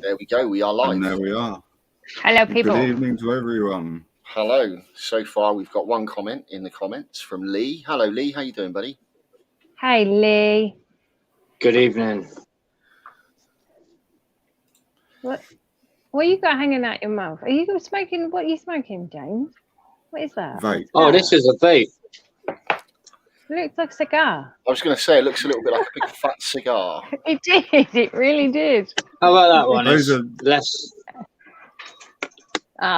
There we go. We are live. And there we are. Hello, people. Good evening to everyone. Hello. So far, we've got one comment in the comments from Lee. Hello, Lee. How you doing, buddy? Hey, Lee. Good evening. What you got hanging out your mouth? Are you smoking? What are you smoking, James? What is that? Vape. Oh, this is a vape. It looks like a cigar. I was going to say it looks a little bit like a big fat cigar. It did. It really did. How about that one? Those It's are less.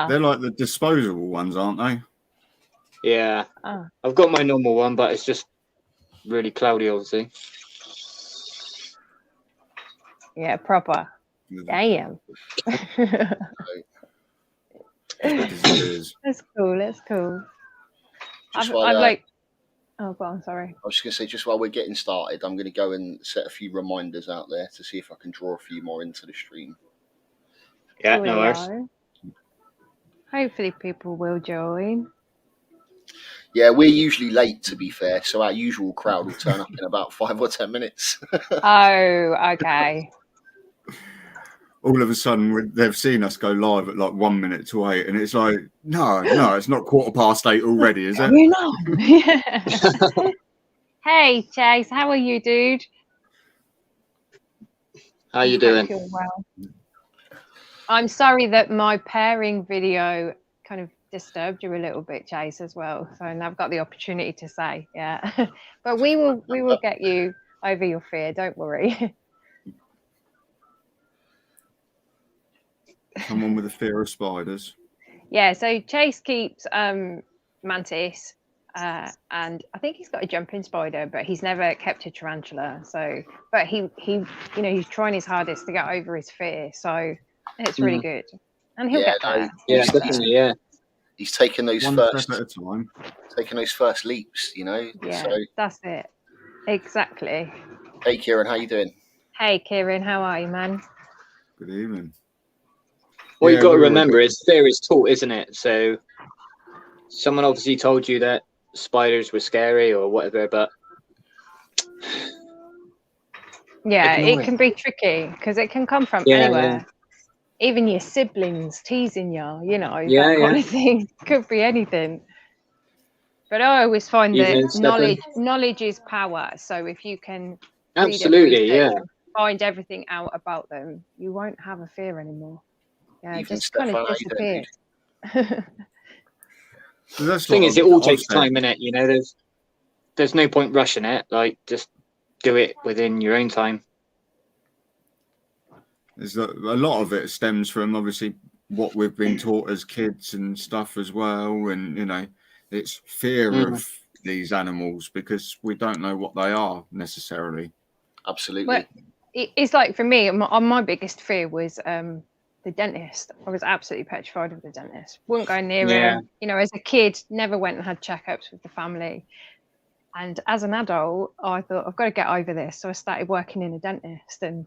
they're like the disposable ones, aren't they? Yeah. Oh. I've got my normal one, but it's just really cloudy, obviously. Yeah, proper. Damn. That's cool. That's cool. Just I'm while, like. Oh, go on. Sorry. I was just going to say, just while we're getting started, I'm going to go and set a few reminders out there to see if I can draw a few more into the stream. Yeah, no worries. Hopefully people will join. Yeah, we're usually late, to be fair, so our usual crowd will turn up in about 5 or 10 minutes. Oh, okay. All of a sudden, they've seen us go live at like 1 minute to 8, and it's like, no, it's not 8:15 already, is it? You know. Yeah. Hey, Chase, how are you, dude? How you doing? Hope you're well. I'm sorry that my pairing video kind of disturbed you a little bit, Chase, as well. So now I've got the opportunity to say, yeah. But we will get you over your fear. Don't worry. Someone with a fear of spiders. Yeah. So Chase keeps mantis, and I think he's got a jumping spider, but he's never kept a tarantula. So, but he, he's trying his hardest to get over his fear. So it's really good, and he'll get there. Yeah, definitely. Yeah. He's taking those One step at a time. taking those first leaps, you know. Yeah, so, that's it. Exactly. hey, Kieran, how you doing? Hey, Kieran, how are you, man? Good evening. What you've got to remember is fear is taught, isn't it? So someone obviously told you that spiders were scary or whatever, but yeah, it can be tricky because it can come from anywhere. Yeah. Even your siblings teasing you, Yeah, that kind of thing. Could be anything. But I always find that knowledge is power. So if you can absolutely, find everything out about them, you won't have a fear anymore. Yeah, Even just kind of disappear. The thing is, it all takes time, innit? You know, there's no point rushing it. Like, just do it within your own time. There's a lot of it stems from obviously what we've been taught as kids and stuff as well, and it's fear of these animals because we don't know what they are necessarily. Absolutely. Well, it's like for me, my biggest fear was the dentist. I was absolutely petrified of the dentist. Wouldn't go near him. As a kid, never went and had checkups with the family. And as an adult, I thought, I've got to get over this. So I started working in a dentist and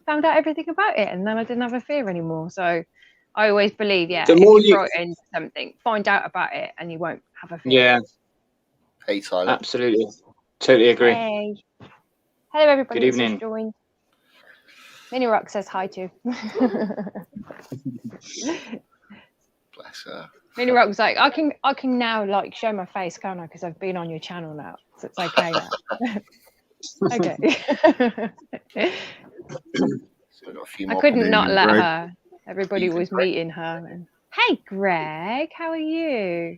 found out everything about it. And then I didn't have a fear anymore. So I always believe, if you're brought into something, find out about it and you won't have a fear. Yeah. Hey, Tyler. Absolutely. Totally agree. Hey. Hello, everybody. Good evening. Mini Rock says hi too. Bless her. Mini Rock was like, I can now like show my face, can't I? Because I've been on your channel now, so it's okay now. Okay. So got a few more I couldn't not let Greg. her. Everybody was meeting her. And, hey, Greg, how are you?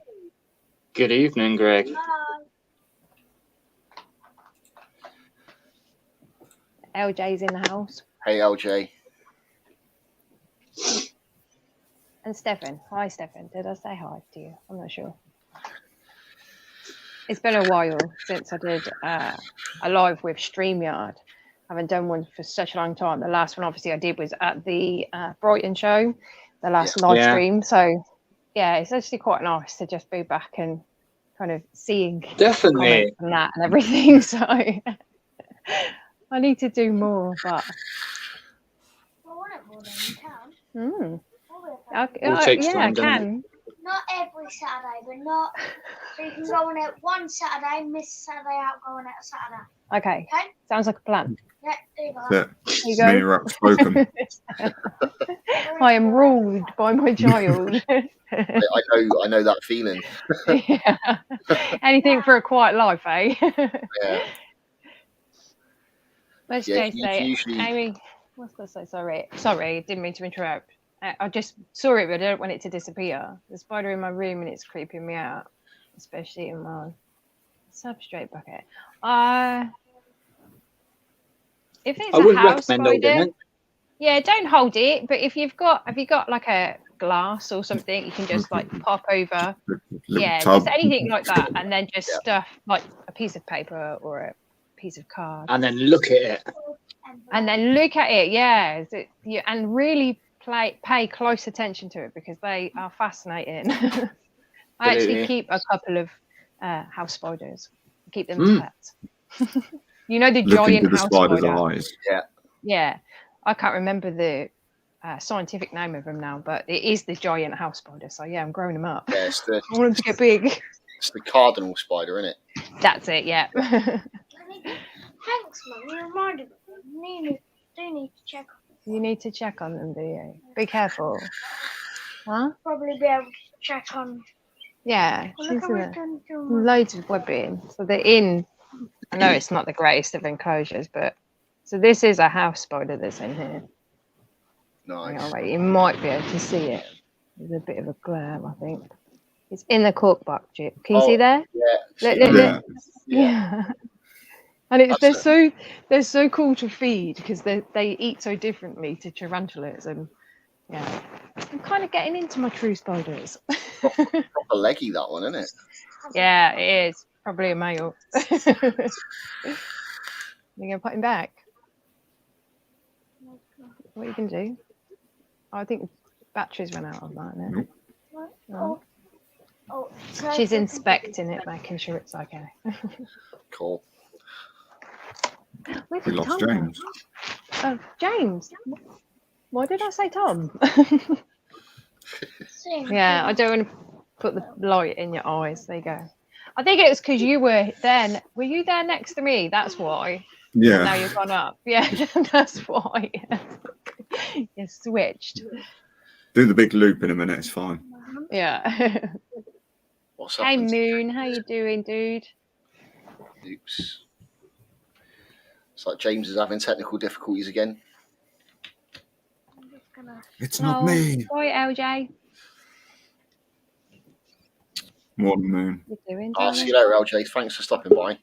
Good evening, Greg. LJ's in the house. Hey, LJ. And Stefan. Hi, Stefan. Did I say hi to you? I'm not sure. It's been a while since I did a live with StreamYard. I haven't done one for such a long time. The last one, obviously, I did was at the Brighton show, the last live stream. So, yeah, it's actually quite nice to just be back and kind of seeing definitely and that and everything. So, I need to do more, but. I can. Not every Saturday, but not. So you can go on it one Saturday, miss Saturday out, go on it a Saturday. Okay. Sounds like a plan. Yeah, do that. you Me, go. you're outspoken. I am ruled by my child. I know that feeling. Yeah. Anything for a quiet life, eh? Yeah. What's Yeah, Jay say? usually. Amy, what's that say? Sorry, didn't mean to interrupt. I just saw it, but I don't want it to disappear. The spider in my room and it's creeping me out, especially in my substrate bucket. If it's I a wouldn't house recommend holding spider, it. yeah, don't hold it. But if you've got like a glass or something, you can just like pop over. Little Yeah, tub. just anything like that, and then just Yeah. stuff like a piece of paper or a piece of card, And then look at it. and then look at it. Yeah, and really pay close attention to it because they are fascinating. I actually Absolutely. keep a couple of house spiders. Keep them as pets. You know the Look into giant the house spider's spider. eyes. Yeah, I can't remember the scientific name of them now, but it is the giant house spider. So yeah, I'm growing them up. Yeah, it's the I want them to get big. cardinal spider, isn't it? That's it. Yeah. Thanks, Mum. You reminded me. You do need to check. You need to check on them, do you? Be careful. Huh? Probably be able to check on. Yeah. Well, look how isn't we've it? done to Loads of webbing. So they're in. I know it's not the greatest of enclosures, but so this is a house spider that's in here. Hang Nice. on, wait, you might be able to see it. There's a bit of a glare, I think. It's in the cork bucket. Can you see there? Yeah. Look. Yeah. Yeah. And it's That's they're so cool to feed because they eat so differently to tarantulas, and yeah, I'm kind of getting into my true spiders. Proper leggy, that one, isn't it? Yeah, it is probably a male. You gonna put him back? What you can do? I think batteries ran out of that. No? No. Oh, She's inspecting it, making sure it's okay. Cool. Where We did lost Tom go? James. Oh, James. Why did I say Tom? Yeah, I don't want to put the light in your eyes. There you go. I think it was because you were there. Were you there next to me? That's why. Yeah. Now you've gone up. Yeah, that's why. You switched. Do the big loop in a minute. It's fine. Yeah. What's Hey happened? Moon, how you doing, dude? Oops. It's like James is having technical difficulties again. I'm just gonna. It's not me. Bye, LJ. More than Moon. What you doing? I'll see darling? you later, LJ. Thanks for stopping by.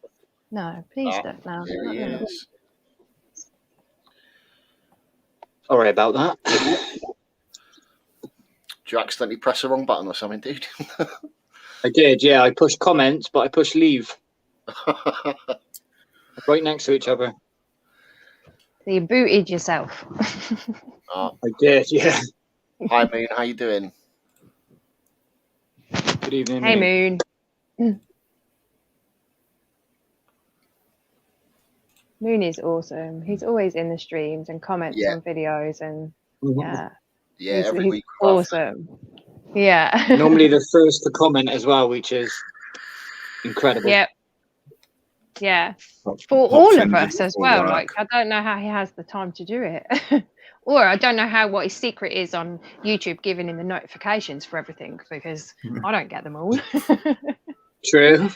No, please don't now. Here he is. Sorry about that. Did you accidentally press the wrong button or something, dude? I did, yeah. I pushed comments, but I pushed leave right next to each other. So you booted yourself. I did, yeah. Hi, Moon. How you doing? Good evening. Hey Moon. Moon. Moon is awesome. He's always in the streams and comments Yeah. on videos, and yeah, Yeah, he's, every he's week. we have- awesome. Yeah. Normally the first to comment as well, which is incredible. Yep. Yeah. Pops For all of in us just as for well. work. Like, I don't know how he has the time to do it. Or I don't know what his secret is on YouTube, giving him the notifications for everything, because I don't get them all. True.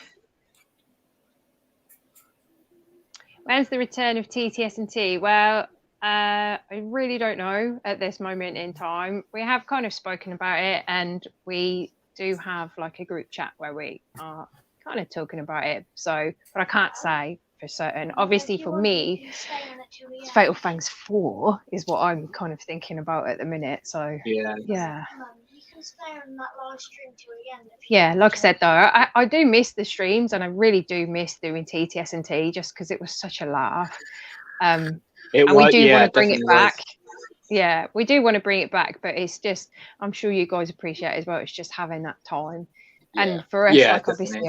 When's the return of TTS&T? Well, I really don't know at this moment in time. We have kind of spoken about it, and we do have like a group chat where we are kind of talking about it. So, but I can't say for certain. Obviously, for me, Fatal Fangs 4 is what I'm kind of thinking about at the minute. So, Yeah. yeah. You can stay on that live stream till the end. Yeah, like I said though, I do miss the streams, and I really do miss doing TTS&T just because it was such a laugh. And we do want to bring it back. Yeah, we do want to bring it back, but it's just, I'm sure you guys appreciate it as well. It's just having that time. Yeah. And for us, Yeah, like obviously,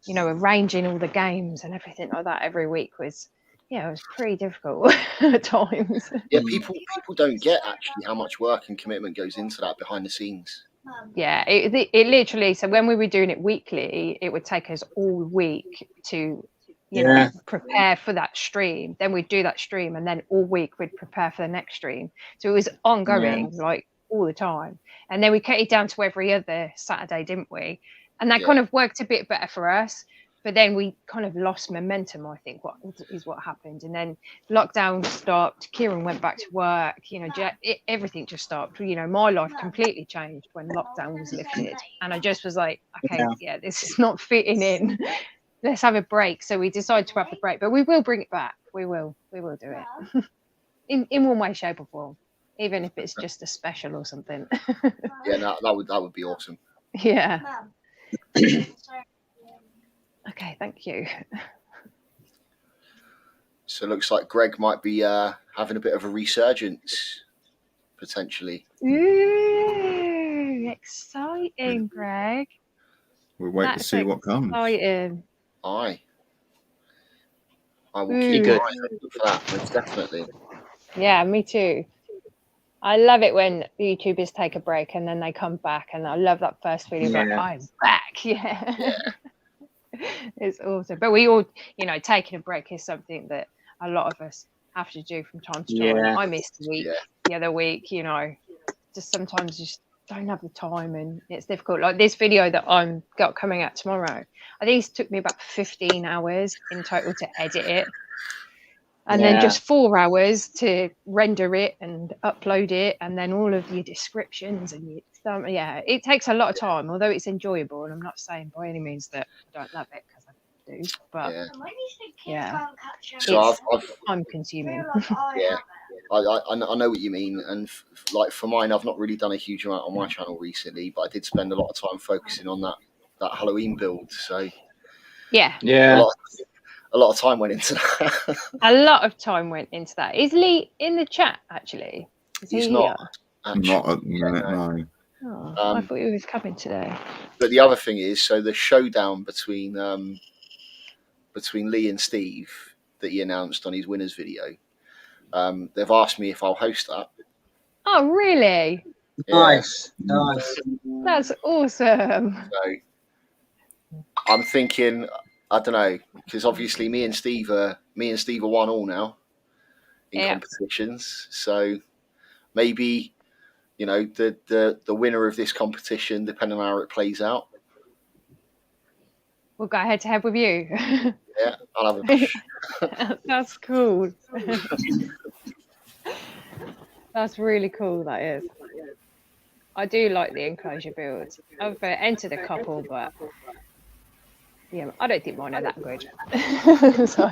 you know, arranging all the games and everything like that every week was, yeah, it was pretty difficult at times. Yeah, people don't get actually how much work and commitment goes into that behind the scenes. Yeah, it literally, so when we were doing it weekly, it would take us all week to you know, prepare for that stream. Then we'd do that stream, and then all week we'd prepare for the next stream. So it was ongoing, like all the time. And then we cut it down to every other Saturday, didn't we? And that kind of worked a bit better for us. But then we kind of lost momentum, I think, what happened. And then lockdown stopped. Kieran went back to work. You know, everything just stopped. You know, my life completely changed when lockdown was lifted. And I just was like, okay, this is not fitting in. Let's have a break. So we decided to have the break. But we will bring it back. We will do it. in one way, shape or form. Even if it's just a special or something. Yeah, that would be awesome. Yeah. Okay, thank you. So it looks like Greg might be having a bit of a resurgence, potentially. Ooh, exciting, Greg. We'll wait to see what comes. Exciting. I will keep an eye open for that, most definitely. Yeah, me too. I love it when YouTubers take a break and then they come back, and I love that first feeling like, I'm back. Yeah. It's awesome. But we all, you know, taking a break is something that a lot of us have to do from time to time. I missed a week the other week, you know, just sometimes just don't have the time, and it's difficult. Like this video that I'm got coming out tomorrow, I think it took me about 15 hours in total to edit it. And then just 4 hours to render it and upload it, and then all of your descriptions and your stuff. Yeah, it takes a lot of time, although it's enjoyable. And I'm not saying by any means that I don't love it, because I do. But so it's time consuming. I know what you mean. And like for mine, I've not really done a huge amount on my channel recently, but I did spend a lot of time focusing on that Halloween build. So a lot of time went into that. A lot of time went into that. Is Lee in the chat, actually? He's not. Not at the minute, no. Oh, I thought he was coming today. But the other thing is, so the showdown between Lee and Steve that he announced on his winners video, they've asked me if I'll host that. Oh, really? Nice. That's awesome. So I'm thinking, I don't know, because obviously me and Steve are 1-1 now in competitions. So maybe, you know, the winner of this competition, depending on how it plays out, we'll go head to head with you. Yeah, I'll have a That's cool. That's really cool, that is. I do like the enclosure builds. I've entered a couple, but yeah, I don't think mine are that good. So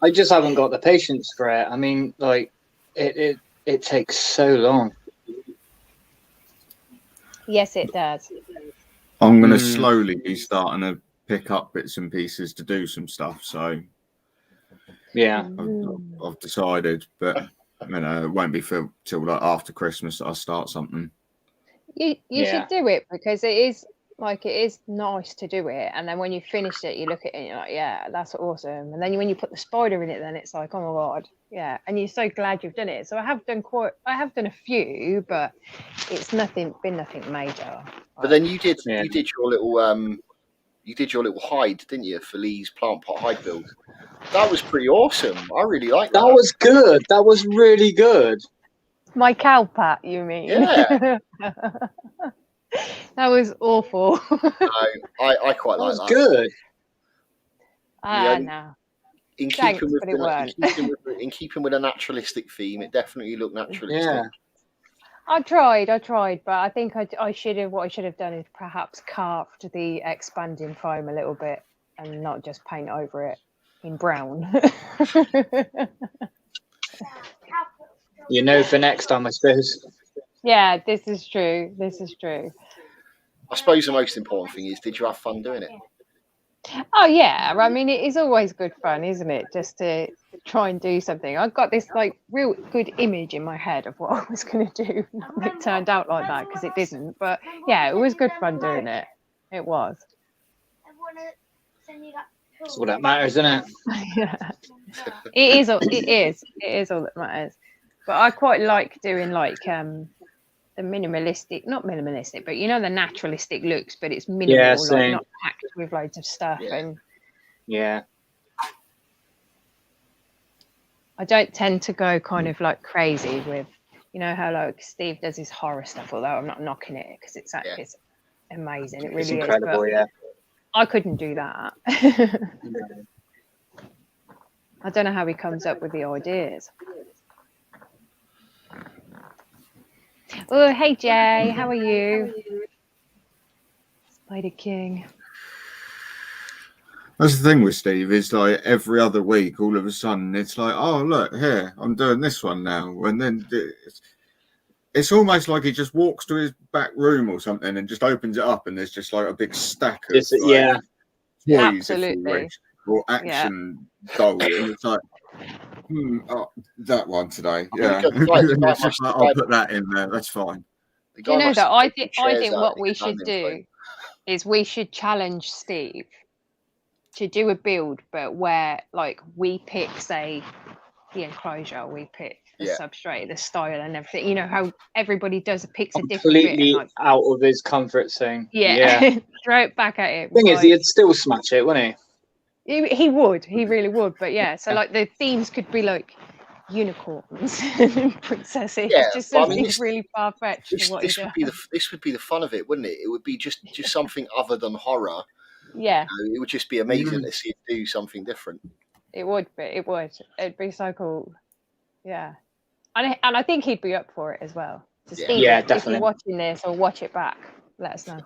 I just haven't got the patience for it. I mean, like it takes so long. Yes, it does. I'm going to slowly be starting to pick up bits and pieces to do some stuff. So yeah, I've decided, but you know, it won't be till like after Christmas that I start something. You should do it, because it is nice to do it, and then when you finish it, you look at it and you're like, yeah, that's awesome. And then when you put the spider in it, then it's like, oh my god, yeah. And you're so glad you've done it. So I have done a few, but it's been nothing major. But then you did your little hide, didn't you, for Lee's plant pot hide build? That was pretty awesome. I really liked that. That was good. That was really good. My cow pat, you mean? Yeah. That was awful. I quite like that. Good. No. In keeping with a naturalistic theme, it definitely looked naturalistic. Yeah. I tried, but I think I should have done is perhaps carved the expanding foam a little bit and not just paint over it in brown. You know, for next time, I suppose. Yeah, this is true. I suppose the most important thing is, did you have fun doing it? Oh yeah, I mean, it is always good fun, isn't it? Just to try and do something. I've got this like real good image in my head of what I was going to do. It turned out like that because it didn't. But yeah, it was good fun doing it. It was. That's all that matters, isn't it? Yeah. It is all that matters. But I quite like doing like the minimalistic, not minimalistic, but you know, the naturalistic looks, but it's minimal, like not packed with loads of stuff. And I don't tend to go kind of like crazy with, you know, how like Steve does his horror stuff, although I'm not knocking it because it's amazing. It really It's is. incredible, But yeah. I couldn't do that. I don't know how he comes up with the ideas. Oh, hey Jay, how are you? Spider King. That's the thing with Steve, is like every other week, all of a sudden, it's like, oh, look, here, I'm doing this one now. And then it's almost like he just walks to his back room or something and just opens it up, and there's just like a big stack of Just, yeah. toys, if you Absolutely. wish, or action doll. And it's like, oh, that one today. Yeah. It's just like, I'll put that in there. That's fine. Do you know that I think shares out what we his should landing do phone. is we should challenge Steve to do a build, but where like we pick, say, the enclosure, we pick the substrate, the style, and everything. You know how everybody picks a different bit. Completely And, like, out of his comfort zone. yeah. Throw it back at him. Thing is, like, he'd still smash it, wouldn't he? he would, he really would. But yeah, so like the themes could be like unicorns and princesses. Yeah, Just but I something mean, really far fetched to what he does. This would be the fun of it, wouldn't it? It would be just something other than horror. Yeah, You know, it would just be amazing to see him do something different. it would be. It would. It'd be so cool. Yeah, and I think he'd be up for it as well. So Yeah. Steve, Yeah, if definitely. you're watching this or watch it back, let us know.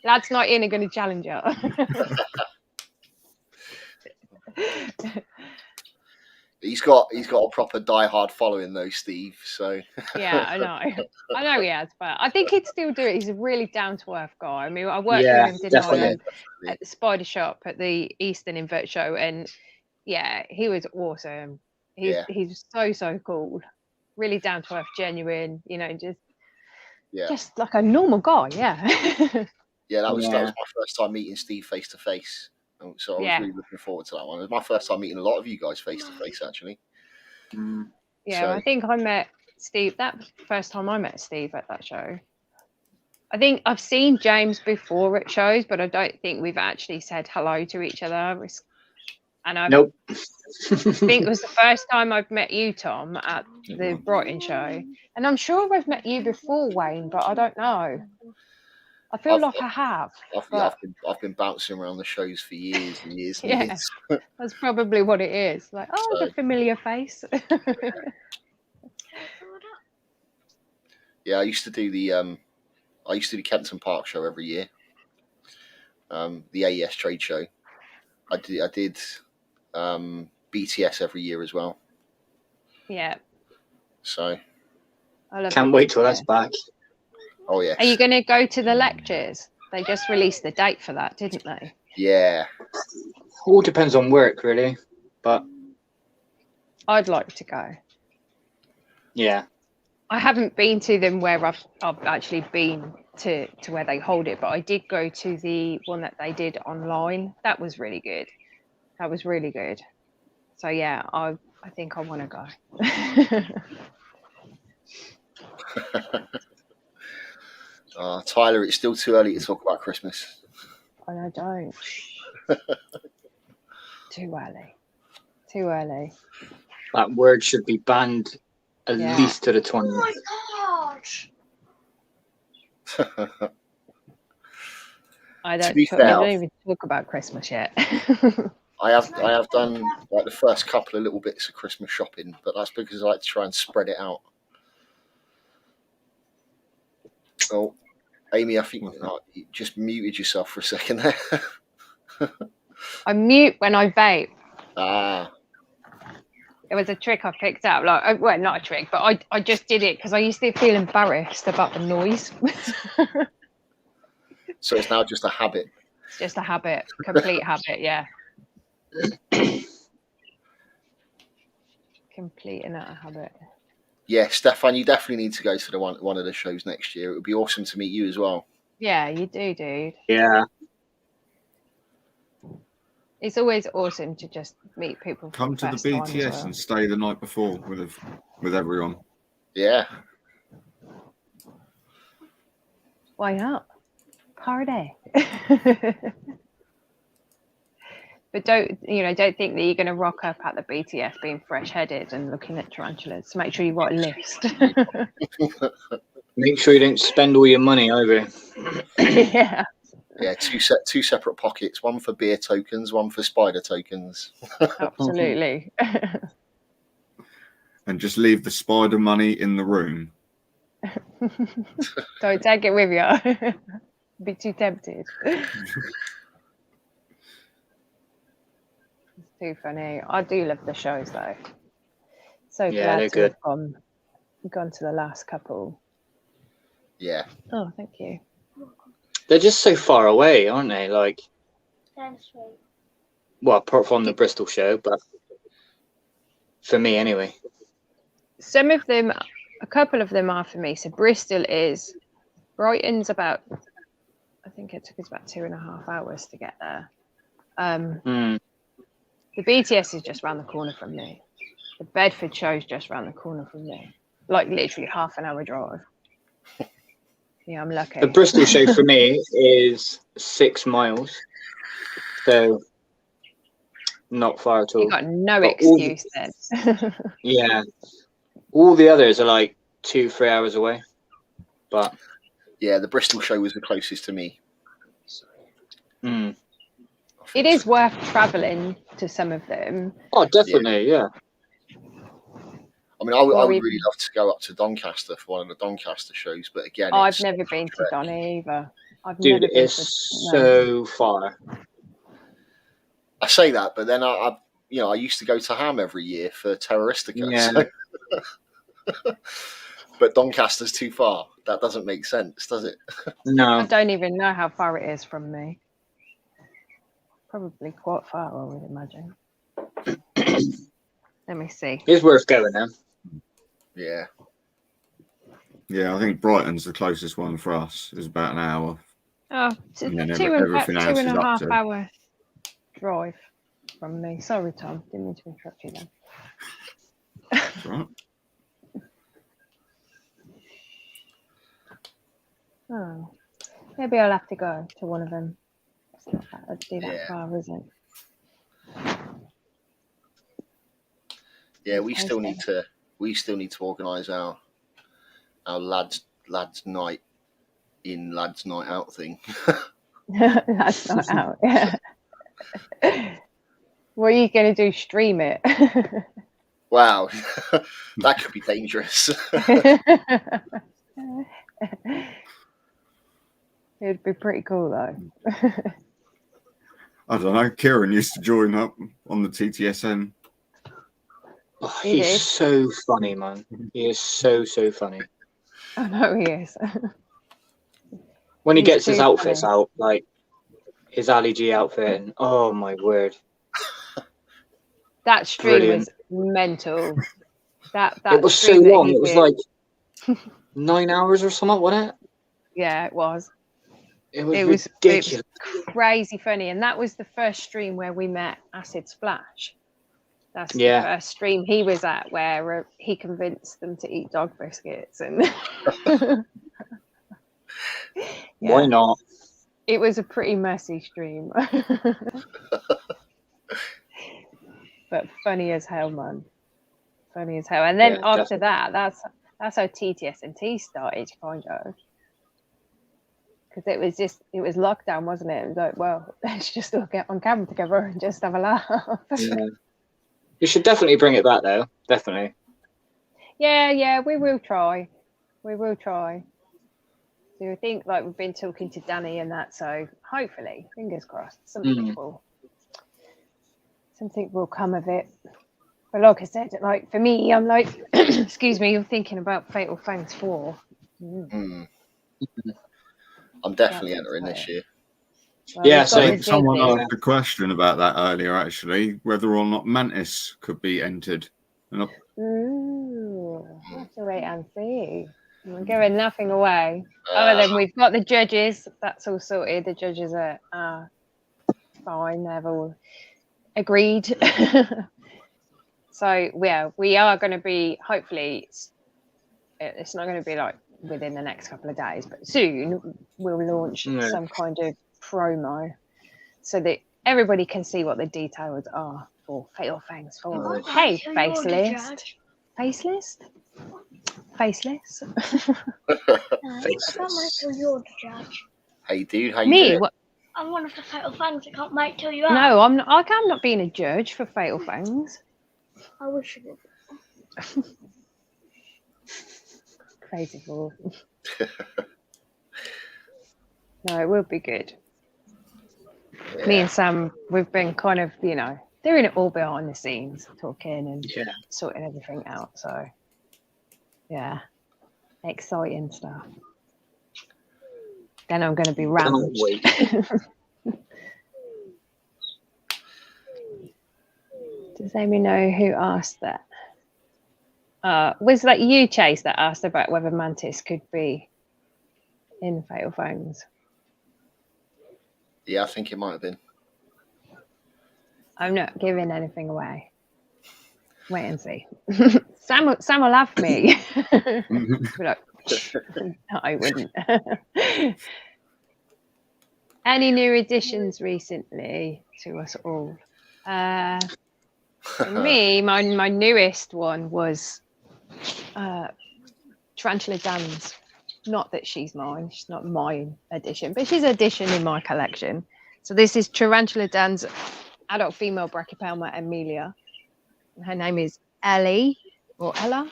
Lad's not in are going to challenge you. He's got a proper diehard following though, Steve. So Yeah, I know he has, but I think he'd still do it. He's a really down to earth guy. I mean, I worked with him, didn't I, at the Spider Shop at the Eastern Invert Show, and yeah, he was awesome. He's so cool, really down to earth, genuine. You know, just like a normal guy. Yeah. That was my first time meeting Steve face to face. So I was really looking forward to that one. It was my first time meeting a lot of you guys face to face, actually. Yeah, so, I think I met Steve. That was the first time I met Steve at that show. I think I've seen James before at shows, but I don't think we've actually said hello to each other. And I Nope. think it was the first time I've met you, Tom, at the Brighton show. And I'm sure I've met you before, Wayne, but I don't know. I feel like I have. I've been bouncing around the shows for years and years and years. That's probably what it is. Like, it's a familiar face. Yeah, I used to do the Kempton Park show every year. The AES trade show. I did BTS every year as well. Yeah. So I can't wait till that's back. Oh yeah. Are you going to go to the lectures? They just released the date for that, didn't they? Yeah. All depends on work, really. But I'd like to go. Yeah. I haven't been to them where I've actually been to where they hold it, but I did go to the one that they did online. That was really good. So yeah, I think I want to go. Tyler, it's still too early to talk about Christmas. I don't. Too early. That word should be banned at least to the 20th. Oh my gosh. I don't even talk about Christmas yet. I have done like the first couple of little bits of Christmas shopping, but that's because I like to try and spread it out. Oh, Amy, I think you just muted yourself for a second there. I mute when I vape. It was a trick I picked up. Like, well, not a trick, but I just did it because I used to feel embarrassed about the noise. So it's now just a habit. It's just a habit, complete habit, yeah. Complete and utter habit. Yeah, Stefan, you definitely need to go to the one of the shows next year. It would be awesome to meet you as well. Yeah, you do, dude. Yeah. It's always awesome to just meet people. Come to the BTS and stay the night before with everyone. Yeah. Why not? Party. But don't think that you're going to rock up at the BTS being fresh-headed and looking at tarantulas. So make sure you've got a list. Make sure you don't spend all your money either. Yeah. Yeah, two separate pockets, one for beer tokens, one for spider tokens. Absolutely. And just leave the spider money in the room. Don't take it with you. Be too tempted. It's too funny. I do love the shows though. So Yeah, they're glad to have good. gone to the last couple. Yeah. Oh, thank you. They're just so far away, aren't they? Like, Thanks, Ray. well, apart from the Bristol show, but for me anyway. Some of them, a couple of them are for me. So Bristol is, Brighton's about, I think it took us about 2.5 hours to get there. The BTS is just around the corner from me. The Bedford show's just around the corner from me. Like literally half an hour drive. Yeah, I'm lucky. The Bristol show for me is 6 miles, so not far at all. You got no But excuse then. Yeah, all the others are like 2-3 hours away. But Yeah, the Bristol show was the closest to me. It is worth travelling to some of them. Oh, definitely, yeah. I mean, I would really love to go up to Doncaster for one of the Doncaster shows, but again, I've never been to Donny either. Dude, it's so far. I say that, but then I used to go to Ham every year for Terroristica. Yeah. So. But Doncaster's too far. That doesn't make sense, does it? No. I don't even know how far it is from me. Probably quite far, I would imagine. Let me see. It's worth going now. Yeah. Yeah, I think Brighton's the closest one for us. It's about an hour. Oh, And then two everything else is up 2.5 to- hour drive from me. Sorry, Tom. Didn't mean to interrupt you then. That's right. Oh, maybe I'll have to go to one of them. It's not that far, is it? Yeah, we still need to organise our lads night out thing. That's not out. Yeah. What are you going to do? Stream it? Wow, that could be dangerous. It'd be pretty cool though. I don't know. Kieran used to join up on the TTSN. Oh, he's so funny, man. He is so funny. I know he is. When he He's gets his too outfits funny. out, like his Ali G outfit, and oh my word. That stream Brilliant. was mental. That It was so stream that long. he It was did- like 9 hours or something, wasn't it? Yeah, it was. It was It ridiculous. was crazy funny, and that was the first stream where we met Acid Splash. That's the first stream he was at where he convinced them to eat dog biscuits, and Why not? It was a pretty messy stream, but funny as hell, man. Funny as hell. And then after that, that's how TTS&T started, kind of. Because it was lockdown, wasn't it? It was like, well, let's just all get on camera together and just have a laugh. Yeah. You should definitely bring it back, though. Definitely. Yeah, we will try. We will try. So I think we've been talking to Danny and that, so hopefully, fingers crossed, something will come of it. But like I said, for me, I'm like, excuse me, you're thinking about Fatal Fangs 4. I'm definitely entering this year. Well, Yeah, so I think someone asked a question about that earlier, actually, whether or not Mantis could be entered. Ooh, we'll have to wait and see. We're giving nothing away. Other than we've got the judges. That's all sorted. The judges are fine. They've all agreed. So, yeah, we are going to be, hopefully, it's not going to be within the next couple of days, but soon we'll launch some kind of promo so that everybody can see what the details are for Fatal Fangs. For hey, So you're the faceless, judge. faceless, faceless. No, I can't wait till you're the judge. Hey, dude, how you Me? doing? What? I'm one of the Fatal Fangs. I can't wait till you are. No, I'm not. I'm not being a judge for Fatal Fangs. I wish you would. Crazy fool. No, it will be good. Me and Sam, we've been kind of, doing it all behind the scenes, talking and sorting everything out. So, yeah, exciting stuff. Then I'm going to be rammed. Does Amy know who asked that? Was that you, Chase, that asked about whether Mantis could be in Fatal Fangs? Yeah, I think it might have been. I'm not giving anything away. Wait and see. Sam will laugh me. Be like, no, I wouldn't. Any new additions recently to us all? For me, my newest one was Tarantula Dan's. Not that she's mine. She's not my addition, but she's an addition in my collection. So this is Tarantula Dan's adult female Brachypelma Amelia. Her name is Ellie, or Ella,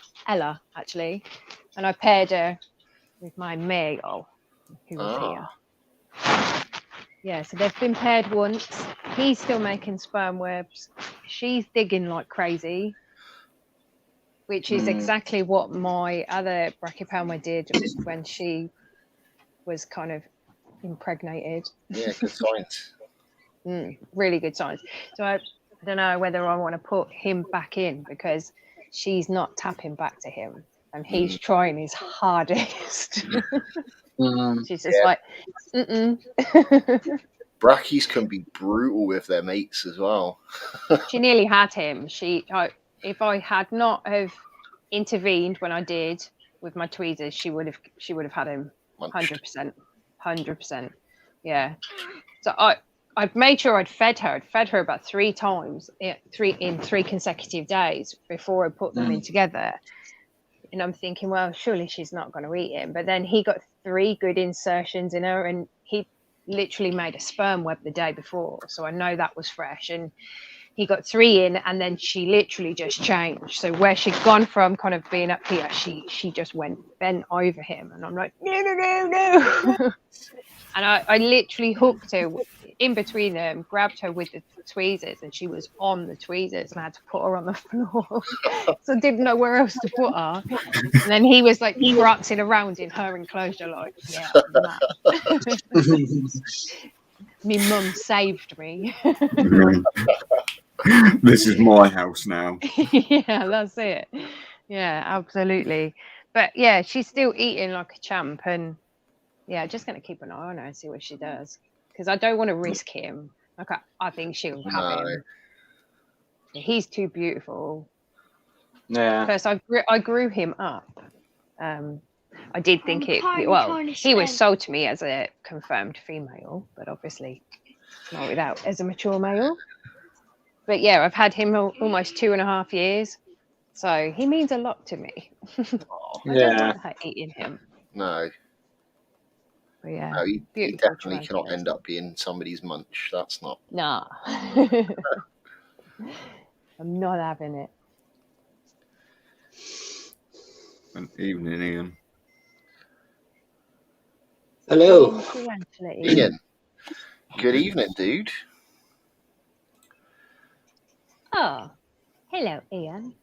actually. And I paired her with my male, who was here. Yeah, so they've been paired once. He's still making sperm webs. She's digging like crazy, which is exactly what my other Brachypelma did when she was kind of impregnated. Yeah, good science. Really good science. So I don't know whether I want to put him back in because she's not tapping back to him and he's trying his hardest. She's just like, Brackies can be brutal with their mates as well. She nearly had him. If I had not have intervened when I did with my tweezers, she would have had him 100%. Yeah. So I've made sure I'd fed her. I'd fed her about 3 times in 3 consecutive days before I put them in together. And I'm thinking, well, surely she's not going to eat him. But then he got 3 good insertions in her, and he literally made a sperm web the day before. So I know that was fresh. And he got 3 in, and then she literally just changed. So where she'd gone from kind of being up here, she just bent over him. And I'm like, no. And I literally hooked her in between them, grabbed her with the tweezers, and she was on the tweezers, and I had to put her on the floor. So I didn't know where else to put her. And then he was like prancing around in her enclosure, like, yeah, me mum saved me. This is my house now. Yeah, that's it. Yeah, absolutely. But yeah, she's still eating like a champ, and yeah, just going to keep an eye on her and see what she does. Because I don't want to risk him. Like I think she'll have him. He's too beautiful. Yeah. First, I grew him up. I did think he was sold to me as a confirmed female, but obviously not without as a mature male. But yeah, I've had him almost 2.5 years, so he means a lot to me. I don't want her eating him. No. But yeah, No, he definitely cannot end up being somebody's munch. That's not. Nah. I'm not having it. Good evening, Ian. Hello. Ian. Good evening, dude. Oh, hello, Ian.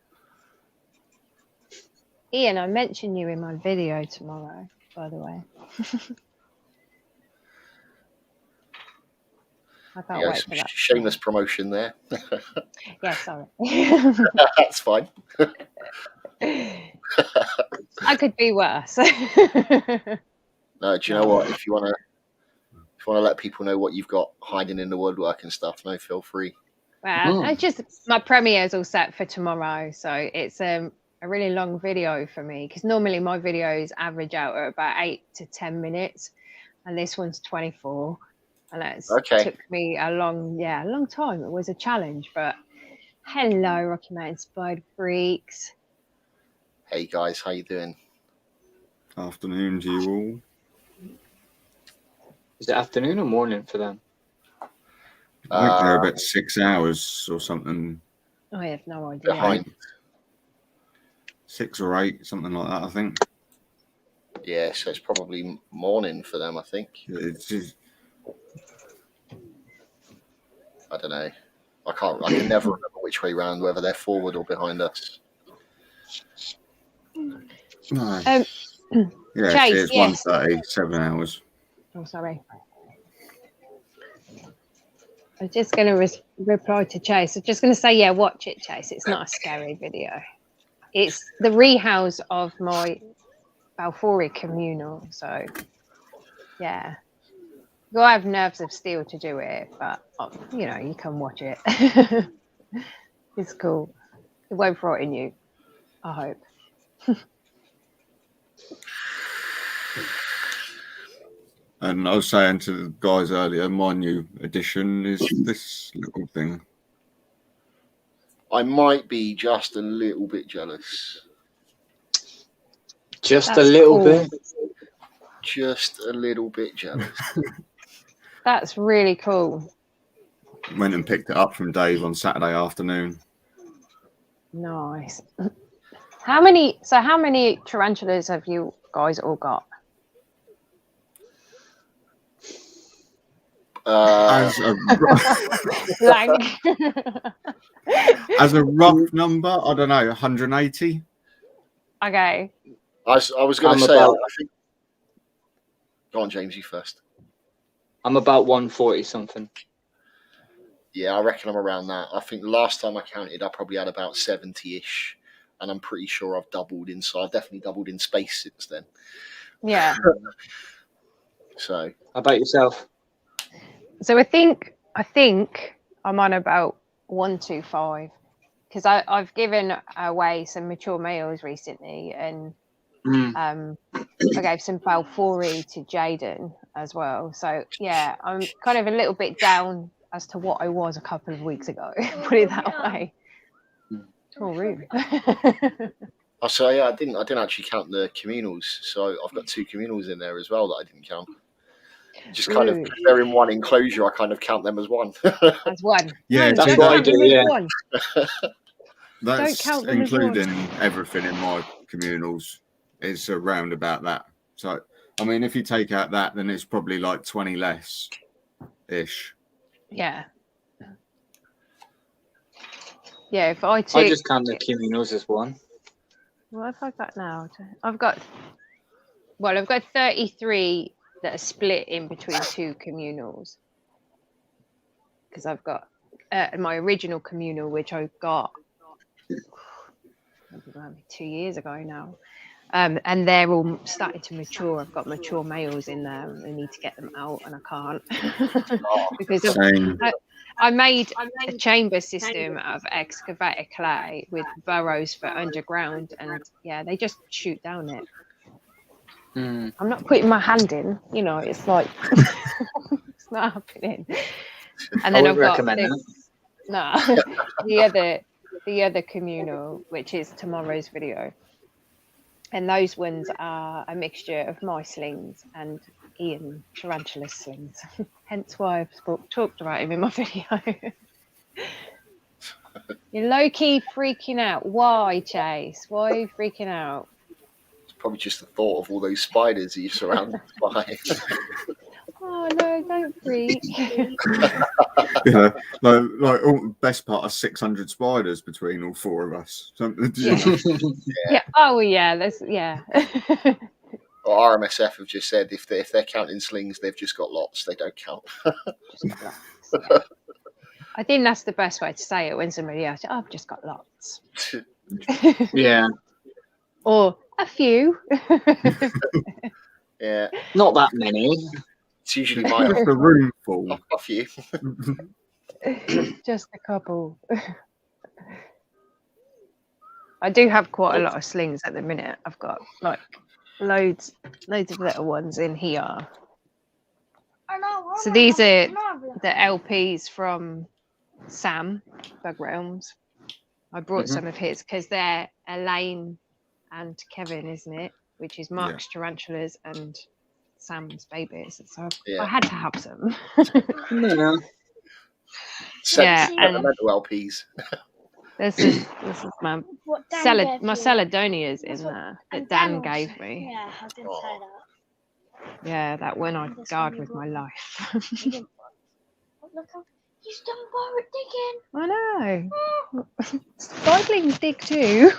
Ian, I mentioned you in my video tomorrow, by the way. I can't wait for that. Shameless promotion there. Yeah, sorry. That's fine. I could be worse. No, do you know what? If you want to let people know what you've got hiding in the woodwork and stuff, no, feel free. Well, it's just my premiere's all set for tomorrow, so it's a really long video for me because normally my videos average out at about 8 to 10 minutes, and this one's 24. And it Okay. took me a long time. It was a challenge, but hello, Rocky Mountain Spider Freaks. Hey guys, how you doing? Afternoon to you all. Is it afternoon or morning for them? I think they're about 6 hours or something. I have no idea. Behind. 6 or 8, something like that, I think. Yeah, so it's probably morning for them, I think. It's just, I don't know. I can never remember which way round, whether they're forward or behind us. no. Um, Yeah, Chase, it's yes. 1:30, 7 hours. Oh, sorry. I'm just going to reply to Chase. I'm just going to say, yeah, watch it, Chase. It's not a scary video. It's the rehouse of my Balfouri communal. So, yeah. You'll have nerves of steel to do it, but, you can watch it. It's cool. It won't frighten you, I hope. And I was saying to the guys earlier, my new addition is this little thing. I might be just a little bit jealous. Just That's a little cool. bit. Just a little bit jealous. That's really cool. Went and picked it up from Dave on Saturday afternoon. Nice. How many tarantulas have you guys all got? As a Blank. as a rough number, I don't know, 180. Okay. I was going I'm to say, about- I think. Go on, James, you first. I'm about 140 something. Yeah, I reckon I'm around that. I think the last time I counted, I probably had about 70-ish. And I'm pretty sure I've doubled in size. I've definitely doubled in space since then. Yeah. So, How about yourself? So I think I'm on about 125 because I've given away some mature males recently, and I gave some Balfouri to Jaden as well. So yeah, I'm kind of a little bit down as to what I was a couple of weeks ago. Put it that way. Oh, rude. I say, yeah, I didn't actually count the communals. So I've got 2 communals in there as well that I didn't count. Just kind of, Rude. they're in one enclosure. I kind of count them as one. As one. Yeah, No, that's don't what I count do, them as yeah. one. That's count them as one. including everything in my communals. It's around about that. So, I mean, if you take out that, then it's probably like 20 less ish. Yeah. Yeah, if I took... I just count the communals as one. What have I got now? I've got 33 that are split in between 2 communals. Because I've got my original communal, which I got 2 years ago now. And they're all starting to mature. I've got mature males in there, and I need to get them out, and I can't. Because I made a chamber system out of excavated clay with burrows for underground, and yeah, they just shoot down it. I'm not putting my hand in, it's like it's not happening. And then I've got the other communal, which is tomorrow's video, and those ones are a mixture of my slings and Ian tarantula slings. Hence why I've talked about him in my video. You're low-key freaking out. Why, Chase? Why are you freaking out? It's probably just the thought of all those spiders that you're surrounded by. Oh, no, don't freak. Yeah, like best part of 600 spiders between all 4 of us. Yeah. Oh, yeah. Yeah. Well, RMSF have just said if they're counting slings, they've just got lots. They don't count. Just got lots, yeah. I think that's the best way to say it when somebody else, I've just got lots. Yeah. Or a few. Yeah. Not that many. It's usually my Just a room full. a few. Just a couple. I do have quite a lot of slings at the minute. I've got like loads of little ones in here. So these are the LPs from Sam, Bug Realms. I brought some of his because they're Elaine and Kevin, isn't it? Which is Mark's tarantulas and Sam's babies. So I had to have some. And LPs. This is my Celadonia's in there that Dan gave me. Yeah, I was going to say that. Yeah, that one I guard with my life. Look, he's done borrowed digging. I know. Spiderlings dig too.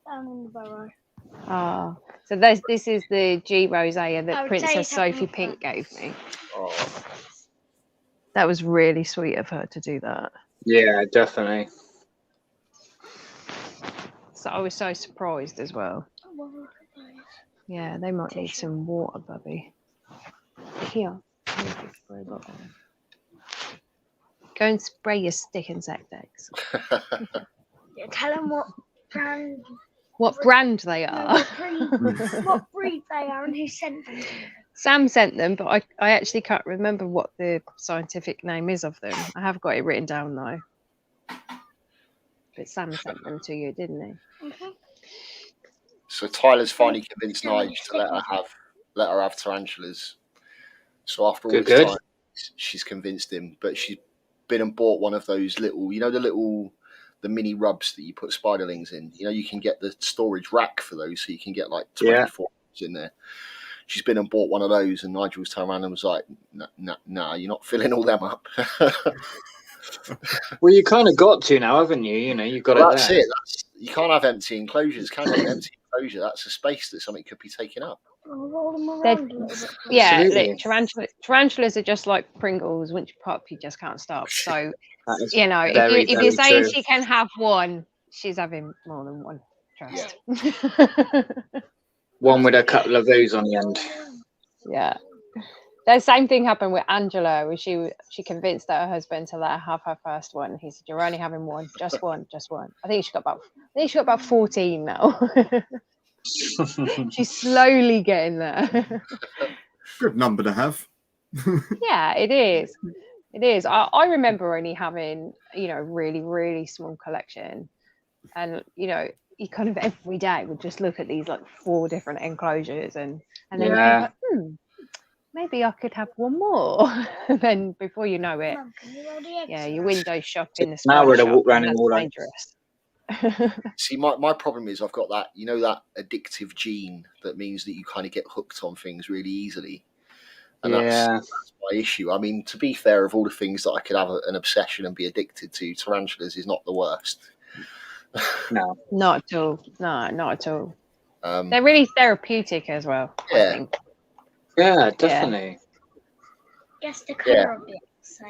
Down in the burrow. Oh, so this is the G Rosea that would Princess say Sophie something Pink gave me. Oh. That was really sweet of her to do that. Yeah, definitely. So I was so surprised as well. Yeah, they might need some water, Bubby. Here. Go and spray your stick insect eggs. Yeah, tell him what brand. What brand they are. What breed they are and who sent them. Sam sent them, but I actually can't remember what the scientific name is of them. I have got it written down though. But Sam sent them to you, didn't he? So Tyler's finally convinced Nigel to let her have tarantulas. So after all this time, she's convinced him. But she's been and bought one of those little, the mini rubs that you put spiderlings in. You can get the storage rack for those, so you can get like 24 in there. She's been and bought one of those, and Nigel's turned around and was like, "Nah, you're not filling all them up." Well, you kind of got to now, haven't you? You've got it. That's it. You can't have empty enclosures, can you? Empty enclosure, that's a space that something could be taken up. Yeah, look, tarantulas are just like Pringles. Once you pop, you just can't stop. So, if you're saying she can have one, she's having more than one. Trust. Yeah. One with a couple of O's on the end. Yeah. The same thing happened with Angela, where she convinced her husband to let her have her first one. He said, "You're only having one, just one, just one." I think she got about 14 now. She's slowly getting there. Good number to have. Yeah, it is. It is. I remember only having, really, really small collection, and you kind of every day would just look at these like 4 different enclosures, and then like, maybe I could have one more. And then before you know it, you window shop in the now we're shop, walk around and all that's dangerous. See, my problem is I've got that, that addictive gene that means that you kind of get hooked on things really easily. And that's my issue. I mean, to be fair, of all the things that I could have an obsession and be addicted to, tarantulas is not the worst. No. Not at all. No, not at all. They're really therapeutic as well, I think. Yeah, definitely. Guess the colour of it. So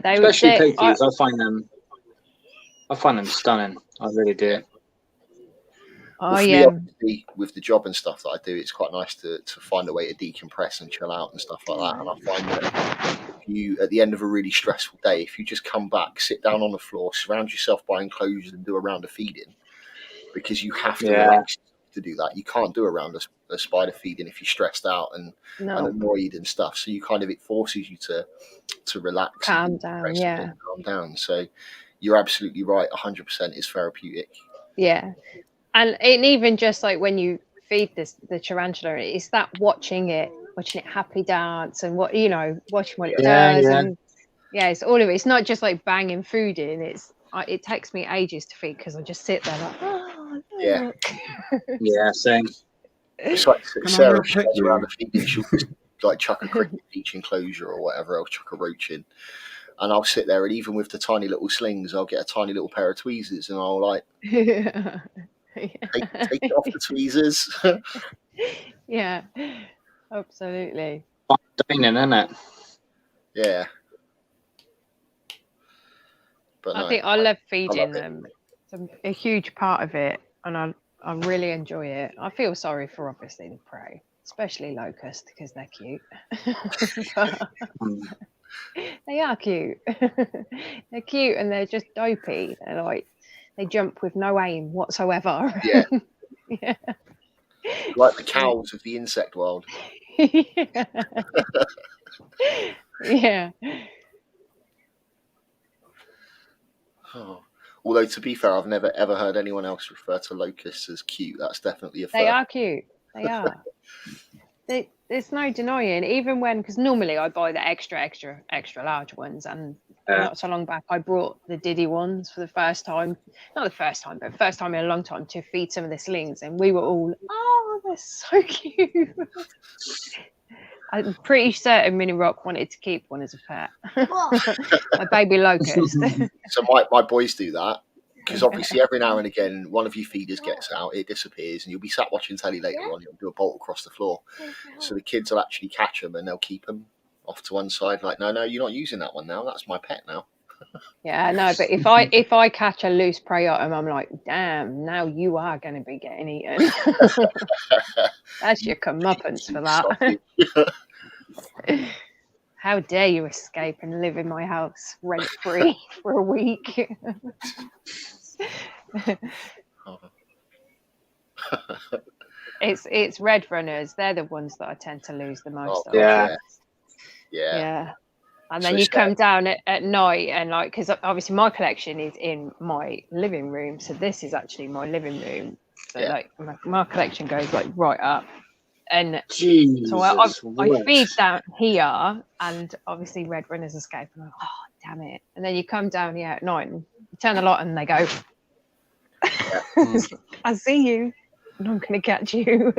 especially Pokey's, I find them stunning. I really do. Me, with the job and stuff that I do, it's quite nice to find a way to decompress and chill out and stuff like that. And I find that you, at the end of a really stressful day, if you just come back, sit down on the floor, surround yourself by enclosures and do a round of feeding, because you have to relax to do that. You can't do a round of spider feeding if you're stressed out and annoyed and stuff. So it forces you to relax, calm down, calm down. So you're absolutely right. 100% is therapeutic. Yeah. And even just like when you feed the tarantula, it's that watching it happy dance and watching what it does. And it's all of it. It's not just like banging food in. It takes me ages to feed because I just sit there like, oh, look. Yeah, same. It's like Sarah around the feeding, she'll just like chuck a cricket in each enclosure or whatever else, chuck a roach in. And I'll sit there, and even with the tiny little slings, I'll get a tiny little pair of tweezers and I'll like take off the tweezers. Yeah, absolutely. Dining, isn't it? Yeah. But I think I love feeding them. It's a huge part of it, and I really enjoy it. I feel sorry for obviously the prey, especially locusts, because they're cute. They are cute. They're cute and they're just dopey. They're like, they jump with no aim whatsoever. Yeah. Yeah. Like the cows of the insect world. Yeah. Oh. Although, to be fair, I've never ever heard anyone else refer to locusts as cute. That's definitely a They first. are cute. They are. There's no denying, even when, because normally I buy the extra large ones, and not so long back I brought the Diddy ones for the first time. Not the first time, but first time in a long time to feed some of the slings, and we were all, oh, they're so cute. I'm pretty certain Minnie Rock wanted to keep one as a pet. A baby locust. So my boys do that. Because obviously every now and again one of your feeders gets out, it disappears, and you'll be sat watching telly later on, you'll do a bolt across the floor. So the kids will actually catch them and they'll keep them off to one side, like, no, you're not using that one now, that's my pet now. Yeah, no, but if I catch a loose prey item, I'm like, damn, now you are going to be getting eaten. That's your comeuppance for that. How dare you escape and live in my house rent free for a week? It's red runners. They're the ones that I tend to lose the most of. Yeah. And then you come down at night, and like, because obviously my collection is in my living room, so this is actually my living room. So like my collection goes like right up, and so I feed down here, and obviously red runners escape. And I'm like, oh damn it! And then you come down here at night and you turn the light, and they go, I see you, and I'm gonna catch you.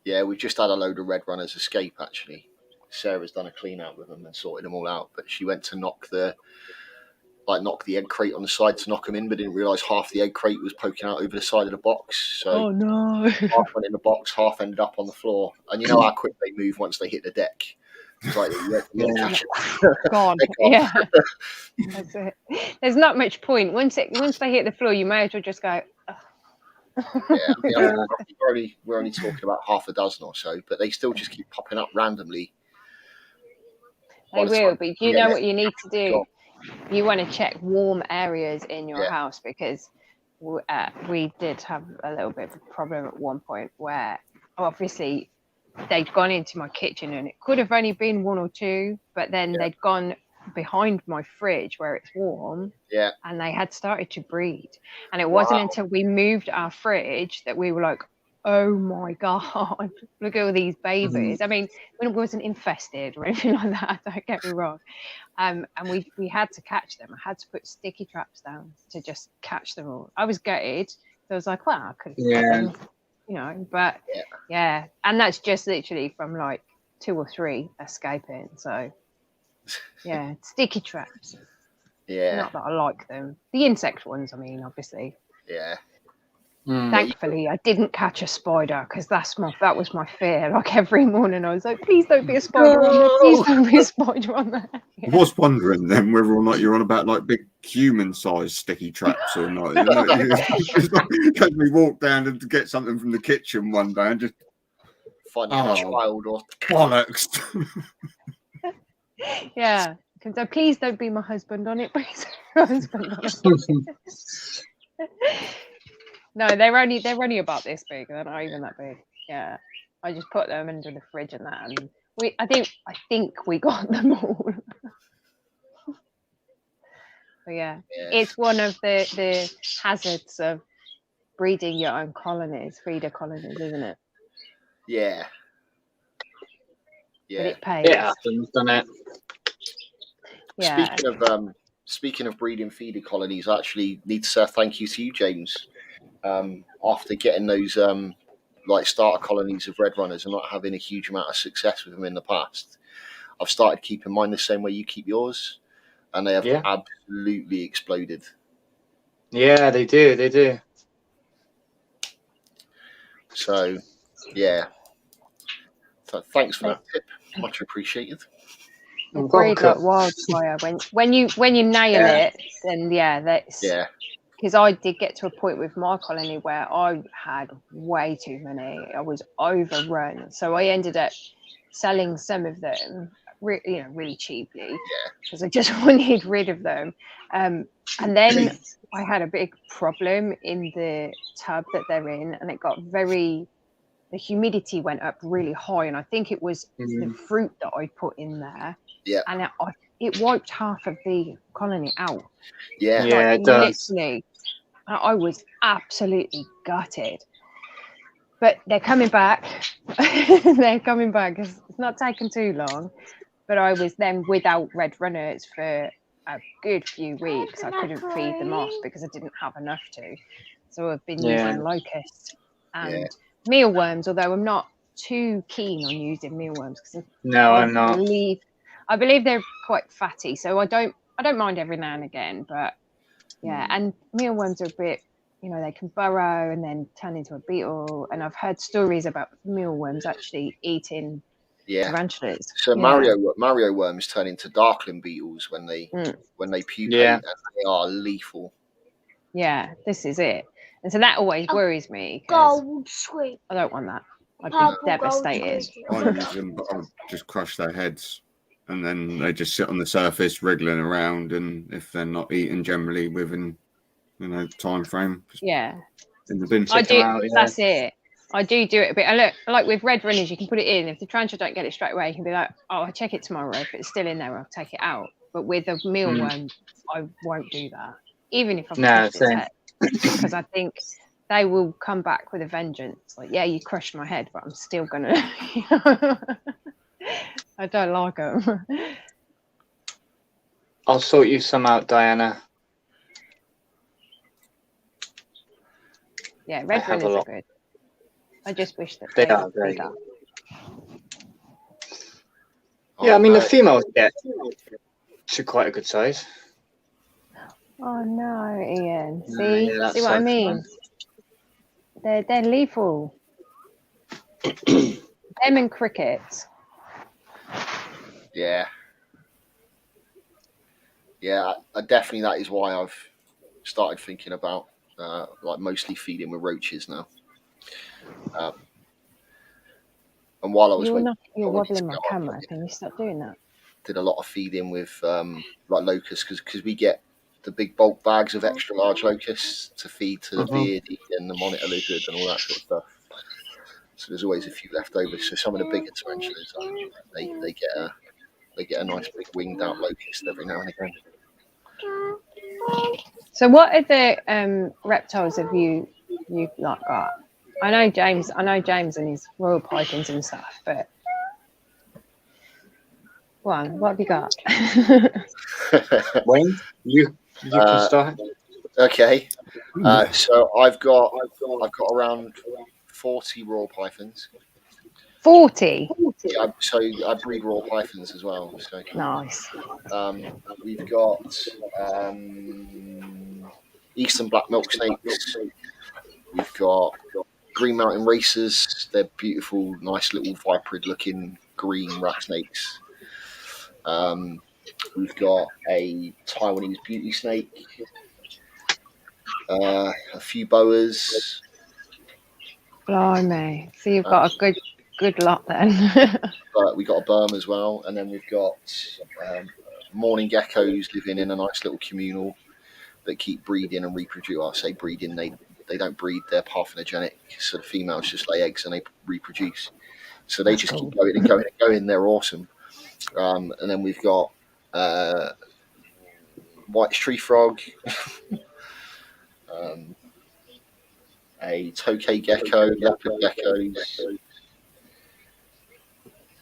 Yeah, we've just had a load of red runners escape actually. Sarah's done a clean out with them and sorted them all out, but she went to knock the egg crate on the side to knock them in, but didn't realise half the egg crate was poking out over the side of the box. So oh no! Half went in the box, half ended up on the floor. And you know how quick they move once they hit the deck. It's like gone. Yeah, that's it. There's not much point once they hit the floor. You may as well just go. We're only talking about half a dozen or so, but they still just keep popping up randomly. They will, but you know what you need to do? You want to check warm areas in your house, because we did have a little bit of a problem at one point where obviously they'd gone into my kitchen, and it could have only been one or two, but then they'd gone behind my fridge where it's warm, and they had started to breed. And it wasn't until we moved our fridge that we were like, oh my god, look at all these babies. I mean, it wasn't infested or anything like that, don't get me wrong. And we had to catch them. I had to put sticky traps down to just catch them all. I was gutted. So I was like, well, I could have them, you know, but and that's just literally from like 2 or 3 escaping. So sticky traps. Not that I like them. The insect ones, I mean, obviously. Thankfully, I didn't catch a spider, because that was my fear. Like every morning, I was like, "Please don't be a spider on there! Please don't be a spider on there!" I was wondering then whether or not you're on about like big human-sized sticky traps or not. Because we walked down to get something from the kitchen one day and just find a child or bollocks. Yeah, so please don't be my husband on it, please. Husband on it. No, they're only about this big. They're not even that big. Yeah, I just put them under the fridge and that, and I think we got them all. But it's one of the hazards of breeding your own colonies, feeder colonies, isn't it? Yeah. But it pays. Yeah, I've done it. Yeah. Speaking of breeding feeder colonies, I actually need to say a thank you to you, James. After getting those like starter colonies of red runners and not having a huge amount of success with them in the past, I've started keeping mine the same way you keep yours, and they have absolutely exploded. Yeah, they do. So thanks for that tip, much appreciated. Breed like wildfire. When you nail it, then that's because I did get to a point with my colony where I had way too many. I was overrun, so I ended up selling some of them really cheaply, because I just wanted rid of them. And then I had a big problem in the tub that they're in, and it got the humidity went up really high, and I think it was the fruit that I put in there. Yeah. And it wiped half of the colony out. Yeah. Yeah, it does. Literally, I was absolutely gutted. But they're coming back. They're coming back. It's not taken too long. But I was then without red runners for a good few weeks. I couldn't feed them off because I didn't have enough to. So I've been using locusts and mealworms, although I'm not too keen on using mealworms because I'm not. I believe they're quite fatty. So I don't mind every now and again, but and mealworms are a bit, they can burrow and then turn into a beetle. And I've heard stories about mealworms actually eating tarantulas. So Mario worms turn into darkling beetles when they pupate, and they are lethal. Yeah, this is it. And so that always worries me. Gold sweet. I don't want that. I'd be devastated. I use them, but I'll just crush their heads, and then they just sit on the surface wriggling around. And if they're not eaten generally within time frame, in the bin. I do. That's it. I do it a bit. I look like with red runners, you can put it in. If the tarantula don't get it straight away, you can be like, "Oh, I'll check it tomorrow. If it's still in there, I'll take it out." But with a mealworm, I won't do that, even if I've crushed its head, because I think they will come back with a vengeance. Like, yeah, you crushed my head, but I'm still gonna. I don't like them. I'll sort you some out, Diana. Yeah, red runners are good. I just wish that they are very good. Yeah, I mean the females get to quite a good size. Oh no, Ian! See what I mean? They're lethal. Them and crickets. Yeah, definitely. That is why I've started thinking about like mostly feeding with roaches now. And while I was you're wobbling my camera. Can you stop doing that? Did a lot of feeding with like locusts because we get the big bulk bags of extra large locusts to feed to the beardy and the monitor lizard and all that sort of stuff. So there's always a few left over. So some of the bigger tarantulas, they get a nice big winged out locust every now and again. So what other reptiles have you like got? I know James and his royal pythons and stuff, but what have you got? Wayne, you can start. Okay. So I've got around 40 royal pythons. 40. Yeah, so I breed royal pythons as well. So nice. We've got eastern black milk snakes. We've got Green Mountain racers. They're beautiful, nice little viperid-looking green rat snakes. We've got a Taiwanese beauty snake. A few boas. Blimey. So you've got a good lot then. But we got a berm as well, and then we've got morning geckos living in a nice little communal that keep breeding and reproduce. I say breeding, they don't breed, they're parthenogenetic, so the females just lay eggs and they reproduce. So they just keep going and going and going. They're awesome. And then we've got white tree frog, a tokay gecko, leopard geckos,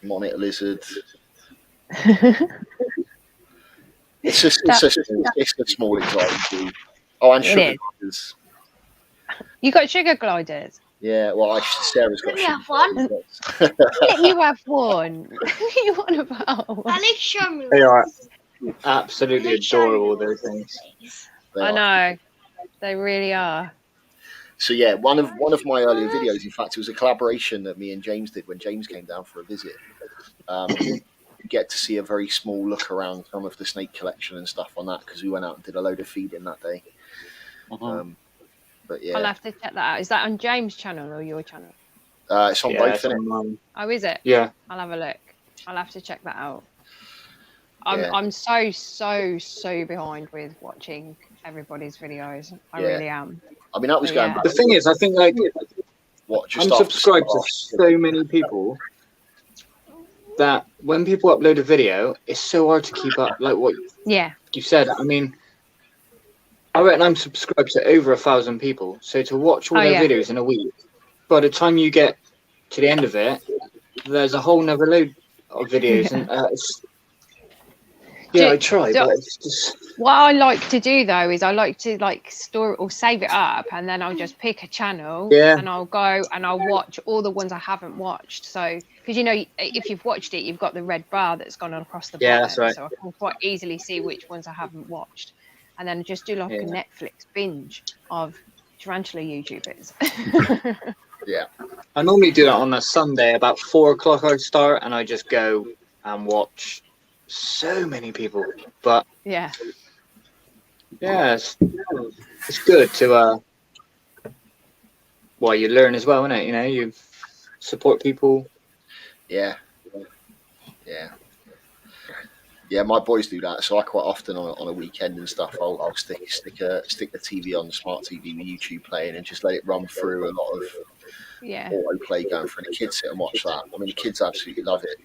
monitor lizard. It's a small example. Oh, and sugar gliders. You got sugar gliders? Yeah, well, Sarah's got sugar gliders. You have one. What are you on about? Alex, show me. They are absolutely adorable, those things. I know. They really are. So yeah, one of my earlier videos, in fact, it was a collaboration that me and James did when James came down for a visit. Get to see a very small look around some of the snake collection and stuff on that because we went out and did a load of feeding that day. But yeah, I'll have to check that out. Is that on James' channel or your channel? It's on both. It's on mine. Oh, is it? Yeah. I'll have a look. I'll have to check that out. I'm so behind with watching everybody's videos. I really am. I mean, that was going back. The thing is, I think like Just I'm subscribed to so many people that when people upload a video, it's so hard to keep up. Like what you said. I mean, I reckon I'm subscribed to over 1,000 people. So to watch all their videos in a week, by the time you get to the end of it, there's a whole nother load of videos, and I try, but it's just. What I like to do though is I like to store or save it up, and then I'll just pick a channel and I'll go and I'll watch all the ones I haven't watched. So because if you've watched it, you've got the red bar that's gone across the bottom. That's right. So I can quite easily see which ones I haven't watched, and then just do like a Netflix binge of tarantula YouTubers. I normally do that on a Sunday about 4 o'clock. I start and I just go and watch so many people, but it's good to you learn as well, isn't it? You know, you support people. Yeah, my boys do that, so I quite often on a weekend and stuff, I'll stick the TV on, the smart TV with YouTube playing, and just let it run through a lot of autoplay going through, and the kids sit and watch that. I mean, the kids absolutely love it.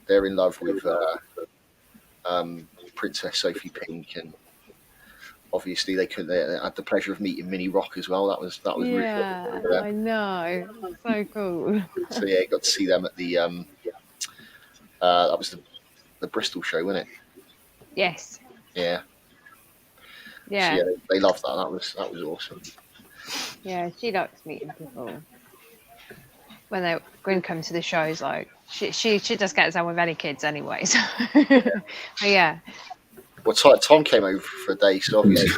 They're in love with Princess Sophie Pink, and obviously they had the pleasure of meeting Minnie Rock as well. That was really cool. I know, so cool. So got to see them at the that was the Bristol show, wasn't it? Yes. Yeah. Yeah. So, they loved that. That was awesome. Yeah, she likes meeting people when they come to the shows. Like she just gets on with any kids anyway. So Well, Tom came over for a day, so obviously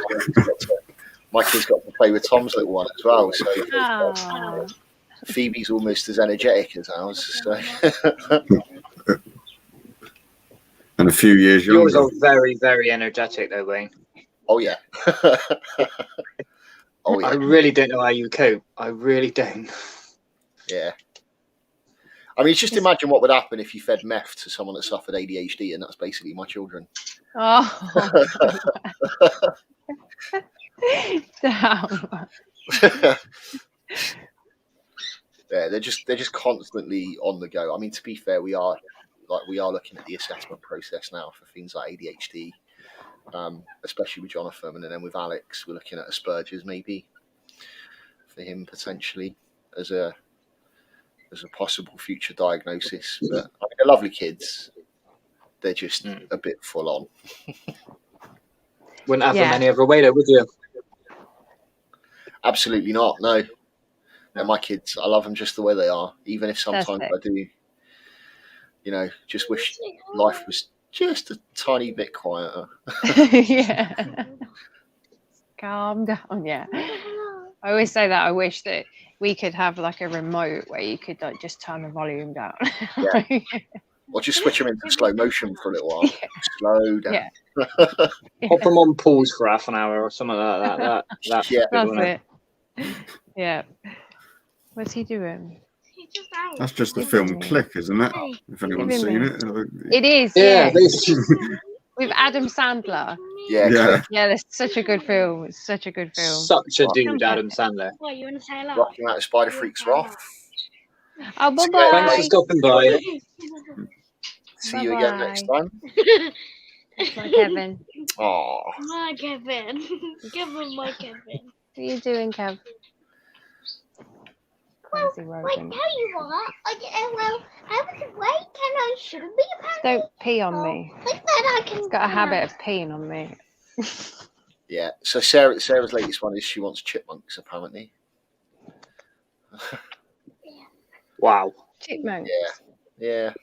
my kids got to play with Tom's little one as well. So Phoebe's almost as energetic as ours. So. And a few years younger. Yours are very, very energetic, though, Wayne. Oh yeah. I really don't know how you cope. I really don't. Yeah. I mean, just imagine what would happen if you fed meth to someone that suffered ADHD, and that's basically my children. Oh. Damn. They're just constantly on the go. I mean, to be fair, we are looking at the assessment process now for things like ADHD, especially with Jonathan, and then with Alex, we're looking at Asperger's maybe for him potentially as a possible future diagnosis. But I mean, they're lovely kids. They're just a bit full on. Wouldn't have them any other way, though, would you? Absolutely not. No, they're my kids. I love them just the way they are. Even if sometimes I do, just wish life was just a tiny bit quieter. Yeah. Calm down. Yeah. I always say that. I wish that we could have like a remote where you could just turn the volume down. Yeah. Or just switch them into slow motion for a little while. Yeah. Slow down. Yeah. Pop them on pause for half an hour or something like that. That's it. Yeah. What's he doing? That's just the film Click, isn't it? If anyone's seen it. It is. Yeah. With Adam Sandler. Yeah. Yeah, that's such a good film. It's such a good film. Such a dude, Adam Sandler. What, you want to say hello? Rocking out of Spider Freaks Roth. Oh, bye-bye. Thanks for stopping by. See you again next time. My Kevin. Oh. My Kevin. Give him my Kevin. What are you doing, Kev? Well, tell you what, I was awake and I shouldn't be apparently. Don't pee on me. It's got a habit of peeing on me. Yeah. So Sarah's latest one is she wants chipmunks, apparently. Wow. Chipmunks. Yeah.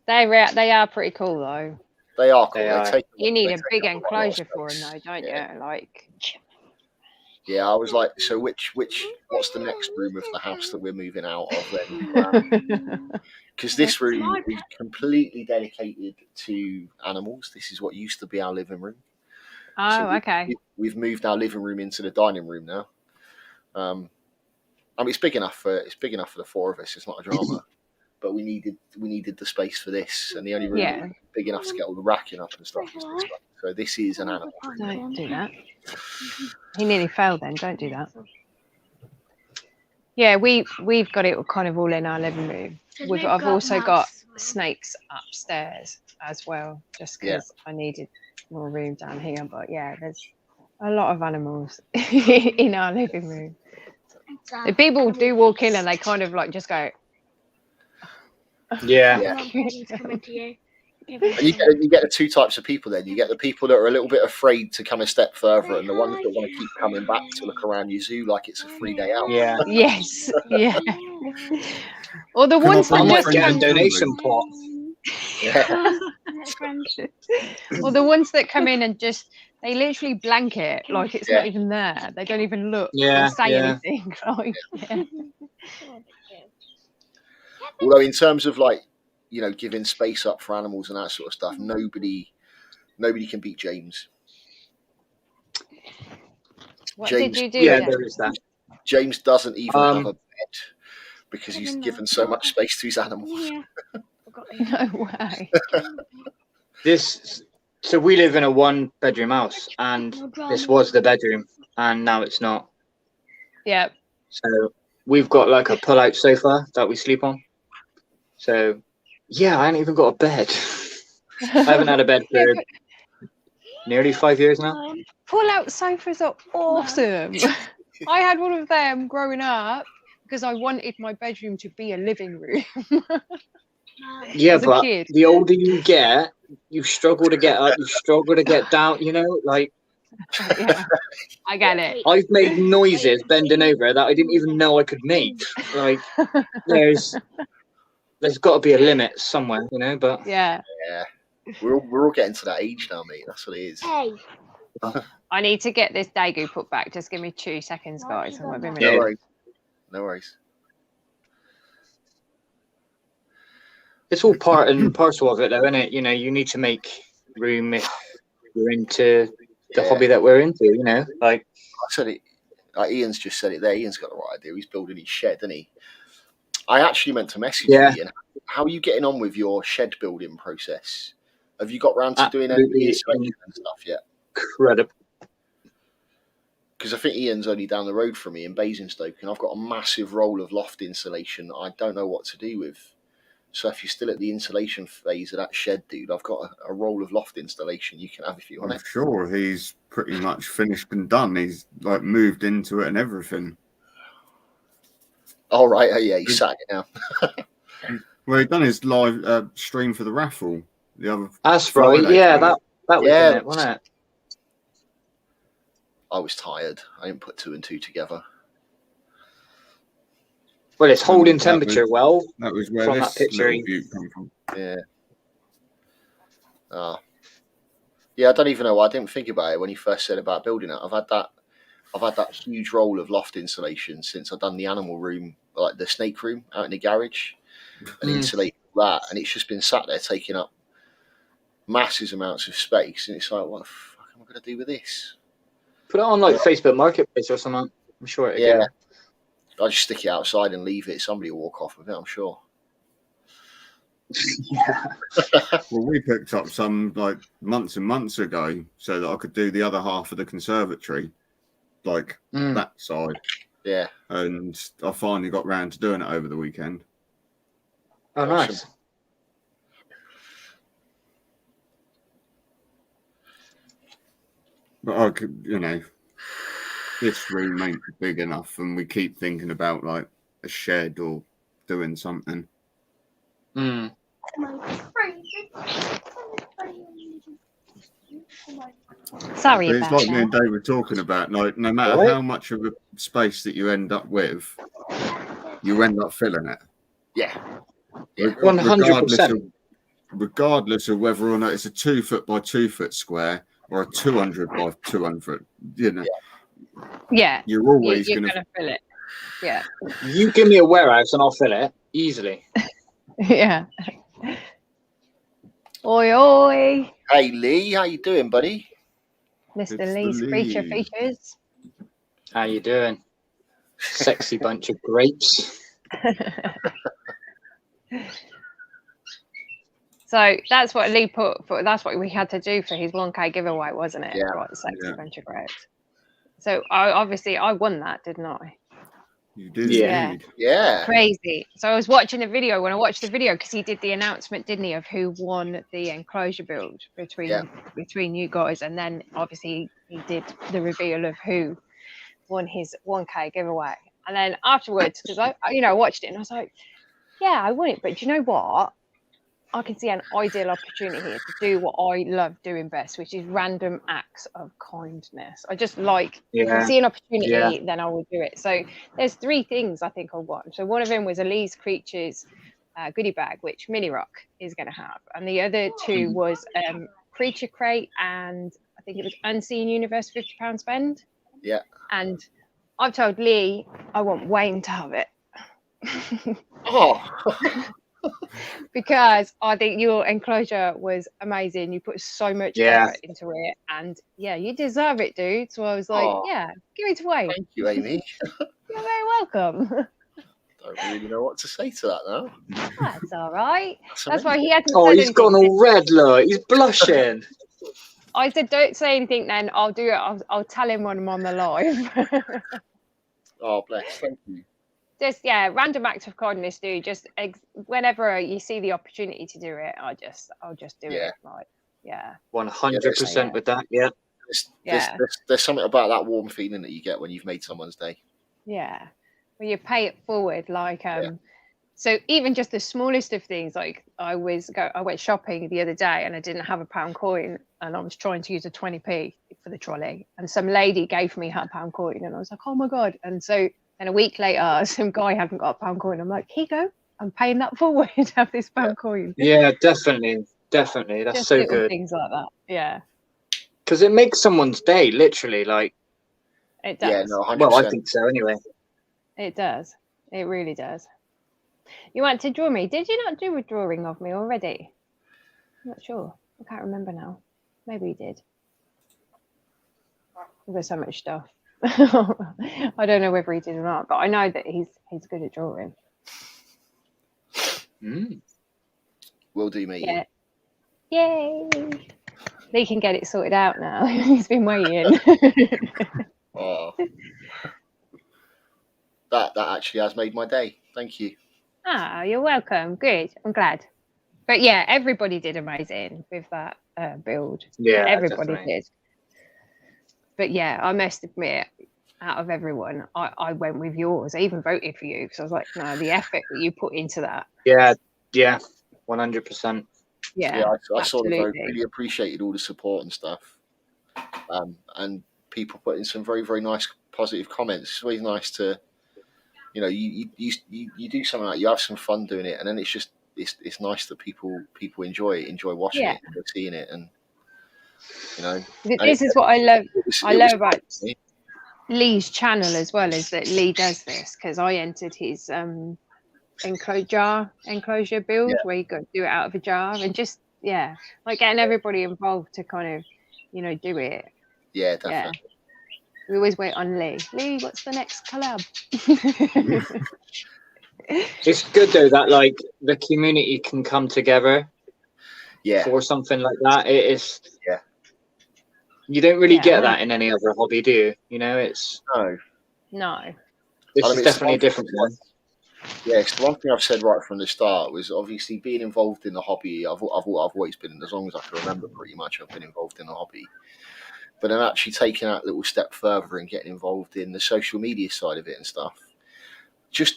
They are pretty cool though. They are cool. You need a big enclosure for them though, don't you? Like. Yeah, I was like, so what's the next room of the house that we're moving out of then? Because this room is completely dedicated to animals. This is what used to be our living room. Oh, so okay. We've moved our living room into the dining room now. I mean, it's big enough for the four of us. It's not a drama. but we needed the space for this, and the only room was big enough to get all the racking up and stuff. So this is an animal. Don't do that. He nearly fell then. Don't do that. Yeah, we've got it kind of all in our living room. I've also got snakes upstairs as well, just because I needed more room down here. But yeah, there's a lot of animals in our living room. The people do walk in and they kind of like just go. Yeah. And you get the two types of people then. You get the people that are a little bit afraid to come a step further, and the ones that want to keep coming back to look around your zoo like it's a free day out. Yeah. Yes. Yeah. Or the ones that just get a donation pot. Yeah. Or the ones that come in and just they literally blanket like it's not even there. They don't even look or say anything. Like, Although in terms of like, you know, giving space up for animals and that sort of stuff, nobody can beat James. What did you do? Yeah, there is that. James doesn't even have a bed because he's given so much space to his animals. No way. So we live in a 1-bedroom house, and this was the bedroom, and now it's not. Yeah. So we've got like a pull-out sofa that we sleep on. So yeah, I haven't even got a bed. I haven't had a bed for nearly 5 years now. Pull-out sofas are awesome. I had one of them growing up because I wanted my bedroom to be a living room. Yeah, but the older you get, you struggle to get up, you struggle to get down, you know, like. Yeah, I get it. I've made noises bending over that I didn't even know I could make. Like, there's got to be a limit somewhere, you know, but. Yeah. We're all getting to that age now, mate. That's what it is. Hey. I need to get this Daegu put back. Just give me 2 seconds, guys. I won't be a minute. No worries. No worries. It's all part and parcel of it, though, isn't it? You know, you need to make room if you're into the hobby that we're into, you know? Like, I said it, like Ian's just said it there. Ian's got the right idea. He's building his shed, isn't he? I actually meant to message you, Ian. How are you getting on with your shed building process? Have you got round to doing any insulation and stuff yet? Incredible. Because I think Ian's only down the road from me in Basingstoke, and I've got a massive roll of loft insulation that I don't know what to do with. So if you're still at the insulation phase of that shed, dude, I've got a roll of loft installation you can have if you want it. I'm sure he's pretty much finished and done. He's like moved into it and everything. All right, yeah, he's sat it now. Well, he done his live stream for the raffle the other. That's right. Yeah, that was in it, wasn't it? I was tired. I didn't put 2 and 2 together. Well, it's holding temperature well. That was where from this that picture little view come from. Yeah. Yeah, I don't even know. I didn't think about it when he first said about building it. I've had that huge roll of loft insulation since I've done the animal room, like the snake room out in the garage, and insulated that, and it's just been sat there taking up massive amounts of space, and it's like, what the fuck am I going to do with this? Put it on like Facebook Marketplace or something. I'm sure it. Yeah. I'll just stick it outside and leave it. Somebody will walk off with it, I'm sure. Yeah. Well, we picked up some like months and months ago so that I could do the other half of the conservatory, like that side. Yeah. And I finally got round to doing it over the weekend. Oh, nice. But I could, you know, this room ain't big enough, and we keep thinking about like a shed or doing something. Sorry But about it's like that. me and Dave were talking about, like no matter how much of a space that you end up with, you end up filling it. Yeah. 100%. Regardless of whether or not it's a 2 foot by 2 foot square or a 200 by 200, you know. Yeah. You're always you're going to fill it. Yeah. You give me a warehouse and I'll fill it easily. Yeah. Oi, oi. Hey, Lee, how you doing, buddy? Mr. It's Lee's the creature Lee. features. How you doing? Sexy bunch of grapes. So that's what Lee put for. That's what we had to do for his 1K giveaway, wasn't it? Yeah. Right, the sex Yeah. adventure grapes. So I won that, didn't I? You did Yeah. indeed. Yeah. Crazy. So I was watching the video when I watched the video because he did the announcement, didn't he, of who won the enclosure build between you guys, and then obviously he did the reveal of who won his 1K giveaway. And then afterwards, because I watched it and I was like, yeah, I won it, but do you know what? I can see an ideal opportunity here to do what I love doing best, which is random acts of kindness. I just like, if I see an opportunity, then I will do it. So there's 3 things I think I want. So one of them was Elise Creatures goodie bag, which Mini Rock is going to have. And the other 2 was Creature Crate and I think it was Unseen Universe £50 spend. Yeah. And I've told Lee I want Wayne to have it. Oh. Because I think your enclosure was amazing. You put so much effort into it, and you deserve it, dude. So I was like, give it away. Thank you, Amy. You're very welcome. Don't really know what to say to that now. That's all right. That's why he hasn't. Oh, said he's anything. gone all red, look. He's blushing. I said, don't say anything. Then I'll do it. I'll tell him when I'm on the live. Oh, bless. Thank you. Just random acts of kindness, dude. Just whenever you see the opportunity to do it, I'll just do it. Like, 100% with that. Yeah. There's something about that warm feeling that you get when you've made someone's day. Yeah. Well, you pay it forward, like so even just the smallest of things, like I went shopping the other day and I didn't have a pound coin and I was trying to use a 20p for the trolley and some lady gave me her pound coin and I was like, oh my god. And so then a week later some guy hadn't got a pound coin. I'm like, here you go, I'm paying that forward to have this pound coin. Yeah, definitely that's just so little good, things like that. because it makes someone's day, literally. Like, it does. Yeah, no, 100%. well, I think so anyway. It does. It really does. You want to draw me? Did you not do a drawing of me already? I'm not sure. I can't remember now. Maybe you did. There's so much stuff. I don't know whether he did or not, but I know that he's good at drawing. Will do, mate. Yeah. Yay! Lee can get it sorted out now. He's been waiting. Oh. That actually has made my day. Thank you. Ah, you're welcome. Good. I'm glad. But yeah, everybody did amazing with that build. Yeah, everybody definitely did. But yeah, I must admit, out of everyone, I went with yours. I even voted for you because I was like, no, the effort that you put into that. Yeah, 100%. Yeah, I saw the vote. Really appreciated all the support and stuff, and people putting some very, very nice positive comments. It's always nice to, you do something like you have some fun doing it, and then it's nice that people enjoy watching it, and seeing it, and This is what I love. I love about Lee's channel as well, is that Lee does this because I entered his enclosure build where you got to do it out of a jar, and just like getting everybody involved to kind of do it. Yeah, definitely. We always wait on Lee. Lee, what's the next collab? It's good though that like the community can come together for something like that. It is you don't really get that in any other hobby, do you? It's no. This is definitely a different one. Yeah, it's the one thing I've said right from the start was obviously being involved in the hobby. I've always been, as long as I can remember, pretty much I've been involved in the hobby. But then actually taking that little step further and getting involved in the social media side of it and stuff.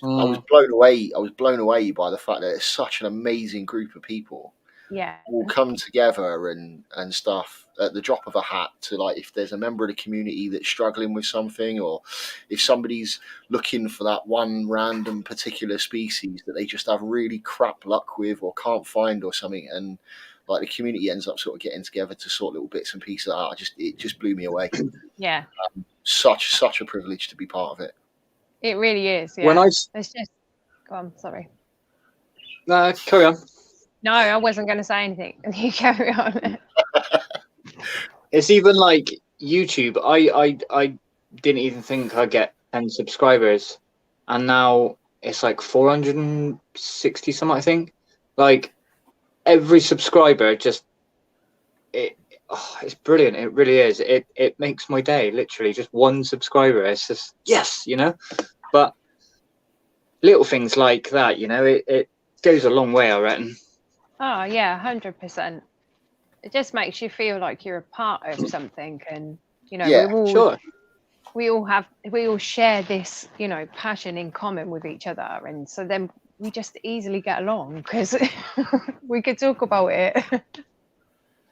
I was blown away. I was blown away by the fact that it's such an amazing group of people. Yeah, all come together and stuff at the drop of a hat to, like, if there's a member of the community that's struggling with something, or if somebody's looking for that one random particular species that they just have really crap luck with or can't find or something, and like the community ends up sort of getting together to sort little bits and pieces out. It just blew me away. Yeah, such a privilege to be part of it. It really is. Yeah. When I it's just go on. Sorry. Carry on. No, I wasn't going to say anything. You carry on. It's even like YouTube. I didn't even think I'd get 10 subscribers, and now it's like 460 something, I think. Like every subscriber just it's brilliant. It really is. It makes my day, literally. Just one subscriber. It's just yes, you know. But little things like that, you know, it goes a long way, I reckon. Oh yeah, 100%. It just makes you feel like you're a part of something, and you know, Yeah, we all share this, you know, passion in common with each other, and so then we just easily get along because we could talk about it.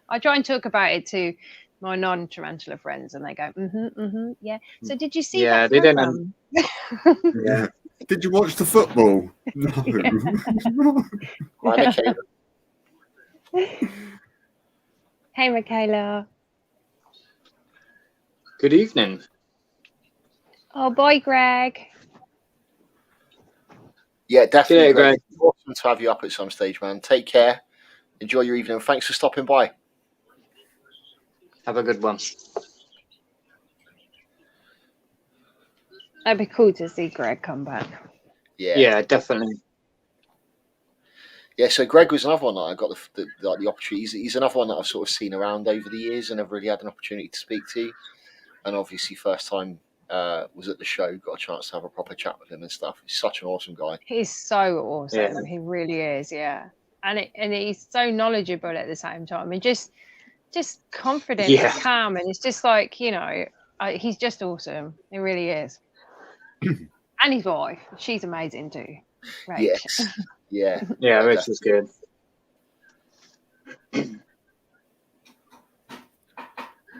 I try and talk about it to my non-tarantula friends, and they go, yeah. So did you see that they program? Yeah. Did you watch the football? No. Hi, Michaela. Hey, Michaela. Good evening. Oh, bye, Greg. Yeah, definitely, Yeah, Greg. Awesome to have you up at some stage, man. Take care. Enjoy your evening. Thanks for stopping by. Have a good one. That'd be cool to see Greg come back. Yeah, definitely. Yeah, so Greg was another one that I got the opportunity. He's another one that I've sort of seen around over the years and I've really had an opportunity to speak to. And obviously, first time was at the show, got a chance to have a proper chat with him and stuff. He's such an awesome guy. He's so awesome. Yeah. He really is. Yeah, and he's so knowledgeable at the same time, and just confident, Yeah. calm, and it's just like, you know, he's just awesome. He really is. And his wife, she's amazing too. Right. Yes. Yeah. Yeah, Rich is good.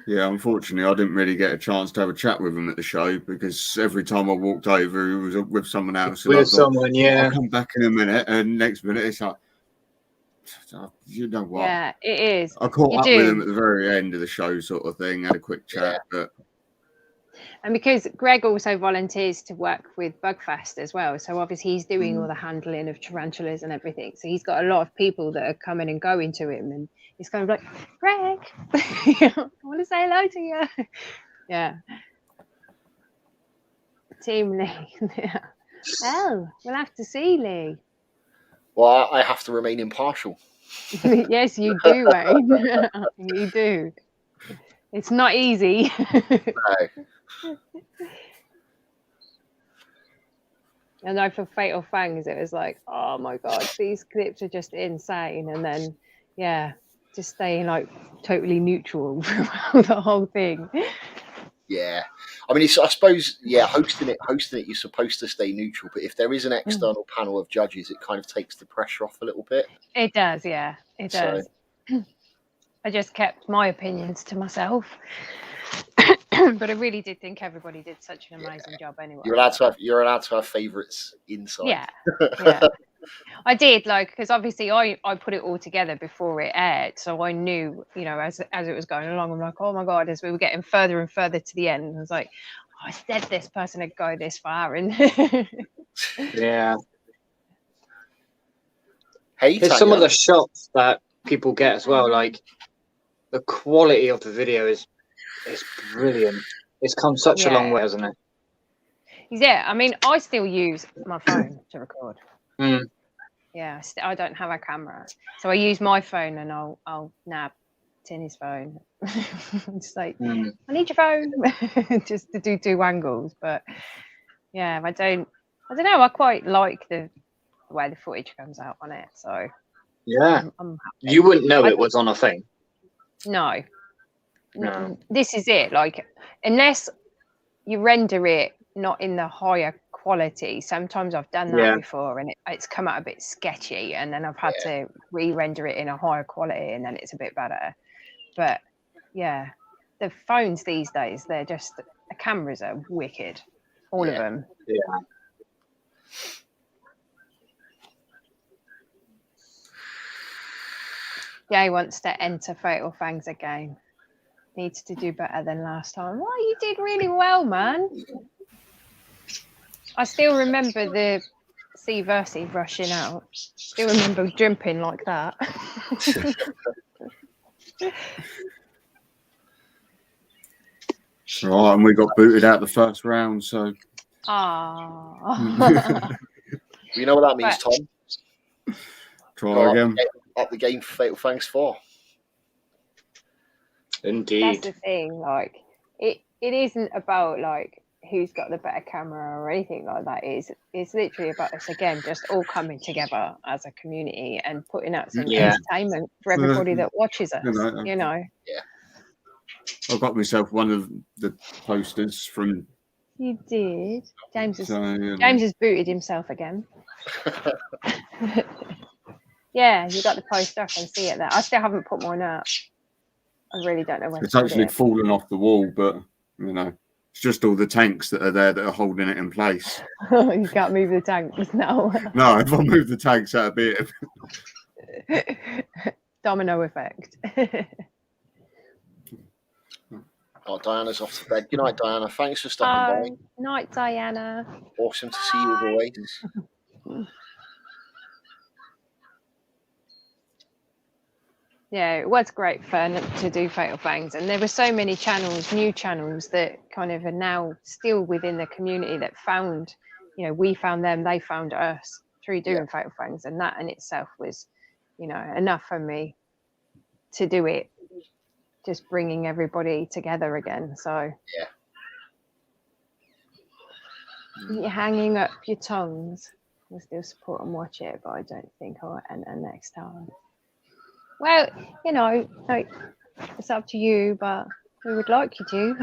Yeah, unfortunately, I didn't really get a chance to have a chat with him at the show because every time I walked over, he was with someone else. And With someone, yeah. I'll come back in a minute, and next minute it's like, you know what? Yeah, it is. I caught You up do. with him at the very end of the show, sort of thing, had a quick chat, but. And because Greg also volunteers to work with Bugfest as well, so obviously he's doing all the handling of tarantulas and everything. So he's got a lot of people that are coming and going to him, and he's kind of like, Greg, I want to say hello to you. Yeah. Team Lee. Oh, we'll have to see, Lee. Well, I have to remain impartial. Yes, you do, Wayne. You do. It's not easy. No. And I for Fatal Fangs, it was like, oh my god, these clips are just insane. And then, yeah, just staying like totally neutral throughout the whole thing. Yeah, I mean, I suppose, hosting it, you're supposed to stay neutral. But if there is an external panel of judges, it kind of takes the pressure off a little bit. It does, yeah, it does. I just kept my opinions to myself. But I really did think everybody did such an amazing job anyway. You're allowed to have favourites inside. Yeah. I did, because obviously I put it all together before it aired, so I knew, you know, as it was going along, I'm like, oh my god, as we were getting further and further to the end, I was like, I said this person would go this far, and Yeah. Hey, There's some of the shots that people get as well, like the quality of the video is brilliant. It's come such a long way, hasn't it? Yeah, I mean, I still use my phone to record. Mm. Yeah, I don't have a camera, so I use my phone, and I'll nab Tinny's phone. Just like, I need your phone, just to do 2 angles. But yeah, I don't know. I quite like the way the footage comes out on it. So yeah, I'm happy. You wouldn't know it was on a thing. No. This is it. Like, unless you render it not in the higher quality, sometimes I've done that before, and it's come out a bit sketchy, and then I've had to re-render it in a higher quality, and then it's a bit better. But yeah, the phones these days, they're just, the cameras are wicked, all of them. Yeah. Jay wants to enter Fatal Fangs again. Needs to do better than last time. Well, you did really well, man. I still remember the C Versi rushing out. Still remember jumping like that. Right, and we got booted out the first round, so. Ah. You know what that means, Tom? Try again. Up the game for Fatal Fangs 4. Indeed. That's the thing. Like, it isn't about like who's got the better camera or anything like that. It's literally about us again, just all coming together as a community and putting out some entertainment for everybody that watches us. You know. Yeah. I got myself one of the posters from. You did. James has James booted himself again. Yeah, you got the poster. I can see it there. I still haven't put mine up. I really don't know where it's actually fallen off the wall, but you know, it's just all the tanks that are there that are holding it in place. You can't move the tanks now. No, if I move the tanks, that'd be it. Domino effect. Oh, Diana's off to bed. Good night, Diana. Thanks for stopping by. Night, Diana. Awesome to see you as always. Yeah, it was great fun to do Fatal Fangs, and there were so many channels, new channels that kind of are now still within the community that found, you know, we found them, they found us through doing Fatal Fangs, and that in itself was, you know, enough for me to do it, just bringing everybody together again. So you're hanging up your tongues. We'll still support and watch it, but I don't think I'll enter next time. Well, you know, like, it's up to you, but we would like you to.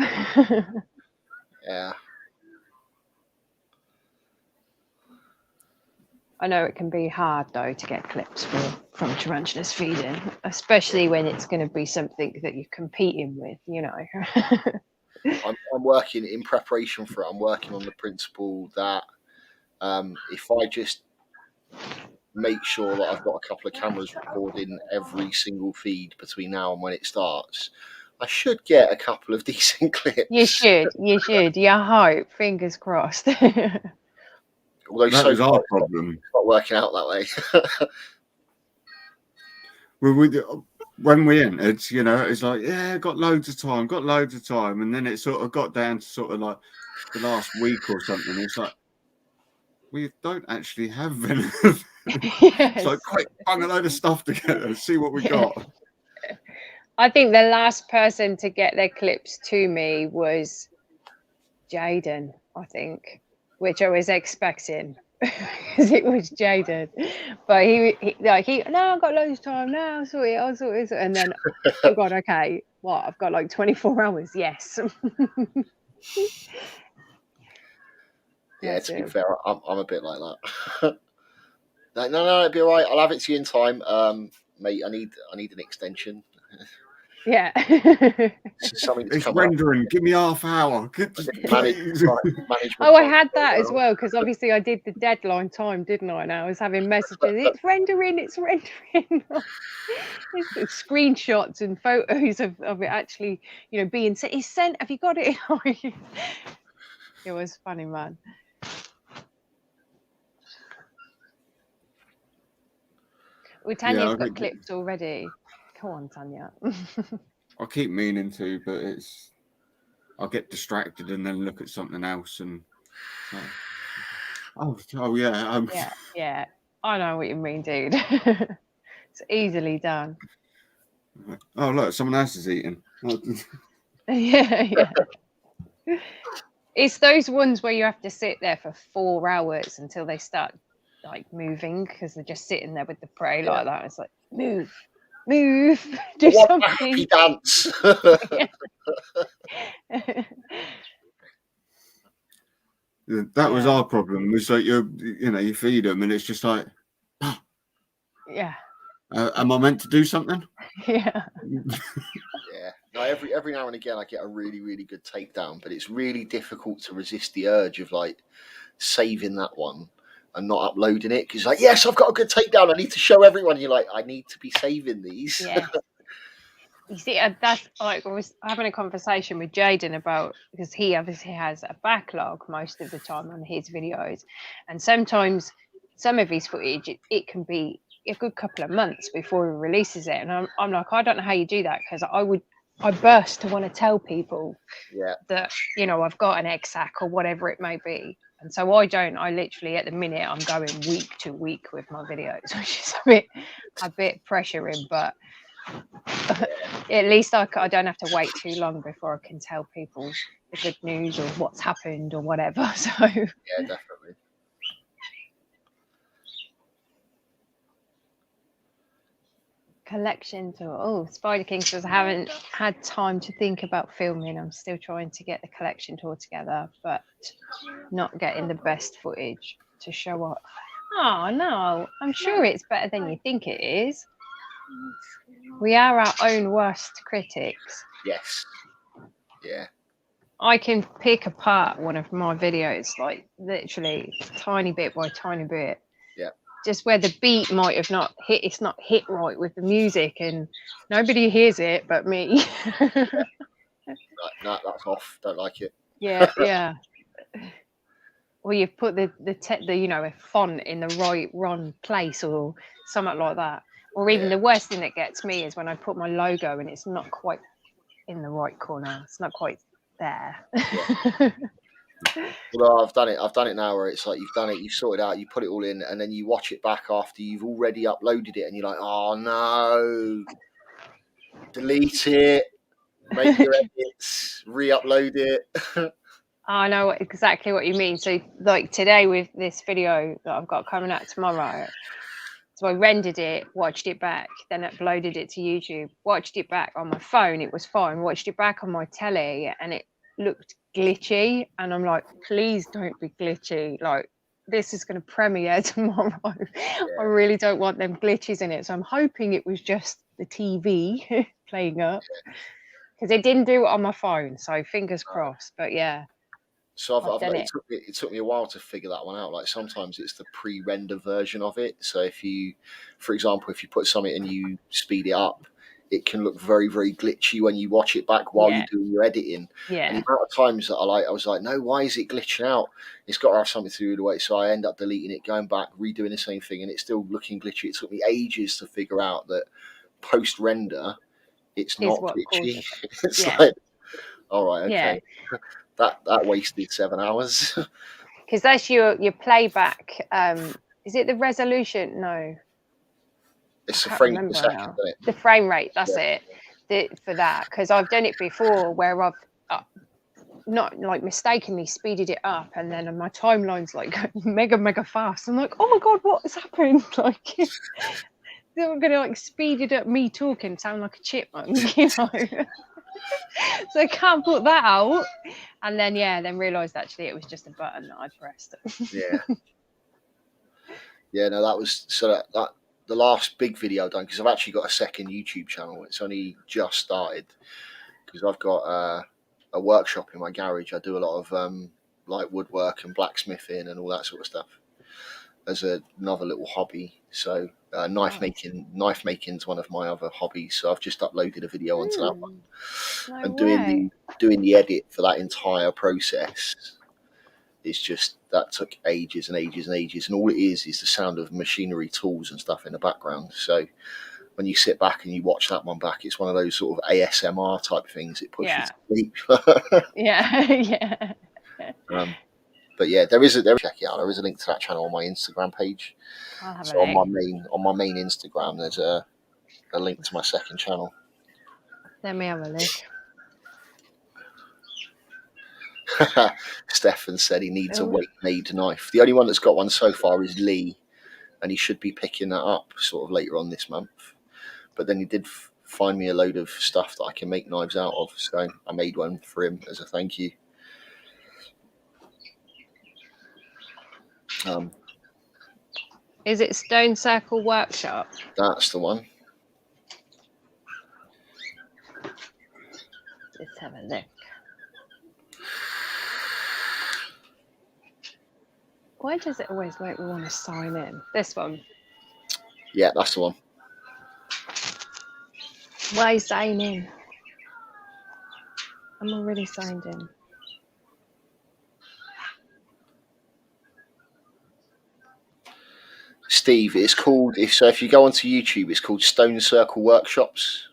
Yeah. I know it can be hard, though, to get clips from tarantulas feeding, especially when it's going to be something that you're competing with, you know. I'm working in preparation for it. I'm working on the principle that if I just make sure that I've got a couple of cameras recording every single feed between now and when it starts, I should get a couple of decent clips. You should. You hope. Fingers crossed. Although that was our problem. It's not working out that way. When we entered, you know, it's like, yeah, got loads of time. And then it sort of got down to sort of like the last week or something. It's like, we don't actually have venom. It's like, quick, bung a load of stuff together, see what we got. I think the last person to get their clips to me was Jaden, I think, which I was expecting because it was Jaden. But he no, I've got loads of time now, I'll sort it. And then, oh God, okay, what? I've got like 24 hours, yes. Yeah, to be fair, I'm a bit like that. No, it'd be all right. I'll have it to you in time, mate. I need an extension. Yeah. It's rendering. Give me half hour. I had that as well, because obviously I did the deadline time, didn't I? And I was having messages. It's rendering. It's screenshots and photos of it actually, you know, being sent. It's sent. Have you got it? It was funny, man. Well, Tanya's got clips already. Come on, Tanya. I keep meaning to, but I'll get distracted and then look at something else and yeah. I know what you mean, dude. It's easily done. Oh, look, someone else is eating. Yeah. It's those ones where you have to sit there for 4 hours until they start like moving, because they're just sitting there with the prey like that. It's like, move, do something. Happy dance. That was our problem. It's like you feed them and it's just like, yeah. Am I meant to do something? Yeah. Yeah. No, every now and again I get a really, really good takedown, but it's really difficult to resist the urge of like saving that one and not uploading it, because like, yes, I've got a good takedown, I need to show everyone. You're like, I need to be saving these. Yeah. You see, that's like, I was having a conversation with Jaden about, because he obviously has a backlog most of the time on his videos, and sometimes some of his footage it can be a good couple of months before he releases it, and I'm like, I don't know how you do that, because I burst to want to tell people that, you know, I've got an XAC or whatever it may be, And so I literally at the minute I'm going week to week with my videos, which is a bit pressuring, but at least I don't have to wait too long before I can tell people the good news or what's happened or whatever. So yeah, definitely. collection tour. Oh, Spider King says I haven't had time to think about filming. I'm still trying to get the collection tour together, but not getting the best footage to show up. Oh no, I'm sure it's better than you think it is. We are our own worst critics. Yes. Yeah. I can pick apart one of my videos, like literally tiny bit by tiny bit. Yeah. Just where the beat might have not hit, it's not hit right with the music, and nobody hears it but me. No, that's off. Don't like it. Yeah, yeah. Or you've put the a font in the wrong place or something like that. Or even the worst thing that gets me is when I put my logo and it's not quite in the right corner. It's not quite there. Well, I've done it now where it's like you've done it, you've sorted it out, you put it all in, and then you watch it back after you've already uploaded it, and you're like, oh no, delete it, make your edits, re-upload it. I know exactly what you mean. So like today with this video that I've got coming out tomorrow, so I rendered it, watched it back, then uploaded it to YouTube, watched it back on my phone, it was fine, watched it back on my telly and it looked glitchy, and I'm like, please don't be glitchy, like this is going to premiere tomorrow. I really don't want them glitches in it, so I'm hoping it was just the TV playing up, because it didn't do it on my phone, so fingers crossed. But yeah, so I've done it. It took me a while to figure that one out. Like sometimes it's the pre-render version of it, so if you, for example, if you put something and you speed it up, it can look very, very glitchy when you watch it back while you're doing your editing. Yeah. And the amount of times that I was like, no, why is it glitching out? It's got to have something to do with the way. So I end up deleting it, going back, redoing the same thing, and it's still looking glitchy. It took me ages to figure out that post-render, it's not glitchy. It's like, all right, okay. Yeah. That wasted 7 hours. Because that's your playback. Is it the resolution? No. It's the frame per second, isn't it? The frame rate, that's it. For that, because I've done it before where I've not like mistakenly speeded it up, and then my timeline's like mega fast. I'm like, oh my god, what has happened? Like, they're gonna like speed it up, me talking, sound like a chipmunk, you know. So I can't put that out, and then realised actually it was just a button that I pressed. Yeah, no, that was that the last big video I've done, because I've actually got a second YouTube channel. It's only just started because I've got a workshop in my garage. I do a lot of like woodwork and blacksmithing and all that sort of stuff as another little hobby. So knife making is one of my other hobbies. So I've just uploaded a video onto that one, and doing the edit for that entire process. It's just that took ages and ages and ages, and all it is the sound of machinery, tools, and stuff in the background. So when you sit back and you watch that one back, it's one of those sort of ASMR type things. It puts you to sleep. Yeah. But yeah, check it out. There is a link to that channel on my Instagram page. So on my main Instagram, there's a link to my second channel. Let me have a look. Stefan said he needs a weight-made knife. The only one that's got one so far is Lee, and he should be picking that up sort of later on this month. But then he did find me a load of stuff that I can make knives out of, so I made one for him as a thank you. Is it Stone Circle Workshop? That's the one. Let's have a look. Why does it always make me want to sign in? This one? Yeah, that's the one. Why sign in? I'm already signed in. Steve, it's called, if you go onto YouTube, it's called Stone Circle Workshops.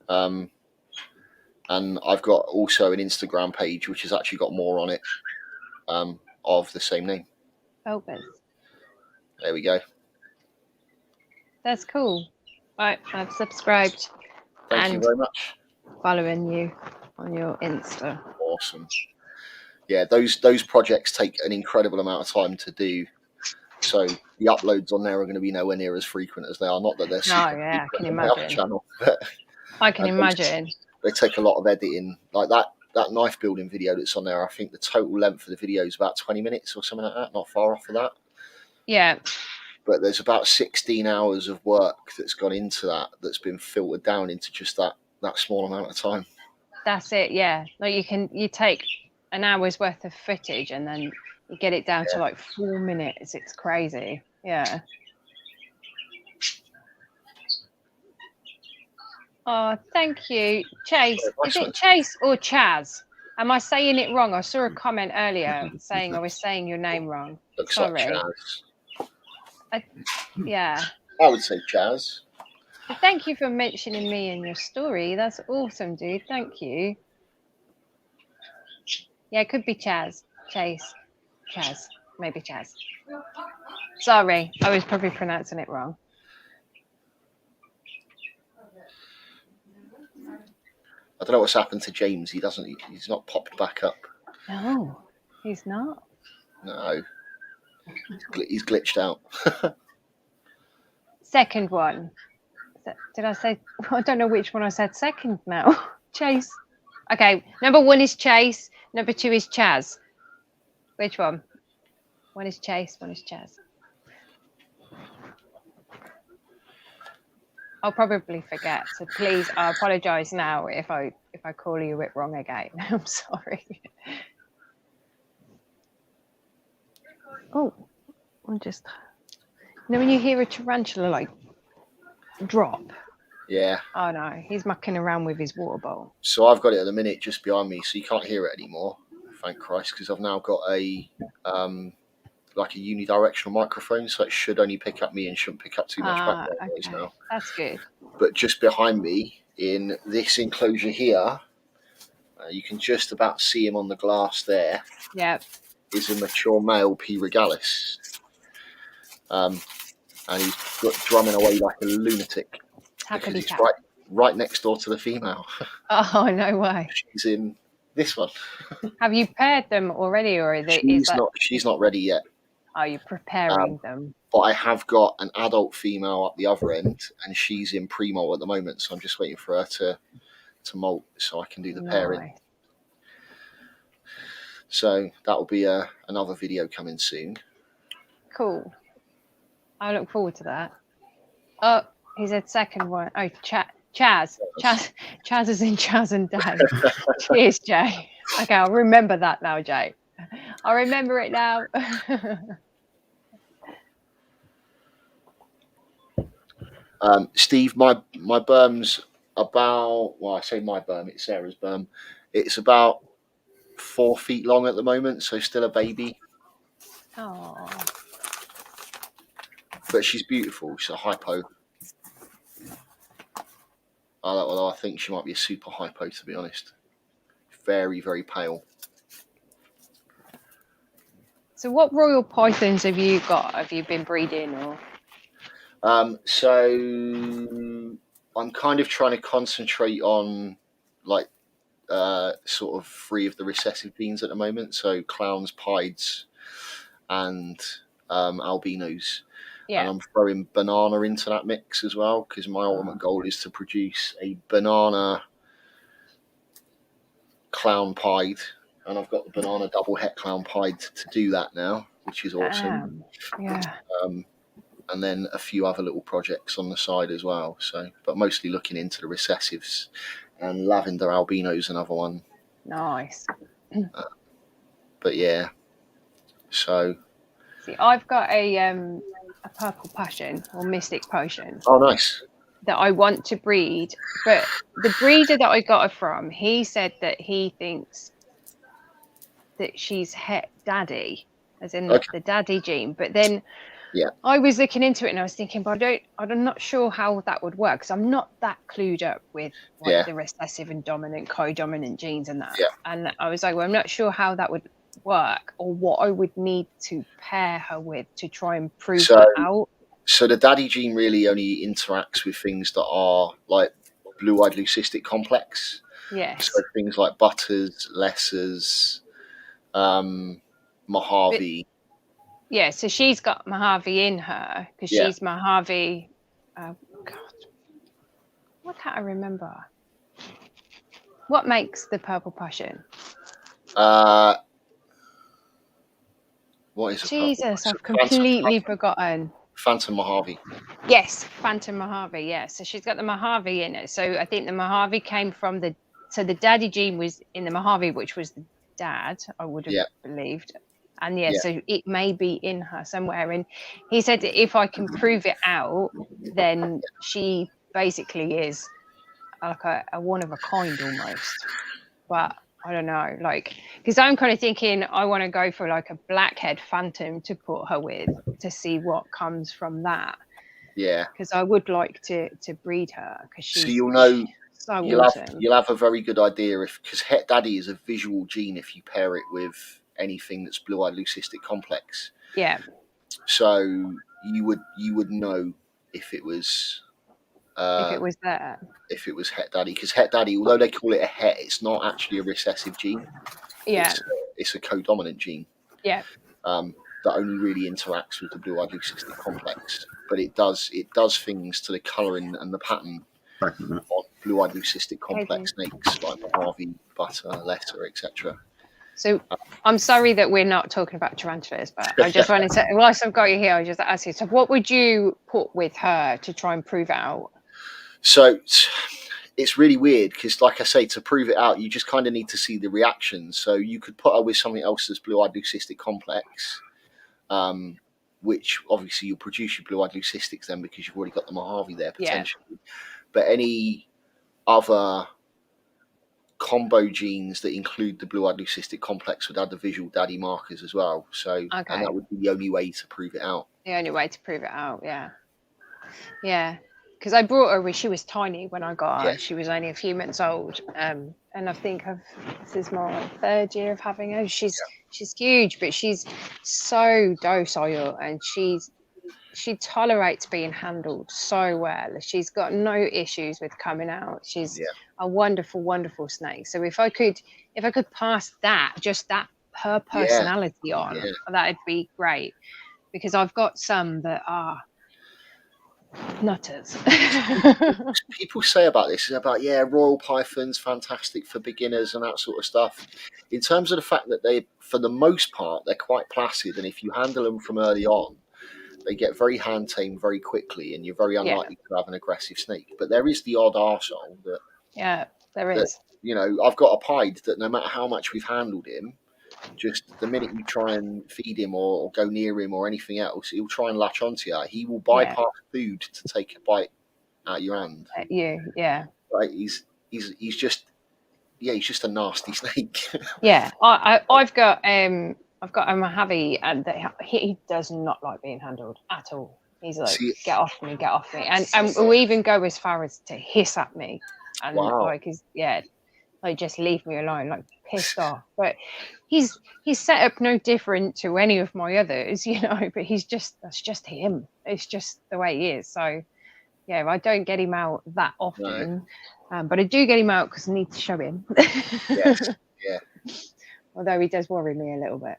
And I've got also an Instagram page which has actually got more on it. of the same name. Velvet. There we go. That's cool. Right, I've subscribed. Thank you very much. Following you on your Insta. Awesome. Yeah, those projects take an incredible amount of time to do. So the uploads on there are going to be nowhere near as frequent as they are. Not that they're super I can on my other imagine. channel, but I can imagine. They take a lot of editing. Like that knife building video that's on there, I think the total length of the video is about 20 minutes or something like that, not far off of that. Yeah. But there's about 16 hours of work that's gone into that's been filtered down into just that small amount of time. That's it, yeah. Like you take an hour's worth of footage and then you get it down to like 4 minutes. It's crazy. Yeah. Oh, thank you. Chase. Is it Chase or Chaz? Am I saying it wrong? I saw a comment earlier saying I was saying your name wrong. Looks Sorry. like Chaz. Yeah. I would say Chaz. But thank you for mentioning me in your story. That's awesome, dude. Thank you. Yeah, it could be Chaz. Chase. Chaz. Maybe Chaz. Sorry, I was probably pronouncing it wrong. I don't know what's happened to James. He's not popped back up. No, he's not. No. He's glitched out. Second one. Did I say? I don't know which one I said second now. Chase. Okay, number 1 is Chase. Number 2 is Chaz. Which one? One is Chase. One is Chaz. I'll probably forget. So please, I apologise now if I call you it wrong again. I'm sorry. Oh, I'm just. You know when you hear a tarantula like drop? Yeah. Oh no, he's mucking around with his water bowl. So I've got it at the minute just behind me, so you can't hear it anymore. Thank Christ, because I've now got a like a unidirectional microphone, so it should only pick up me and shouldn't pick up too much background noise now. That's good. But just behind me in this enclosure here, you can just about see him on the glass there. Yep. Is a mature male P. regalis. And he's drumming away like a lunatic. Because he's right next door to the female. Oh, no way. She's in this one. Have you paired them already, or is it? She's not ready yet. Are you preparing them? But I have got an adult female up the other end, and she's in pre-molt at the moment, so I'm just waiting for her to molt so I can do the pairing. So that'll be another video coming soon. Cool. I look forward to that. Oh, he said second one. Oh, Chaz. Chaz is in Chaz and Dave. Cheers, Jay. Okay, I'll remember that now, Jay. I'll remember it now. Steve, my berm's about, well, I say my berm, it's Sarah's berm. It's about 4 feet long at the moment, so still a baby. Oh. But she's beautiful. She's a hypo. Although I think she might be a super hypo, to be honest. Very, very pale. So what royal pythons have you got? Have you been breeding or? So I'm kind of trying to concentrate on like sort of 3 of the recessive genes at the moment. So clowns, pieds, and albinos. Yeah. And I'm throwing banana into that mix as well, because my ultimate goal is to produce a banana clown pied, and I've got the banana double het clown pied to do that now, which is awesome. Yeah. And then a few other little projects on the side as well. So, but mostly looking into the recessives, and lavender albino's another one. Nice. But yeah, so. See, I've got a purple passion or mystic potion. Oh, nice. That I want to breed, but the breeder that I got her from, he said that he thinks that she's het daddy, as in the daddy gene. But then, I was looking into it and I was thinking, but I'm not sure how that would work, because I'm not that clued up with like the recessive and dominant, co-dominant genes and that. Yeah. And I was like, well, I'm not sure how that would work, or what I would need to pair her with to try and prove her out. So the daddy gene really only interacts with things that are like blue-eyed leucistic complex. Yes. So things like Butters, Lessers, Mojave. Yeah, so she's got Mojave in her because she's Mojave. God, why can't I remember? What makes the purple passion? What is Jesus, I've completely forgotten. Phantom Mojave. Yes, Phantom Mojave. Yeah, so she's got the Mojave in it. So I think the Mojave came from the daddy gene was in the Mojave, which was the dad, I would have believed. And so it may be in her somewhere. And he said that if I can prove it out, then she basically is like a one of a kind almost. But I don't know, like, because I'm kind of thinking I want to go for like a blackhead phantom to put her with to see what comes from that. Yeah. Because I would like to breed her because she's so you'll know so awesome. You'll have a very good idea because het daddy is a visual gene if you pair it with anything that's blue-eyed leucistic complex. Yeah. So you would know if it was there. If it was het daddy, because het daddy, although they call it a het, it's not actually a recessive gene. Yeah. It's a co-dominant gene. Yeah. That only really interacts with the blue-eyed leucistic complex, but it does things to the colouring and the pattern on blue-eyed leucistic complex snakes like Mojave, Butter, Lesser, etc. So I'm sorry that we're not talking about tarantulas, but I just wanted to, whilst I've got you here, I just ask you, so what would you put with her to try and prove it out? So it's really weird because, like I say, to prove it out, you just kind of need to see the reaction. So you could put her with something else that's blue-eyed leucistic complex, which obviously you'll produce your blue-eyed leucistics then because you've already got the Mojave there potentially. Yeah. But any other combo genes that include the blue-eyed leucistic complex would add the visual daddy markers as well. So and that would be the only way to prove it out. The only way to prove it out, yeah. Because I brought her when she was tiny when I got her. She was only a few months old, and I think this is my third year of having her. She's huge, but she's so docile, and she tolerates being handled so well. She's got no issues with coming out. She's a wonderful, wonderful snake. So if I could pass her personality on, that'd be great. Because I've got some that are nutters. People say about this royal pythons fantastic for beginners and that sort of stuff. In terms of the fact that they, for the most part, they're quite placid, and if you handle them from early on, they get very hand tamed very quickly, and you're very unlikely to have an aggressive snake. But there is the odd arsehole that there is. You know, I've got a pied that no matter how much we've handled him, just the minute you try and feed him or go near him or anything else, he'll try and latch onto you. He will bypass food to take a bite out of your hand. At you, yeah. Right? He's just a nasty snake. Yeah, I've got a Mojave, and he does not like being handled at all. He's like, get off me, and we'll even go as far as to hiss at me, and like just leave me alone, like pissed off. But he's set up no different to any of my others, you know. But that's just him. It's just the way he is. So yeah, I don't get him out that often, but I do get him out because I need to show him. Yes, yeah. Although he does worry me a little bit.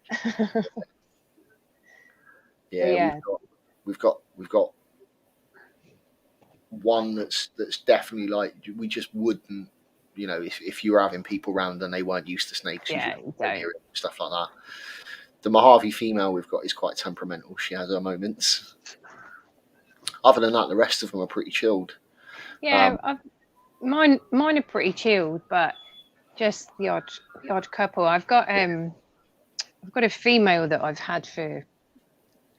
We've got one that's definitely like, we just wouldn't, you know, if you were having people around and they weren't used to snakes, stuff like that. The Mojave female we've got is quite temperamental. She has her moments. Other than that, the rest of them are pretty chilled. Yeah, mine are pretty chilled, but just the odd couple. I've got a female that I've had for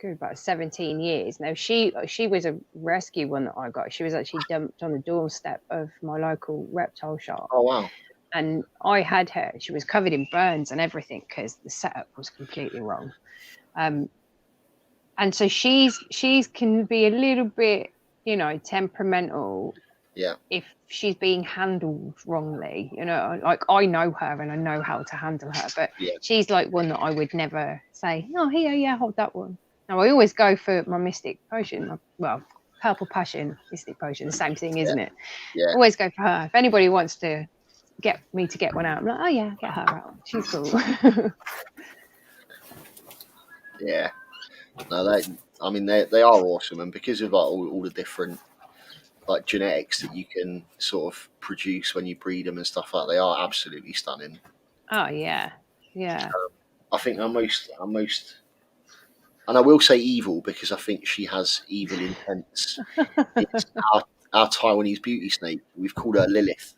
about 17 years now. She was a rescue one that I got. She was actually dumped on the doorstep of my local reptile shop. Oh wow! And I had her. She was covered in burns and everything because the setup was completely wrong. And so she's can be a little bit, you know, temperamental, if she's being handled wrongly, you know, like I know her and I know how to handle her, but she's like one that I would never say, oh, here, yeah, hold that one. Now I always go for my mystic potion, purple passion, mystic potion, the same thing, isn't it? Always go for her. If anybody wants to get me to get one out, I'm like, oh yeah, get her out. She's cool. Yeah. No, they are awesome, and because of like all the different like genetics that you can sort of produce when you breed them and stuff like that, they are absolutely stunning. Oh yeah. I think our most, and I will say evil because I think she has evil intents. It's our Taiwanese beauty snake. We've called her Lilith.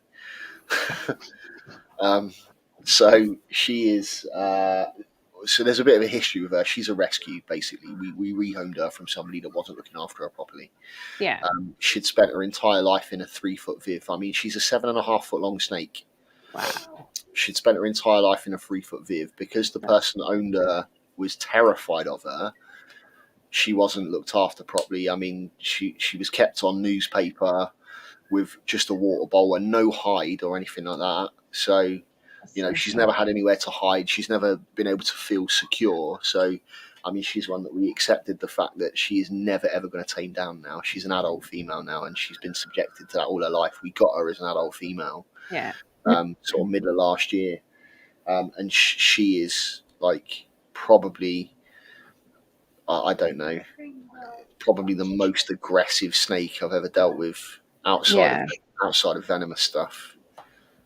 So she is. So there's a bit of a history with her. She's a rescue, basically. We rehomed her from somebody that wasn't looking after her properly. Yeah. She'd spent her entire life in a 3-foot viv. I mean, she's a 7.5-foot long snake. Wow. She'd spent her entire life in a 3-foot viv because the person that owned her was terrified of her. She wasn't looked after properly. I mean, she was kept on newspaper with just a water bowl and no hide or anything like that. So, you know, she's never had anywhere to hide. She's never been able to feel secure. So, I mean, she's one that we accepted the fact that she is never, ever going to tame down now. She's an adult female now, and she's been subjected to that all her life. We got her as an adult female. Yeah. Sort of middle of last year. And she is, like, probably, I don't know, probably the most aggressive snake I've ever dealt with outside of venomous stuff.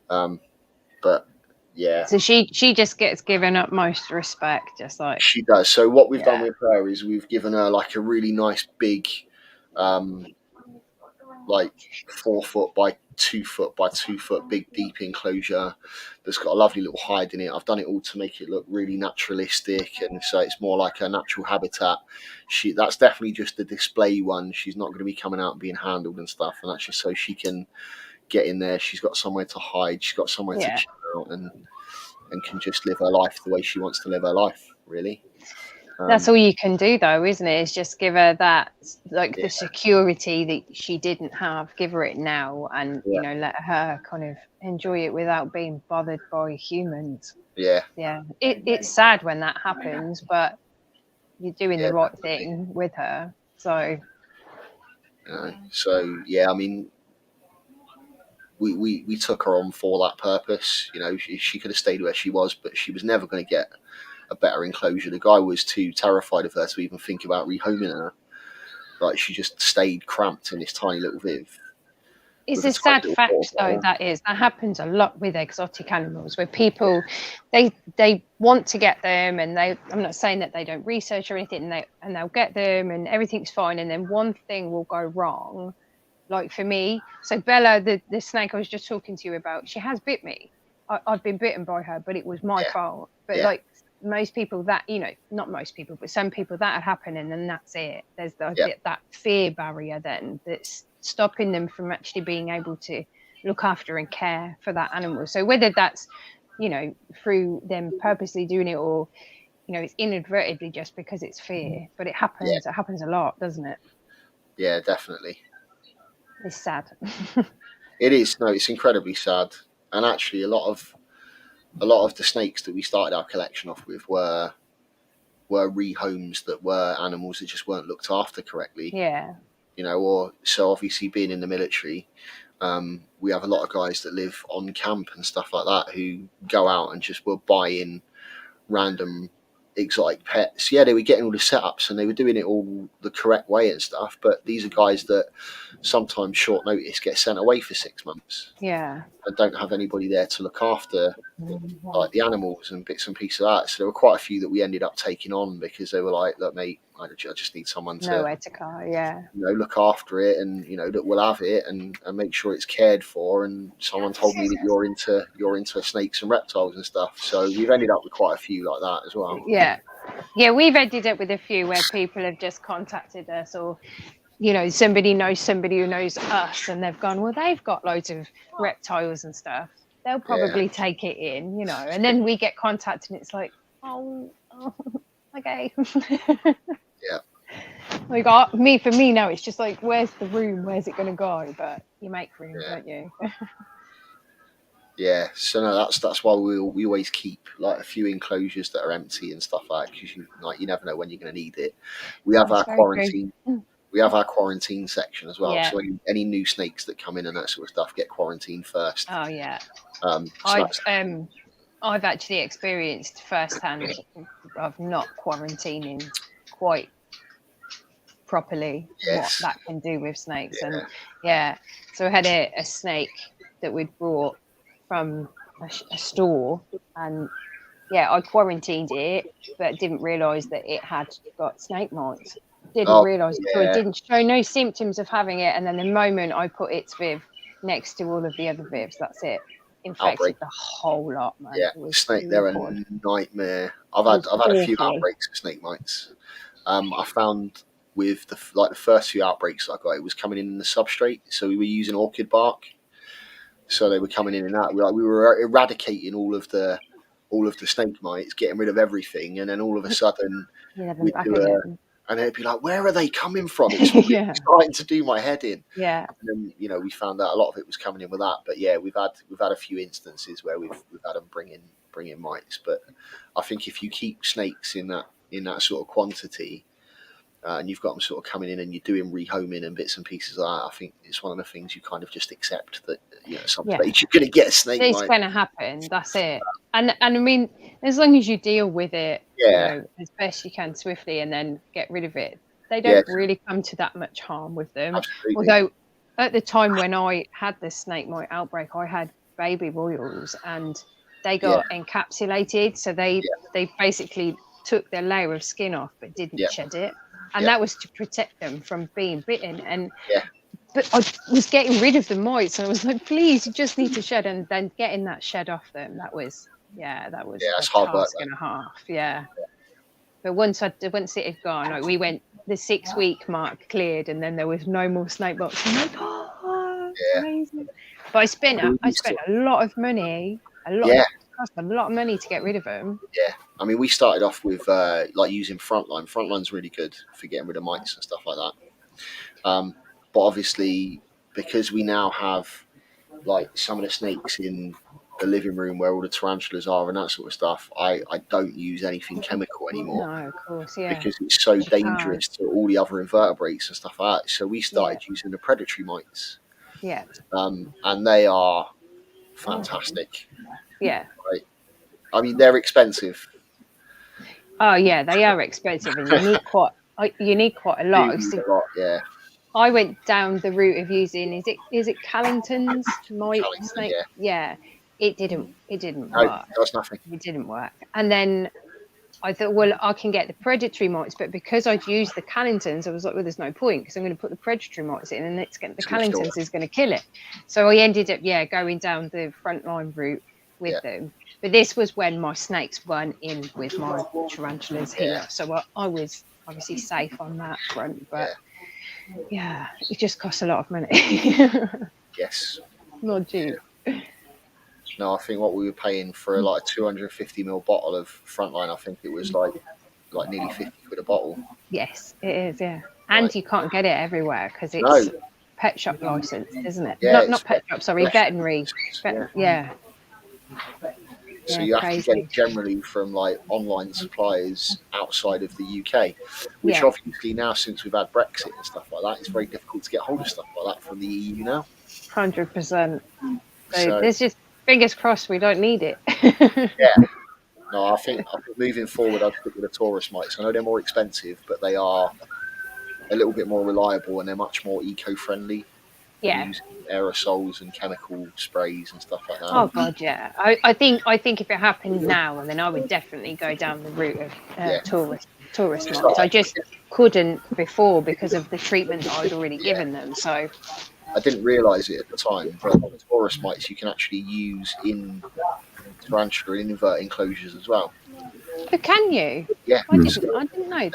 But yeah. So she just gets given up most respect, just like she does. So what we've done with her is we've given her like a really nice big, like 4-foot by 2-foot by 2-foot big deep enclosure that's got a lovely little hide in it. I've done it all to make it look really naturalistic, and so it's more like a natural habitat. That's definitely just the display one. She's not going to be coming out and being handled and stuff, and that's just so she can get in there. She's got somewhere to hide. She's got somewhere to chill out and can just live her life the way she wants to live her life, really. That's all you can do, though, isn't it? Is just give her that, like, the security that she didn't have. Give her it now, and you know, let her kind of enjoy it without being bothered by humans. Yeah. It's sad when that happens, but you're doing the right thing with her. So. I mean, we took her on for that purpose. You know, she could have stayed where she was, but she was never going to get a better enclosure. The guy was too terrified of her to even think about rehoming her. Like, she just stayed cramped in this tiny little viv. It's a sad fact, though, that happens a lot with exotic animals, where people they want to get them, and I'm not saying that they don't research or anything, and they'll get them and everything's fine, and then one thing will go wrong. Like for me, so Bella, the snake I was just talking to you about, she has bit me. I've been bitten by her, but it was my fault. But like most people, that, you know, not most people, but some people, that had happened, and then that's it. There's that fear barrier then that's stopping them from actually being able to look after and care for that animal. So whether that's, you know, through them purposely doing it, or, you know, it's inadvertently just because it's fear, but it happens. It happens a lot, doesn't it? Yeah, definitely. It's sad. It is. No, it's incredibly sad. And actually, a lot of the snakes that we started our collection off with were rehomes that were animals that just weren't looked after correctly. Yeah. You know, or so obviously being in the military, we have a lot of guys that live on camp and stuff like that who go out and just will buy in random exotic pets. Yeah, they were getting all the setups and they were doing it all the correct way and stuff, but these are guys that sometimes short notice get sent away for 6 months. Yeah. And don't have anybody there to look after like the animals and bits and pieces of that. So there were quite a few that we ended up taking on because they were like, look, mate, I just need someone to nowhere to go, look after it, and you know that we'll have it and make sure it's cared for. And someone told me that you're into snakes and reptiles and stuff, so we've ended up with quite a few like that as well. We've ended up with a few where people have just contacted us, or, you know, somebody knows somebody who knows us, and they've gone, well, they've got loads of reptiles and stuff, they'll probably take it in, you know, and then we get contacted and it's like, oh okay. Like for me now, it's just like, where's the room? Where's it going to go? But you make room, don't you? Yeah, so no, that's why we always keep like a few enclosures that are empty and stuff like that, because you never know when you're going to need it. We have our quarantine. We have our quarantine section as well. Yeah. So any new snakes that come in and that sort of stuff get quarantined first. Oh yeah. So I've actually experienced firsthand of not quarantining quite properly what that can do with snakes. And so I had a snake that we'd brought from a store, and I quarantined it, but didn't realise that it had got snake mites. Didn't realise it. So it didn't show no symptoms of having it, and then the moment I put its viv next to all of the other vivs, that's it. Infected the whole lot, man. Yeah, snake, they're a nightmare. I've had a few outbreaks of snake mites. I found with the first few outbreaks I got, it was coming in the substrate. So we were using orchid bark. So they were coming in and out. We were eradicating all of the snake mites, getting rid of everything, and then all of a sudden we'd do and they'd be like, "Where are they coming from?" It's starting to do my head in. Yeah. And then we found out a lot of it was coming in with that. But yeah, we've had a few instances where we've had them bring in mites. But I think if you keep snakes in that sort of quantity, and you've got them sort of coming in and you're doing rehoming and bits and pieces like that, I think it's one of the things you kind of just accept that some stage you're going to get a snake mite. It's going to happen. That's it. And I mean, as long as you deal with it, as best you can swiftly, and then get rid of it, they don't really come to that much harm with them. Absolutely. Although at the time when I had the snake mite outbreak, I had baby royals and they got encapsulated. So they basically took their layer of skin off but didn't shed it. And that was to protect them from being bitten. And but I was getting rid of the mites, and I was like, please, you just need to shed. And then getting that shed off them, that was that's hard work and a half. Yeah. But once it had gone, like, we went the 6-week mark cleared, and then there was no more snake bites. I'm like, amazing. But I spent a lot of money. It cost a lot of money to get rid of them. Yeah, I mean, we started off with using Frontline. Frontline's really good for getting rid of mites and stuff like that. But obviously, because we now have like some of the snakes in the living room where all the tarantulas are and that sort of stuff, I don't use anything chemical anymore. No, of course, because it's so dangerous to all the other invertebrates and stuff like that. So we started using the predatory mites. Yeah. And they are fantastic. Yeah. Right. I mean, they're expensive. Oh yeah, they are expensive, and you need quite a lot. Yeah. I went down the route of using is it Callington's mite snake? Yeah. It didn't work. It does nothing. It didn't work. And then I thought, well, I can get the predatory mites, but because I'd used the Callingtons, I was like, well, there's no point, because I'm going to put the predatory mites in, and the Callingtons is going to kill it. So I ended up, going down the Frontline route with them. But this was when my snakes weren't in with my tarantulas here, so I was obviously safe on that front. But it just costs a lot of money. Yes. Not cheap. No, I think what we were paying for like a 250ml bottle of Frontline, I think it was like nearly 50 quid a bottle. Yes, it is, yeah. And you can't get it everywhere because it's pet shop licensed, isn't it? Yeah, not pet shop, sorry, veterinary. So you have to get it generally from like online suppliers outside of the UK, which obviously now, since we've had Brexit and stuff like that, it's very difficult to get hold of stuff like that from the EU now. 100%. So there's just fingers crossed we don't need it. No, I think moving forward, I'd stick with the Taurus mites. I know they're more expensive, but they are a little bit more reliable and they're much more eco-friendly. Yeah. Using aerosols and chemical sprays and stuff like that. Oh god, yeah. I think if it happened now, then I would definitely go down the route of tourist mites. I just couldn't before because of the treatment that I'd already given them. So I didn't realise it at the time, but the Taurus mites you can actually use in tarantula in invert enclosures as well. But can you? Yeah. I didn't know that.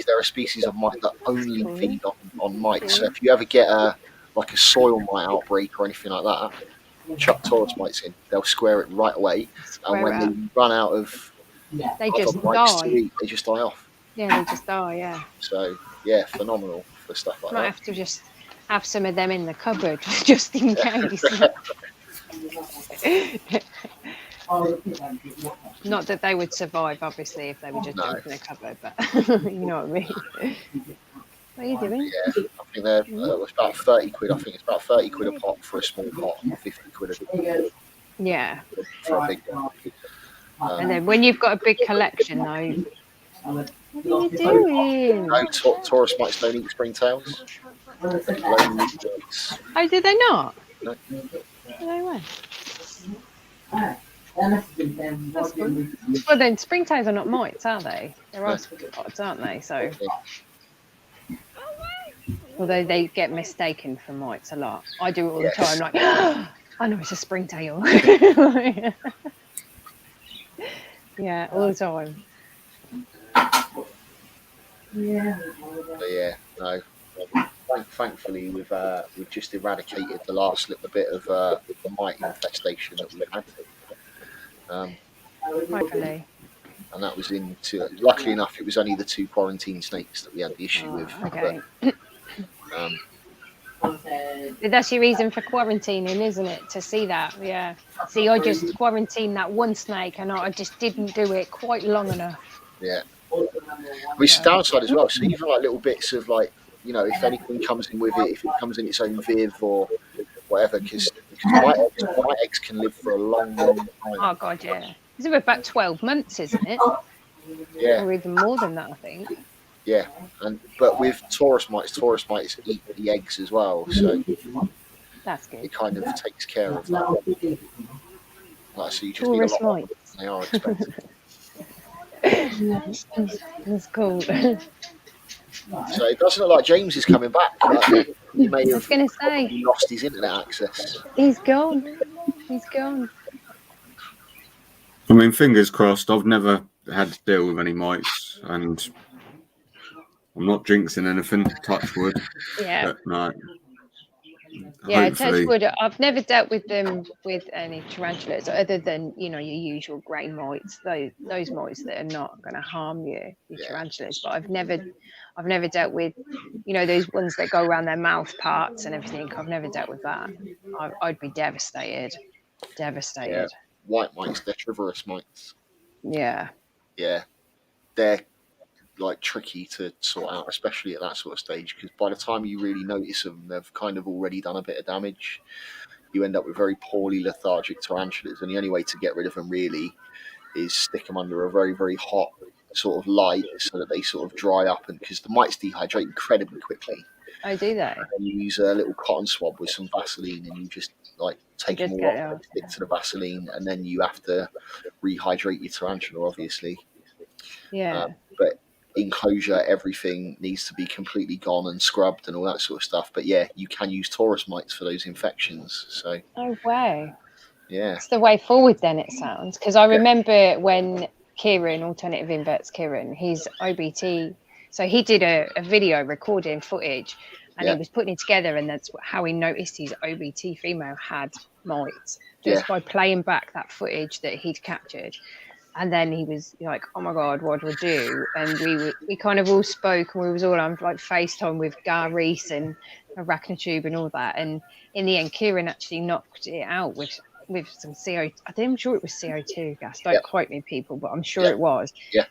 There are species of mite that only feed on mites. So if you ever get a soil mite outbreak or anything like that, chuck Taurus mites in. They'll square it right away. And when they run out of they just die. They just die off. Yeah, they just die, yeah. So yeah, phenomenal for stuff like Might that. have to just have some of them in the cupboard just in case. Not that they would survive, obviously, if they were just jumping in a cupboard, but you know what I mean. What are you doing? Yeah, I think they're it's about 30 quid. I think it's about 30 quid a pop for a small pot, 50 quid Yeah. for a big one. And then when you've got a big collection, though, what are you doing? No, Taurus mites don't eat springtails. Oh, did they not? No. No way. That's good. Well, then springtails are not mites, are they? They're isopods, aren't they? So, although they get mistaken for mites a lot, I do it all the time. Like, I know it's a springtail. Yeah, all the time. But yeah, no. Thankfully, we've just eradicated the last little bit of the mite infestation that we had. Hopefully. And that was luckily enough, it was only the 2 quarantine snakes that we had the issue with. Okay. But, that's your reason for quarantining, isn't it? To see that, yeah. See, I just quarantined that one snake, and I just didn't do it quite long enough. Yeah. It's the downside as well. So even like little bits of like, you know, if anything comes in with it, if it comes in its own viv or whatever, because white eggs can live for a long time. Oh God, yeah. It's about 12 months, isn't it? Yeah. Or even more than that, I think. Yeah, but with Taurus mites eat the eggs as well, so that's good. It kind of takes care of that. Like, so you just Taurus need a lot. mites. They are expensive. That's cool. So it doesn't look like James is coming back. He may have lost his internet access. He's gone. He's gone. I mean, fingers crossed. I've never had to deal with any mites, and I'm not jinxing anything. Touch wood. Yeah. But no. Yeah, Hopefully. touch wood. I've never dealt with them with any tarantulas other than, you know, your usual grey mites, those mites that are not going to harm you, your tarantulas. But I've never dealt with, you know, those ones that go around their mouth parts and everything. I've never dealt with that. I'd be devastated. Yeah. White mites, they're trivorous mites. Yeah. Yeah. They're like tricky to sort out, especially at that sort of stage, because by the time you really notice them, they've kind of already done a bit of damage. You end up with very poorly lethargic tarantulas, and the only way to get rid of them really is stick them under a very, very hot sort of light so that they sort of dry up, and because the mites dehydrate incredibly quickly. Oh, do they? And you use a little cotton swab with some Vaseline, and you just like take them all off, stick to the Vaseline, and then you have to rehydrate your tarantula, obviously. Yeah. But enclosure, everything needs to be completely gone and scrubbed and all that sort of stuff. But yeah, you can use Taurus mites for those infections. So no way. Yeah, it's the way forward. Then it sounds, because I remember when Kieran, Alternative Inverts Kieran, his OBT. So he did a video recording footage, and he was putting it together, and that's how he noticed his OBT female had mites just by playing back that footage that he'd captured. And then he was like, "Oh my God, what do I do?" And we kind of all spoke, and we was all on like FaceTime with Gar Reese and Arachnotube and all that. And in the end, Kieran actually knocked it out with some CO. I'm sure it was CO2 gas. Don't quote me, people, but I'm sure it was. Yeah.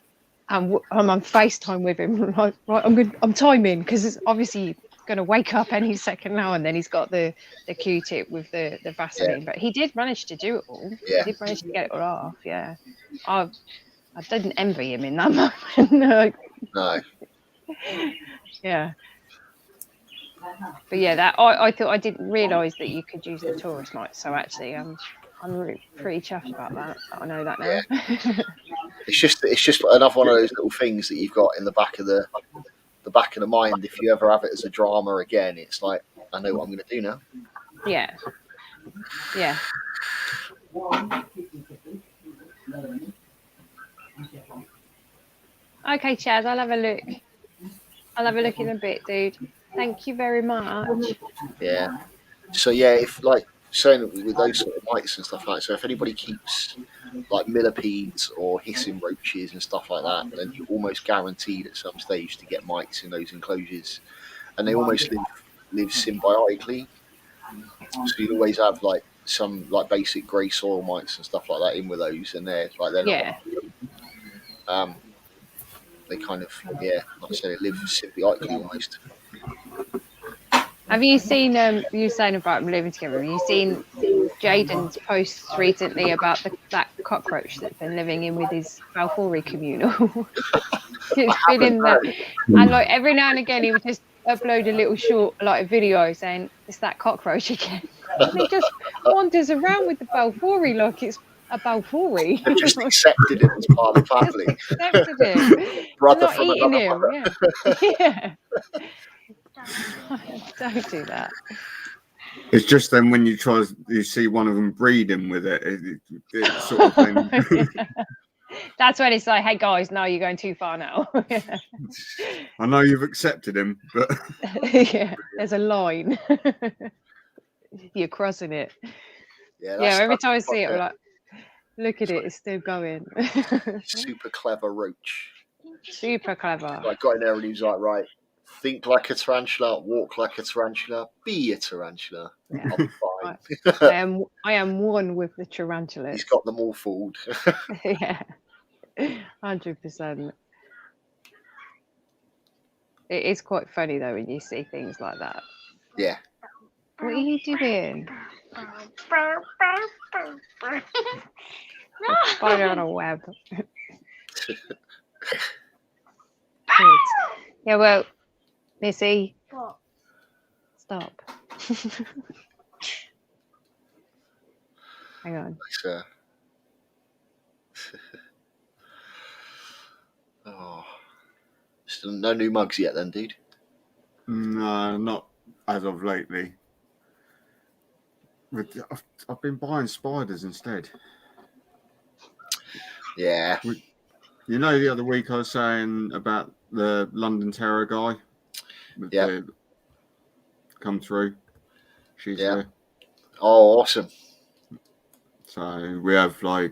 And I'm on FaceTime with him. Like, right, I'm timing, because it's obviously going to wake up any second now. And then he's got the Q-tip with the Vaseline. But he did manage to do it all. Yeah. He did manage to get it all off. Yeah. I didn't envy him in that moment. No. Yeah. But yeah, I thought, I didn't realise that you could use the Taurus mites. So actually, I'm pretty chuffed about that. I know that now. Yeah. It's just another one of those little things that you've got in the back of the mind. If you ever have it as a drama again, it's like, I know what I'm going to do now. Yeah. Yeah. Okay, Chaz, I'll have a look. I'll have a look in a bit, dude. Thank you very much. Yeah. So yeah, if like saying with those sort of mites and stuff like that, so if anybody keeps like millipedes or hissing roaches and stuff like that, then you're almost guaranteed at some stage to get mites in those enclosures, and they almost live symbiotically. So you'd always have like some like basic grey soil mites and stuff like that in with those, and they're Yeah. not. They kind of, like I said, they live symbiotically almost. Have you seen you were saying about them living together? Have you seen Jaden's posts recently about that cockroach that's been living in with his Balfouri communal? It's been in there, and like every now and again he would just upload a little short like video saying it's that cockroach again. And he just wanders around with the Balfouri like it's a Balfouri. They've just accepted it as part of the family. Just accepted him. Brother They're not from eating another him. mother. Yeah. Don't do that. It's just then when you see one of them breeding with it sort of thing. That's when it's like, hey guys, no, you're going too far now. I know you've accepted him, but yeah, there's a line. You're crossing it. Yeah, every time I see it, I'm like, look at it, it's still going. Super clever roach. Super clever. I got in there and he was like, right, think like a tarantula, walk like a tarantula, be a tarantula. Yeah. I'll be fine. I am one with the tarantulas. He's got them all fooled. Yeah, 100%. It is quite funny though when you see things like that. Yeah. What are you doing? Spider on a web. Good. Yeah, well, Missy, What? stop. Hang on. Oh, still no new mugs yet, then, dude. No, not as of lately. I've been buying spiders instead. Yeah. You know, the other week I was saying about the London Terror guy. Yeah. Come through. She's there. Oh, awesome. So we have I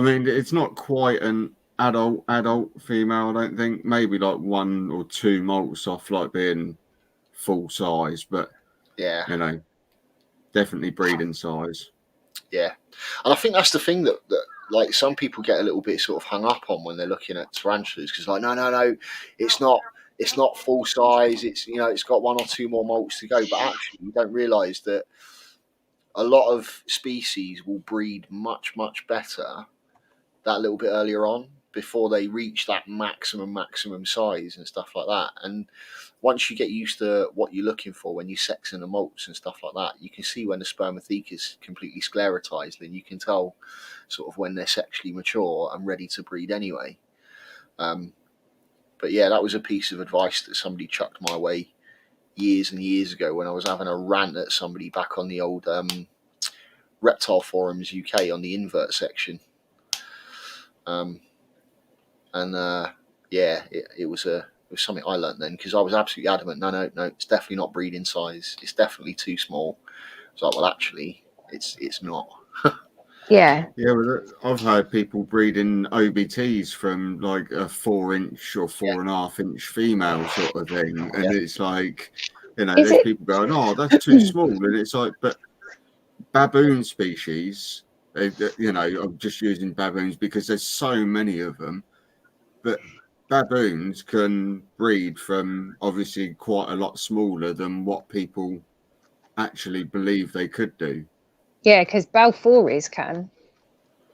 mean, it's not quite an adult female, I don't think. Maybe like 1 or 2 molts off like being full size, but yeah, definitely breeding size. Yeah, and I think that's the thing that like some people get a little bit sort of hung up on when they're looking at tarantulas, because like no, it's not full size. It's it's got 1 or 2 more molts to go, but actually you don't realise that a lot of species will breed much better that little bit earlier on before they reach that maximum size and stuff like that. And once you get used to what you're looking for when you're sexing the molts and stuff like that, you can see when the spermatheca is completely sclerotized, and you can tell sort of when they're sexually mature and ready to breed anyway. But yeah, that was a piece of advice that somebody chucked my way years and years ago when I was having a rant at somebody back on the old Reptile Forums UK on the invert section. It was something I learned then, because I was absolutely adamant. No, it's definitely not breeding size. It's definitely too small. I was like, well, actually, it's not. Yeah. Yeah, well, I've heard people breeding OBTs from like a 4-inch or 4.5-inch female sort of thing, and it's like, there's people going, "Oh, that's too small," and it's like, but baboon species, I'm just using baboons because there's so many of them, but baboons can breed from obviously quite a lot smaller than what people actually believe they could do. Yeah, because Balfouris can.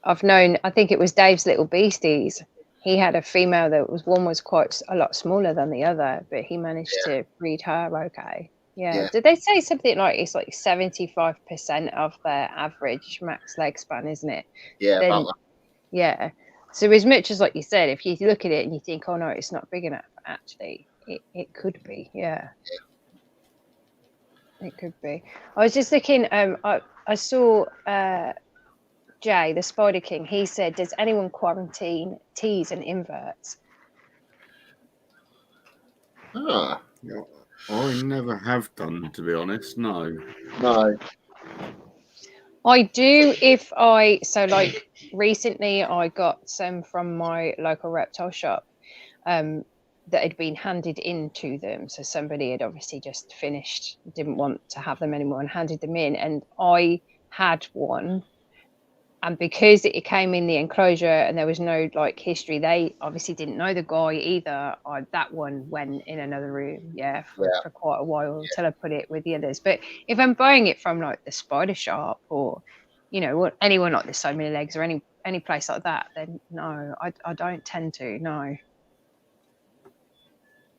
I've known, I think it was Dave's Little Beasties. He had a female that one was quite a lot smaller than the other, but he managed to breed her okay. Yeah. Did they say something like it's like 75% of their average max leg span, isn't it? Yeah, then, about that. Yeah. So as much as, like you said, if you look at it and you think, oh no, it's not big enough, actually, it could be. Yeah. It could be. I was just thinking, I saw Jay, the Spider King, he said, does anyone quarantine teas and inverts? Ah. I never have done, to be honest. No. I do like recently I got some from my local reptile shop that had been handed in to them. So somebody had obviously just finished, didn't want to have them anymore and handed them in. And I had one. And because it came in the enclosure and there was no like history, they obviously didn't know the guy either. That one went in another room, for quite a while until I put it with the others. But if I'm buying it from like the spider shop or, you know, anyone like the So Many Legs or any place like that, then no, I don't tend to, no.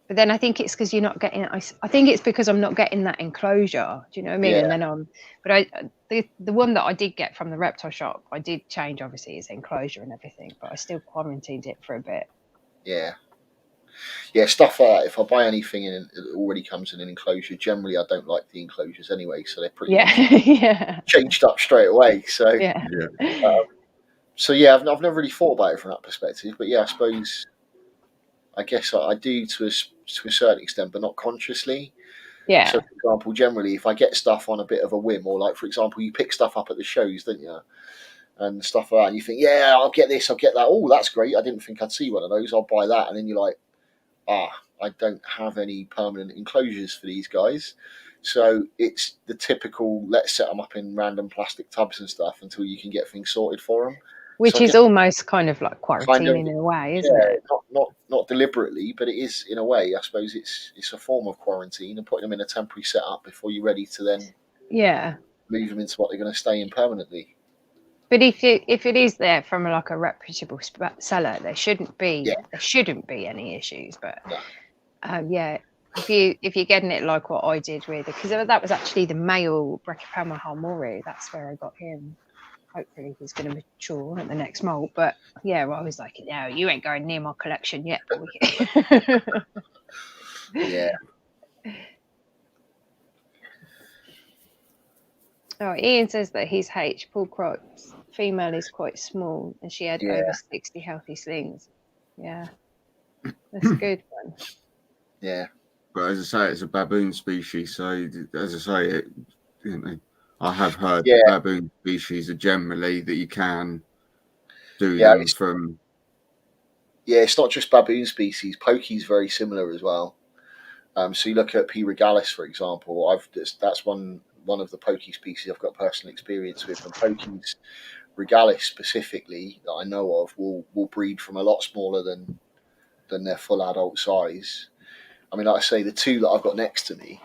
But then I think it's because you're not getting. I think it's because I'm not getting that enclosure. Do you know what I mean? Yeah. And then but the one that I did get from the reptile shop, I did change obviously its enclosure and everything, but I still quarantined it for a bit. Yeah. Yeah, stuff like that. If I buy anything and it already comes in an enclosure, generally I don't like the enclosures anyway, so they're pretty much changed up straight away. So I've never really thought about it from that perspective, but yeah, I guess I do to a certain extent, but not consciously. Yeah. So, for example, generally, if I get stuff on a bit of a whim, or like, for example, you pick stuff up at the shows, don't you? And stuff like that, and you think, yeah, I'll get this, I'll get that. Oh, that's great. I didn't think I'd see one of those. I'll buy that. And then you're like, I don't have any permanent enclosures for these guys. So it's the typical, let's set them up in random plastic tubs and stuff until you can get things sorted for them. Which is almost kind of like quarantining in a way, isn't it? Not deliberately, but it is in a way. I suppose it's a form of quarantine and putting them in a temporary setup before you're ready to then move them into what they're going to stay in permanently. But if it is there from like a reputable seller, there shouldn't be any issues. But if you're getting it like what I did with it, because that was actually the male Brachypelma halmori, that's where I got him. Hopefully he's going to mature at the next molt. But I was like, no, you ain't going near my collection yet, boy. Yeah. Oh, Ian says that his H. Paul Cropp's female is quite small and she had over 60 healthy slings. Yeah, that's a good one. Yeah. But as I say, it's a baboon species. So, as I say, I have heard baboon species are generally that you can do them from. Yeah, it's not just baboon species. Pokey's very similar as well. So you look at P. regalis, for example. That's one of the pokey species I've got personal experience with. And Pokey's regalis specifically that I know of will breed from a lot smaller than their full adult size. I mean, like I say, the two that I've got next to me,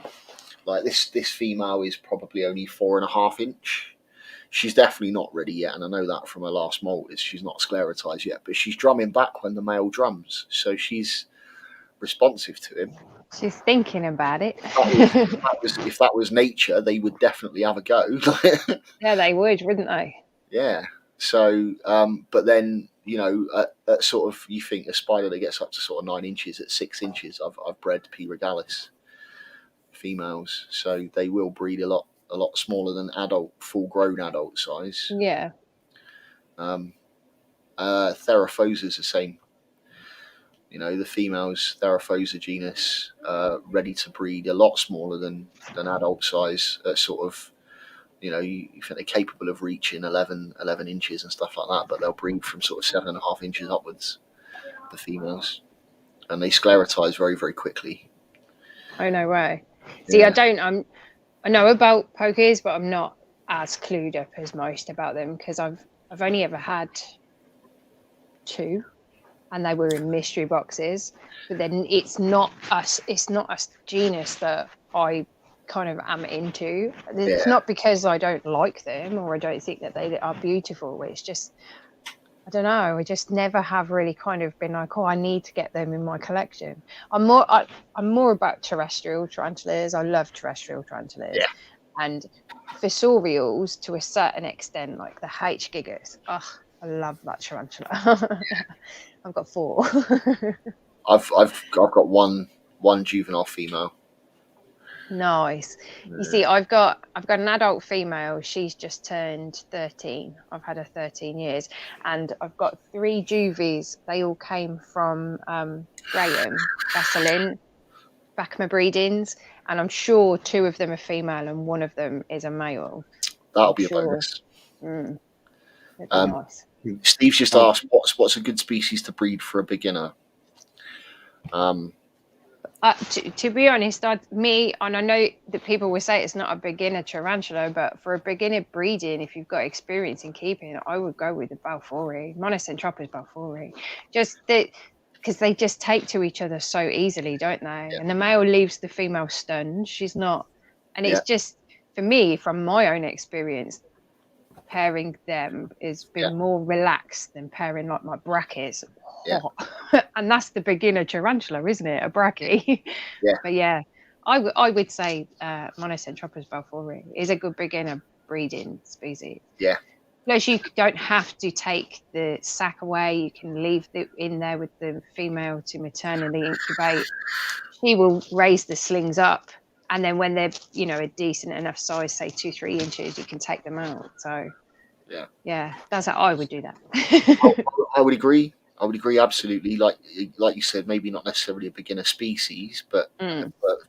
like this female is probably only 4.5 inch. She's definitely not ready yet, and I know that from her last molt. She's not sclerotized yet, but she's drumming back when the male drums, so she's responsive to him. She's thinking about it. If that was nature, they would definitely have a go. Yeah, they would, wouldn't they? Yeah. So, but then at sort of, you think a spider that gets up to sort of 9 inches at 6 inches, I've bred P. regalis females, so they will breed a lot smaller than full-grown adult size. Yeah. Theraphosa is the same. The females, Theraphosa genus, ready to breed a lot smaller than adult size. Sort of, you think they're capable of reaching 11 inches and stuff like that, but they'll breed from sort of 7.5 inches upwards. The females, and they sclerotize very, very quickly. Oh, no way. See, I know about pokies, but I'm not as clued up as most about them because I've only ever had 2, and they were in mystery boxes. But then it's not a genus that I kind of am into. It's not because I don't like them or I don't think that they are beautiful. It's just, I don't know. I just never have really kind of been like, oh, I need to get them in my collection. I'm more about terrestrial tarantulas. I love terrestrial tarantulas. Yeah. And fossorials to a certain extent, like the H. gigas. Oh, I love that tarantula. I've got 4. I've got one juvenile female. Nice. You see, I've got an adult female. She's just turned 13. I've had her 13 years, and I've got 3 juvies. They all came from Graham, Vaseline, Bacma breedings, and I'm sure 2 of them are female and 1 of them is a male. That'll be a bonus. That'd be nice. Steve's just asked, what's a good species to breed for a beginner? To be honest, and I know that people will say it's not a beginner tarantula, but for a beginner breeding, if you've got experience in keeping, I would go with the Balfouri, Monocentropas balfouri, just because they just take to each other so easily, don't they? Yeah. And the male leaves the female stunned. She's not, and it's just, for me, from my own experience, pairing them has been more relaxed than pairing like my brackets. And that's the beginner tarantula, isn't it? A brachy. Yeah. But yeah, I would say Monocentropas balfouri is a good beginner breeding species. Yeah. Plus, you don't have to take the sac away. You can leave it in there with the female to maternally incubate. She will raise the slings up, and then when they're a decent enough size, say 2-3 inches, you can take them out. So yeah, that's how I would do that. I would agree. I would agree absolutely. Like you said, maybe not necessarily a beginner species, but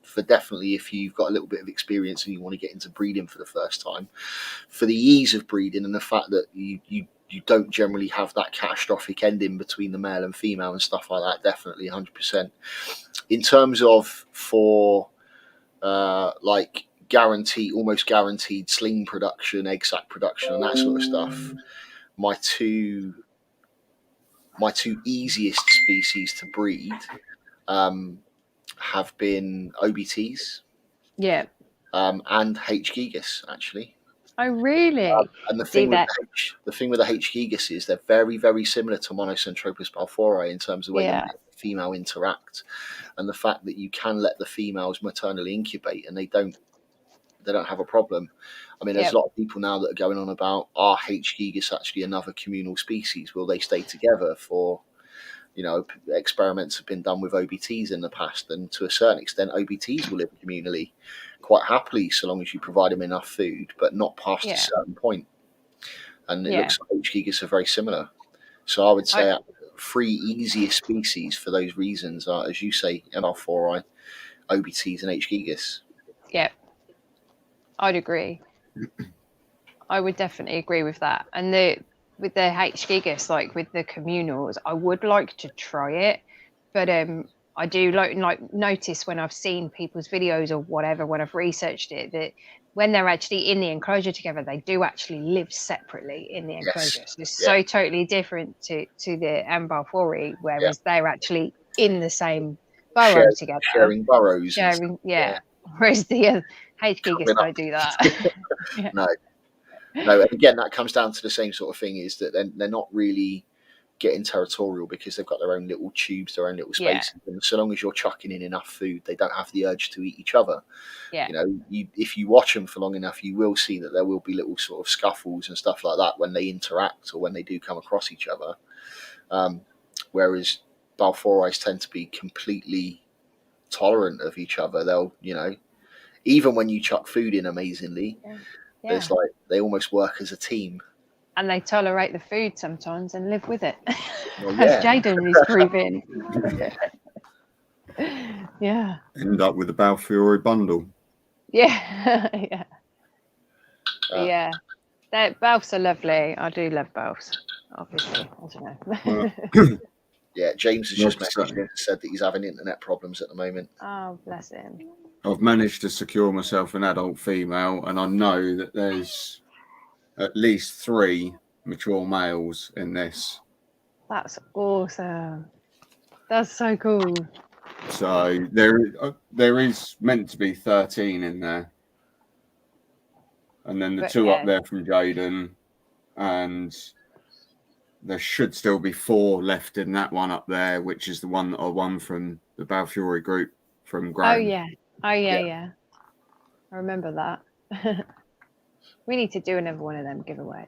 for definitely if you've got a little bit of experience and you want to get into breeding for the first time, for the ease of breeding and the fact that you don't generally have that catastrophic ending between the male and female and stuff like that, definitely 100%. In terms of for like almost guaranteed sling production, egg sac production, and that sort of stuff, my two easiest species to breed have been OBTs, and H. gigas actually. Oh, really? And the thing with the H. gigas is they're very, very similar to Monocentropas balfouri in terms of the way the female interact, and the fact that you can let the females maternally incubate and they don't have a problem. I mean, there's a lot of people now that are going on about, are H. gigas actually another communal species? Will they stay together? For experiments have been done with OBTs in the past, and to a certain extent, OBTs will live communally quite happily so long as you provide them enough food, but not past a certain point. And it looks like H. gigas are very similar. So I would say 3 easiest species for those reasons are, as you say, balfouri, OBTs, and H. gigas. Yeah, I'd agree. I would definitely agree with that. And with the H. gigas, like with the communals, I would like to try it, but I do like notice when I've seen people's videos or whatever, when I've researched it, that when they're actually in the enclosure together, they do actually live separately in the enclosure. So it's so totally different to the balfouri, whereas they're actually in the same burrow together, sharing burrows. Whereas the H. gigas don't do that. No, and again, that comes down to the same sort of thing, is that they're not really getting territorial because they've got their own little tubes, their own little spaces, and so long as you're chucking in enough food, they don't have the urge to eat each other. If you watch them for long enough, you will see that there will be little sort of scuffles and stuff like that when they interact or when they do come across each other, whereas balfouris tend to be completely tolerant of each other. They'll even when you chuck food in amazingly, it's like they almost work as a team. And they tolerate the food sometimes and live with it. As Jaden is proving. End up with a balfouri bundle. Yeah. Balfs are lovely. I do love Balfs, obviously. I don't know. James has just messaged and said that he's having internet problems at the moment. Oh, bless him. I've managed to secure myself an adult female, and I know that there's at least 3 mature males in this. That's awesome. That's so cool. So there is meant to be 13 in there, and then the 2 up there from Jaden, and there should still be 4 left in that one up there, which is the one that I won from the Balfouri group from Graham. Oh yeah. I remember that. We need to do another one of them giveaways.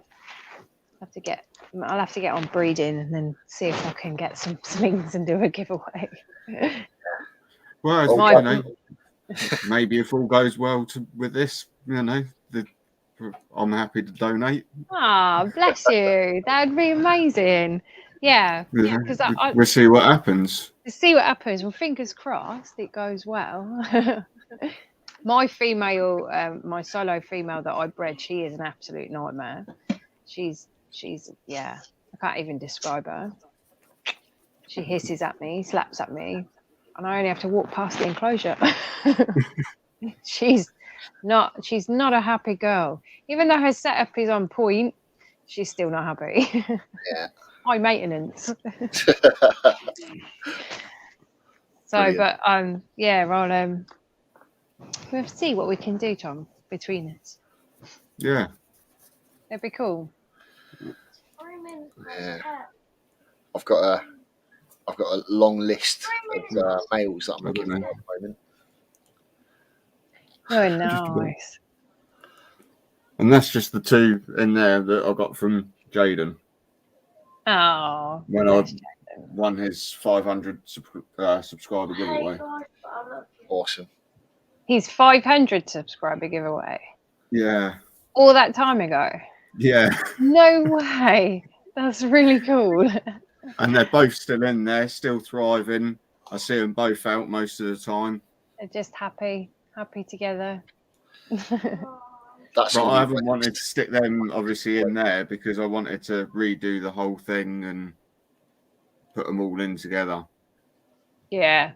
I'll have to get on breeding and then see if I can get some slings and do a giveaway. Well, maybe if all goes well with this, I'm happy to donate. Oh, bless you. That would be amazing. Yeah. Because we'll see what happens. Well, fingers crossed it goes well. My female, my solo female that I bred, she is an absolute nightmare. She's yeah, I can't even describe her. She hisses at me, slaps at me, and I only have to walk past the enclosure. She's not a happy girl. Even though her setup is on point, she's still not happy. Yeah. High maintenance. So, Brilliant. but yeah, we'll see what we can do, Tom, between us. Yeah. It'd be cool. Yeah. I've got a long list of males that I'm looking for at the moment. Oh, nice. And that's just the 2 in there that I got from Jaden. Oh, When I won his 500 subscriber giveaway. Awesome. He's 500 subscriber giveaway. Yeah. All that time ago. Yeah. No way. That's really cool. And they're both still in there, still thriving. I see them both out most of the time. They're just happy together. That's But I haven't wanted to stick them obviously in there because I wanted to redo the whole thing and put them all in together. Yeah.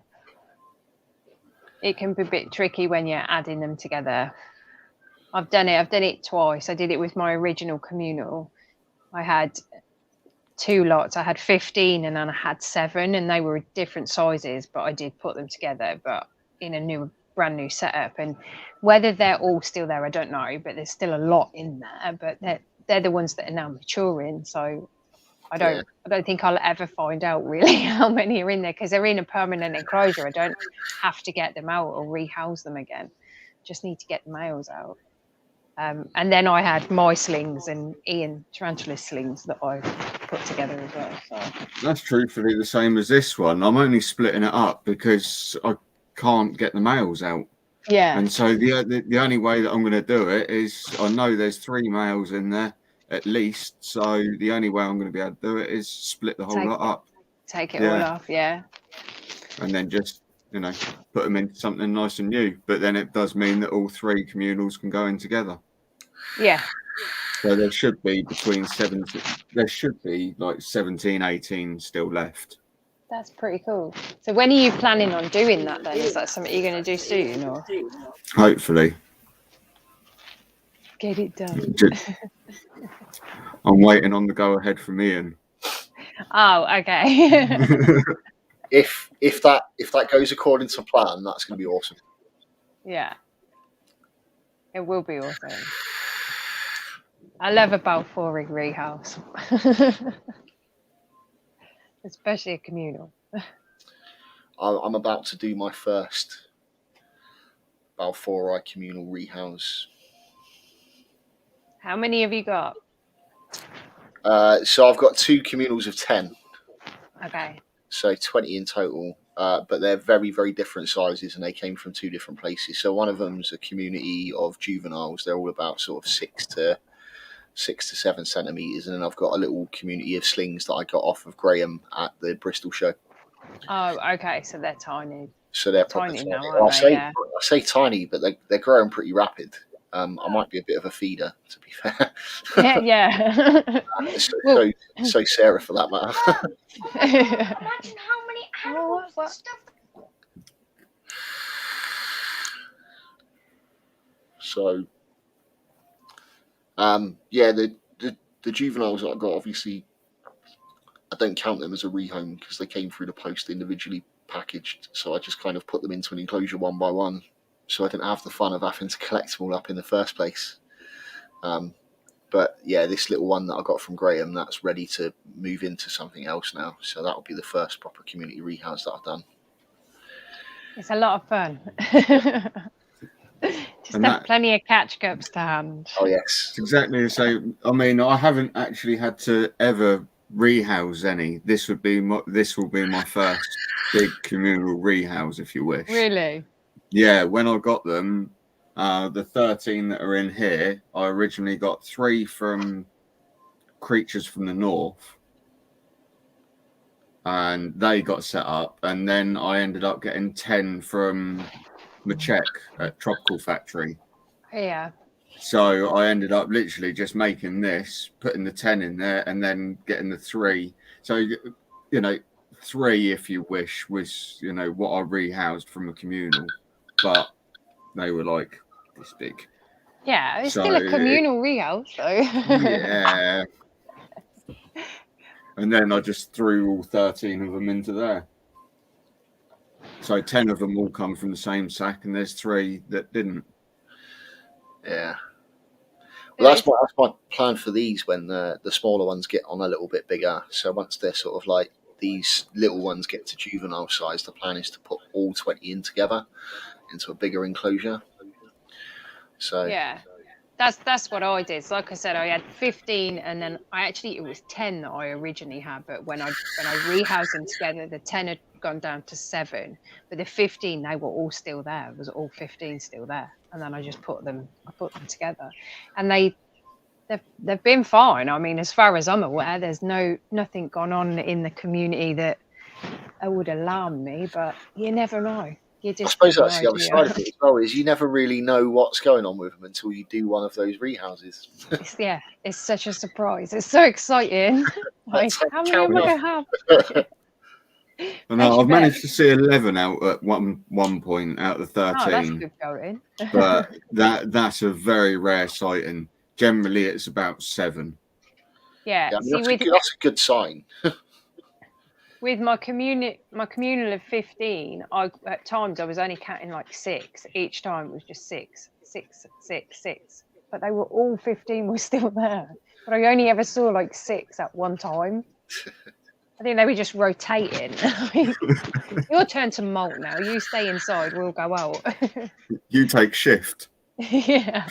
It can be a bit tricky when you're adding them together. I've done it twice. I did it with my original communal. I had 2 lots. I had 15 and then I had 7, and they were different sizes, but I did put them together, but in a brand new setup. And whether they're all still there, I don't know, but there's still a lot in there. But they're the ones that are now maturing. So I don't think I'll ever find out really how many are in there, because they're in a permanent enclosure. I don't have to get them out or rehouse them again. Just need to get the males out. And then I had my slings and Ian tarantula slings that I put together as well. So that's truthfully the same as this one. I'm only splitting it up because I can't get the males out. Yeah. And so the only way that I'm going to do it is, I know there's 3 males in there at least. So the only way I'm going to be able to do it is split the whole lot up. Take it all off, yeah. And then just, put them into something nice and new. But then it does mean that all 3 communals can go in together. Yeah. So there should be like 17, 18 still left. That's pretty cool. So when are you planning on doing that then? Is that something you're going to do soon, or? Hopefully. Get it done. I'm waiting on the go ahead from Ian. Oh, okay. If that goes according to plan, that's going to be awesome. Yeah. It will be awesome. I love a Balfour rig rehouse. Especially a communal. I'm about to do my first Balfour communal rehouse. How many have you got? So I've got 2 communals of 10. Okay. So 20 in total. But they're very, very different sizes, and they came from 2 different places. So one of them's a community of juveniles. They're all about sort of 6 to 7 centimeters, and then I've got a little community of slings that I got off of Graham at the Bristol show. Oh, okay. So they're tiny. So they're tiny now, aren't they? I say tiny, but they're growing pretty rapid. I might be a bit of a feeder, to be fair. Yeah. So Sarah, for that matter. Imagine how many animals and stuff. So, yeah, the juveniles that I got, obviously, I don't count them as a rehome because they came through the post individually packaged. So I just kind of put them into an enclosure one by one. So I didn't have the fun of having to collect them all up in the first place. But yeah, this little one that I got from Graham, that's ready to move into something else now. So that'll be the first proper community rehouse that I've done. It's a lot of fun. Just have plenty of catch cups to hand. Oh yes, exactly the same. I mean, I haven't actually had to ever rehouse any. This will be my first big communal rehouse, if you wish. Really? Yeah, when I got them, the 13 that are in here, I originally got 3 from Creatures from the North, and they got set up, and then I ended up getting 10 from Machek at Tropical Factory. Yeah. So I ended up literally just making this, putting the 10 in there, and then getting the 3. So, you know, 3, if you wish, was, you know, what I rehoused from a communal, but they were like this big. Yeah, it's So still a communal rehouse, so. Yeah. And then I just threw all 13 of them into there. So 10 of them all come from the same sack, and there's 3 that didn't. Yeah. Well, that's my plan for these when the smaller ones get on a little bit bigger. So once they're sort of like these little ones get to juvenile size, the plan is to put all 20 in together into a bigger enclosure. So yeah, that's what I did. So like I said, I had 15, and then it was 10 that I originally had. But when I rehoused them together, the 10 had gone down to 7, but the 15, they were all still there. It was all 15 still there, and then I just put them together, and they've been fine. I mean, as far as I'm aware, there's nothing gone on in the community that would alarm me, but you never know. You I just suppose never that's know, the other do you? side of it as well, is you never really know what's going on with them until you do one of those rehouses. It's such a surprise. It's so exciting. Like, how many am I going to have? I know, I've managed to see 11 out at one point out of the Oh, that's 13. good going. But that's a very rare sighting. Generally, it's about 7. Yeah, Yeah, I mean, see, that's a good sign. with my communal of 15, at times I was only counting like 6. Each time was just 6, 6, 6, 6. But they were all 15 were still there. But I only ever saw like 6 at one time. I think they were just rotating. Your turn to molt now. You stay inside. We'll go out. You take shift. Yeah.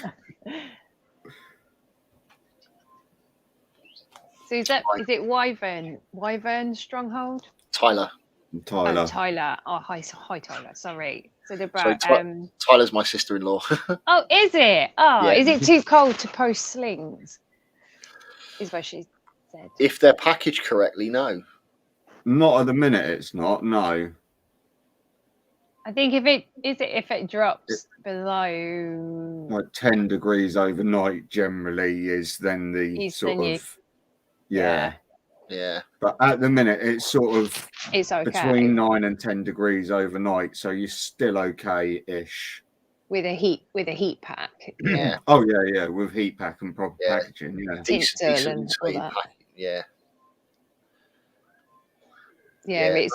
So is it Wyvern Stronghold? Tyler. Tyler. Oh, Tyler. Oh, hi Tyler. Sorry. So they're Sorry, about, Tyler's my sister-in-law. Oh, is it? Oh, Yeah. Is it too cold to post slings? Is what she said. If they're packaged correctly, no. Not at the minute, it's not. No. I think if it drops below Like 10 degrees overnight generally is then the sort of. Yeah. Yeah. But at the minute, it's sort of it's okay between 9 and 10 degrees overnight, so you're still okay-ish. with a heat pack. Yeah. Oh yeah, with heat pack and proper packaging. Yeah. Decent and all that. Yeah. Yeah,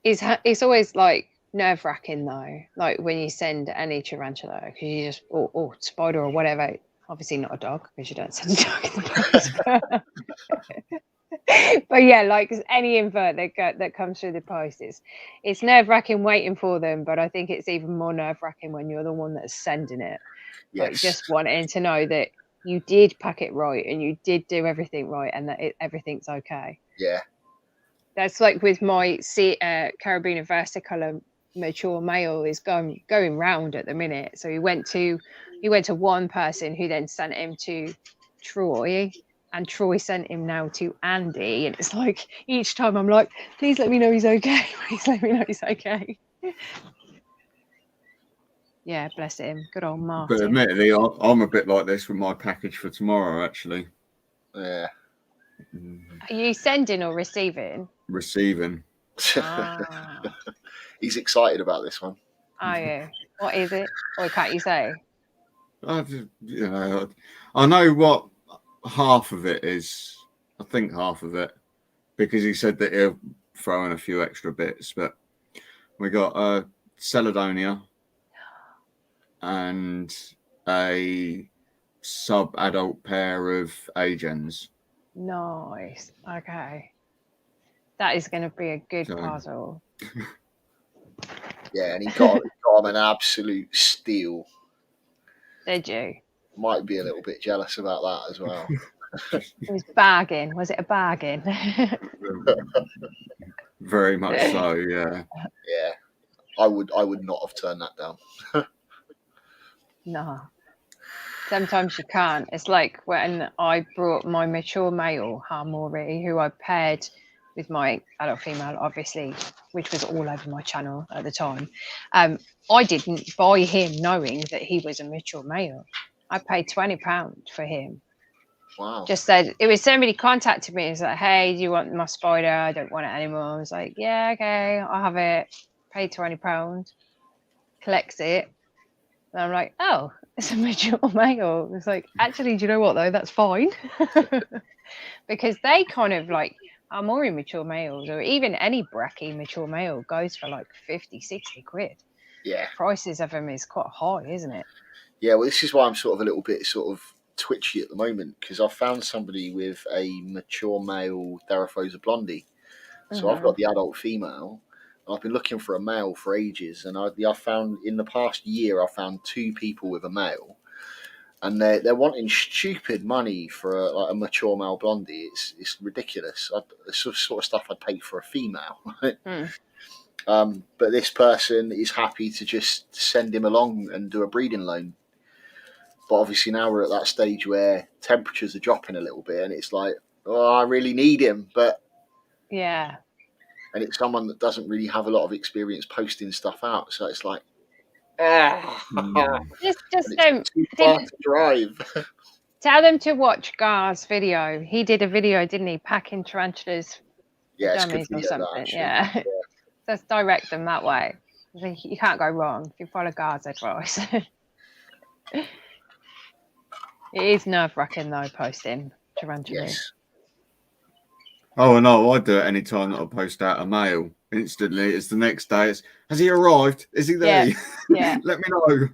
it's always like nerve-wracking though, like when you send any tarantula, because you just or spider or whatever. Obviously not a dog, because you don't send a dog in the post. But yeah, like any invert that comes through the post, it's nerve-wracking waiting for them, but I think it's even more nerve-wracking when you're the one that's sending it. Yes. Like just wanting to know that you did pack it right and you did do everything right, and that everything's okay. Yeah. That's like with my Carabiner versicolor mature male is going round at the minute. So he went to one person who then sent him to Troy, and Troy sent him now to Andy. And it's like each time I'm like, please let me know he's okay. Please let me know he's okay. Yeah, bless him. Good old Martin. But admittedly, I'm a bit like this with my package for tomorrow, actually. Yeah. Are you sending or receiving? Receiving. He's excited about this one. Are you? What is it? Or can't you say? I know what half of it is. I think half of it, because he said that he'll throw in a few extra bits. But we got Celedonia and a sub-adult pair of Agens. Nice. Okay. That is going to be a good puzzle. Yeah, and he got him an absolute steal. Did you? Might be a little bit jealous about that as well. It was bargain. Was it a bargain? Very much so, yeah. Yeah. I would not have turned that down. No. Sometimes you can't. It's like when I brought my mature male, Harmori, who I paired with my adult female, obviously, which was all over my channel at the time. I didn't buy him knowing that he was a mature male. I paid £20 for him. Wow. Just said, it was somebody contacted me and was like, hey, do you want my spider? I don't want it anymore. I was like, yeah, okay, I'll have it. Paid £20, collects it. And I'm like, oh, it's a mature male. It's like, actually, do you know what though? That's fine. Because they kind of like are more immature males, or even any bracky mature male goes for like 50, 60 quid. Yeah. Prices of them is quite high, isn't it? Yeah, well, this is why I'm sort of a little bit sort of twitchy at the moment, because I've found somebody with a mature male Theraphosa blondie. So I've got the adult female. I've been looking for a male for ages, and I found in the past year I found 2 people with a male, and they're wanting stupid money for like a mature male blondie. It's ridiculous. It's the sort of stuff I'd pay for a female. But this person is happy to just send him along and do a breeding loan. But obviously now we're at that stage where temperatures are dropping a little bit, and it's like, oh, I really need him, but yeah. And it's someone that doesn't really have a lot of experience posting stuff out, so it's like, Just too far to drive. Tell them to watch Gar's video. He did a video, didn't he? Packing tarantulas, dummies or something. Yeah. Just direct them that way. You can't go wrong if you follow Gar's advice. It is nerve-wracking though, posting tarantulas. Yes. Oh no, I do it any time that I post out a mail. Instantly, it's the next day. Has he arrived? Is he there? Yeah. Let me know.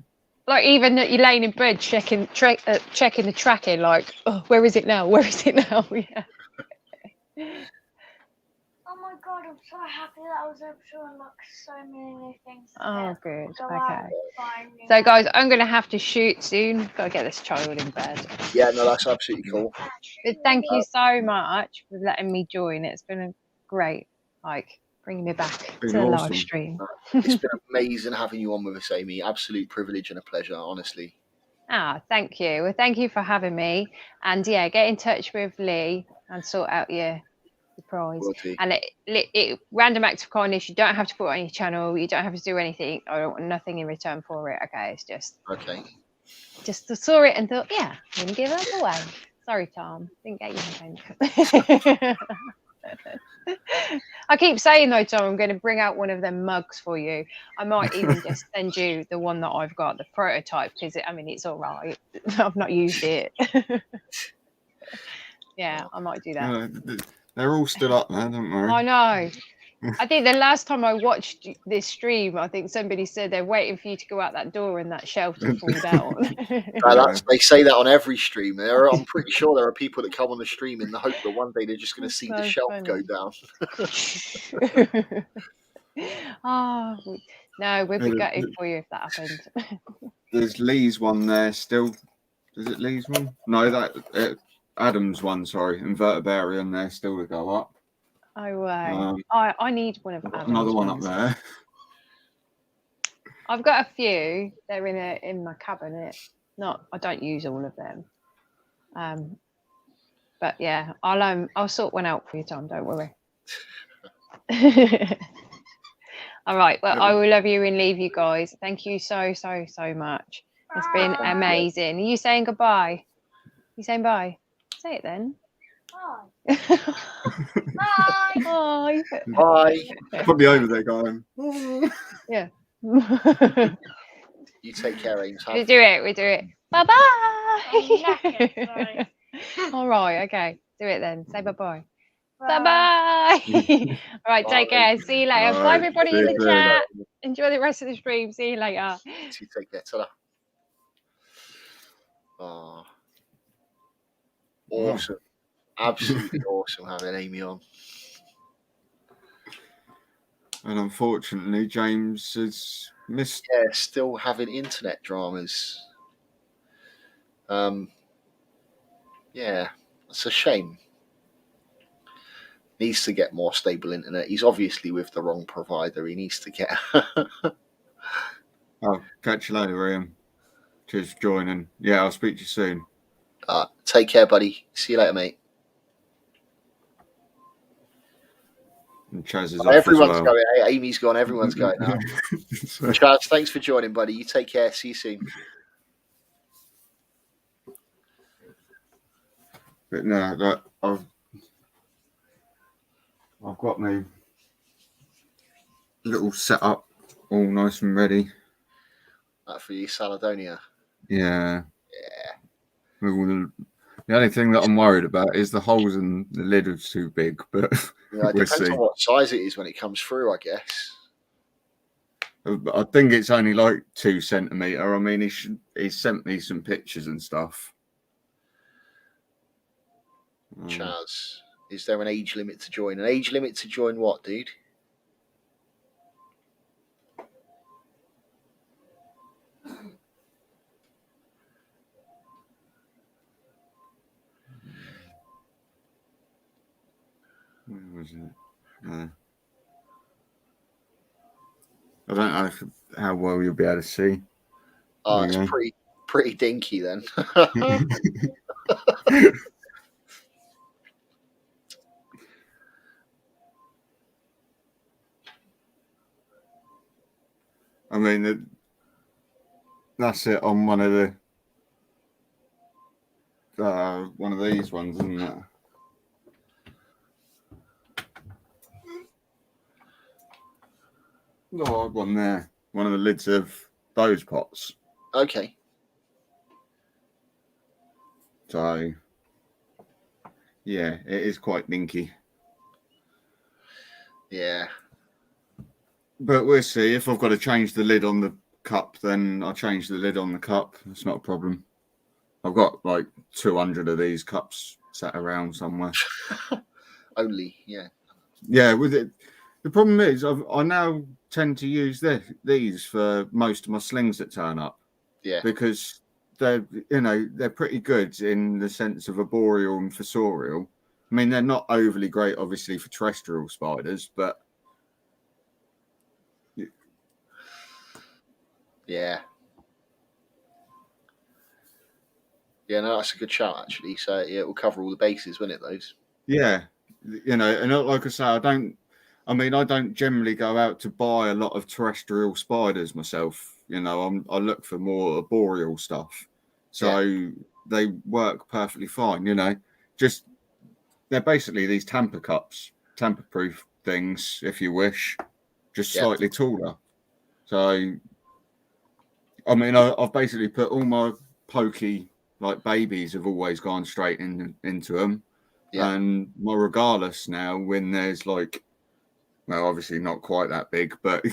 Like even that you're laying in bed checking the tracking. Like, oh, where is it now? Where is it now? Yeah. Oh my god, I'm so happy that I was able to unlock so many new things. Oh, good. So Okay. So, guys, I'm going to have to shoot soon. Got to get this child in bed. Yeah, no, that's absolutely cool. But thank you so much for letting me join. It's been great, bringing me back to the live stream. It's been amazing having you on with us, Amy. Absolute privilege and a pleasure, honestly. Thank you. Well, thank you for having me. And yeah, get in touch with Lee and sort out your prize. And it random act of kindness. You don't have to put it on your channel. You don't have to do anything. I don't want nothing in return for it. Okay, it's just just saw it and thought, yeah, I'm gonna give it away. Sorry, Tom, didn't get you anything. I keep saying though, Tom, I'm going to bring out one of them mugs for you. I might even just send you the one that I've got, the prototype, because it's all right. I've not used it. Yeah, I might do that. They're all still up there, don't worry. I know. I think the last time I watched this stream, I think somebody said they're waiting for you to go out that door and that shelf to fall down. They say that on every stream. I'm pretty sure there are people that come on the stream in the hope that one day they're just going to see the shelf go down. Oh, no, we'd be gutted for you if that happened. There's Lee's one there still. Is it Lee's one? No, Adam's one, sorry. Invertebrarian there still to go up. Oh, I need one of Adam's another one ones. up there. I've got a few. They're in my cabinet. I don't use all of them. But yeah, I'll sort one out for you, Tom. Don't worry. All right. Well, I will love you and leave you guys. Thank you so much. It's been amazing. Are you saying goodbye? You saying bye? Say it then. Bye. Bye. Bye. Probably over there going. Yeah. You take care, Ames. We do it. Bye bye. All right. Okay. Do it then. Say bye bye. Bye bye. All right. Take care. See you later. Bye, everybody in the chat. Enjoy the rest of the stream. See you later. You take care. Ta-da. Oh. Awesome. Absolutely awesome having Amy on. And unfortunately, James has missed. Yeah, still having internet dramas. Yeah, it's a shame. Needs to get more stable internet. He's obviously with the wrong provider. He needs to get. I'll catch you later, Ian. Cheers for joining. Yeah, I'll speak to you soon. Take care, buddy. See you later, mate. And Chaz is off Everyone's as well. going. Amy's gone. Everyone's going now. Chaz, thanks for joining, buddy. You take care. See you soon. But no, I've got my little setup all nice and ready. That for you, Saladonia. Yeah. The only thing that I'm worried about is the holes in the lid are too big, but Yeah, it depends on what size it is when it comes through, I guess. I think it's only like 2 centimetre. I mean, he sent me some pictures and stuff. Chaz, is there an age limit to join? An age limit to join what, dude? Where was it? I don't know how well you'll be able to see. Oh, it's pretty dinky then. I mean, that's it on one of these ones, isn't it? Oh, one there. One of the lids of those pots. Okay. So, yeah, it is quite dinky. Yeah. But we'll see. If I've got to change the lid on the cup, then I'll change the lid on the cup. It's not a problem. I've got like 200 of these cups sat around somewhere. Only, yeah. Yeah, with it. The problem is I now tend to use these for most of my slings that turn up. Yeah. Because they're pretty good in the sense of arboreal and fossorial. I mean, they're not overly great, obviously, for terrestrial spiders, but yeah. Yeah, no, that's a good shout, actually. So, yeah, it will cover all the bases, won't it, those? Yeah. And like I say, I don't generally go out to buy a lot of terrestrial spiders myself. I look for more arboreal stuff. So they work perfectly fine, Just they're basically these tamper cups, tamper-proof things, if you wish, just slightly taller. So, I mean, I've basically put all my pokey, like babies, have always gone straight into them. Yeah. And my Regalis now, when there's like, well, obviously not quite that big, but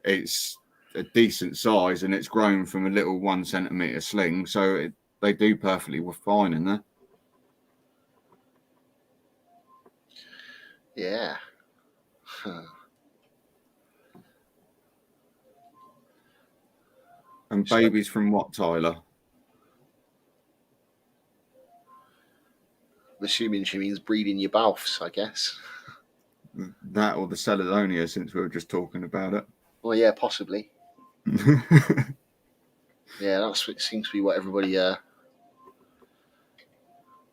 it's a decent size and it's grown from a little 1 centimetre sling. So they do perfectly fine in there. Yeah. Huh. And babies from what, Tyler? I'm assuming she means breeding your Balfs, I guess. That or the Celadonia, since we were just talking about it. Well, yeah, possibly. Yeah, that's what seems to be what everybody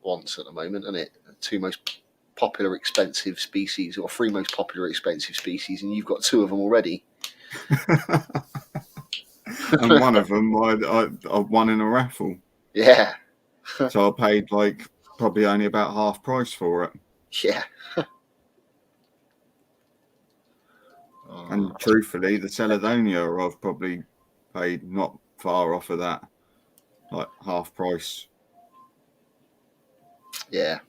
wants at the moment, isn't it? The 2 most popular expensive species, or 3 most popular expensive species, and you've got 2 of them already. And one of them I won in a raffle. Yeah. So I paid like probably only about half price for it. Yeah. And truthfully, the Celadonia I've probably paid not far off of that, like half price. Yeah.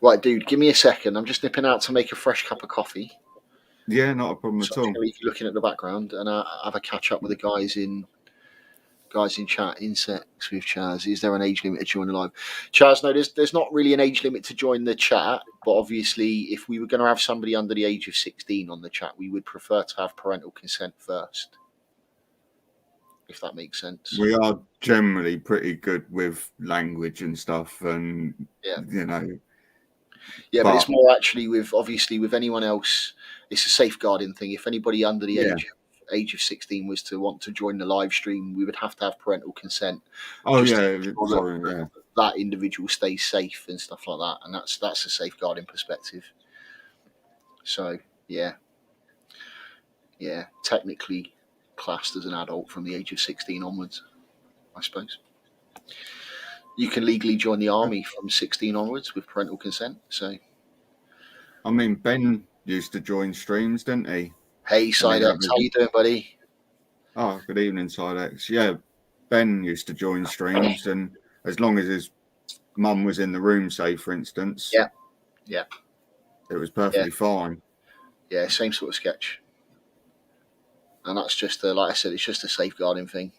Right, dude, give me a second. I'm just nipping out to make a fresh cup of coffee. Yeah, not a problem at all. I'm looking at the background and have a catch up with the guys in chat. Insects with Chaz. Is there an age limit to join the live? Chaz, no, there's not really an age limit to join the chat, but obviously if we were going to have somebody under the age of 16 on the chat, we would prefer to have parental consent first. If that makes sense. We are generally pretty good with language and stuff, and yeah, Yeah, but it's more actually with anyone else. It's a safeguarding thing. If anybody under the age of 16 was to want to join the live stream, we would have to have parental consent. Oh that individual stays safe and stuff like that, and that's a safeguarding perspective. So yeah, technically classed as an adult from the age of 16 onwards, I suppose. You can legally join the army from 16 onwards with parental consent. So, I mean, Ben used to join streams, didn't he? hey, Sidex, how you doing, buddy? Oh, good evening, Sidex. Yeah, Ben used to join streams, and as long as his mum was in the room, say, for instance, yeah, it was perfectly fine. Yeah, same sort of sketch. And that's just, like I said, it's just a safeguarding thing.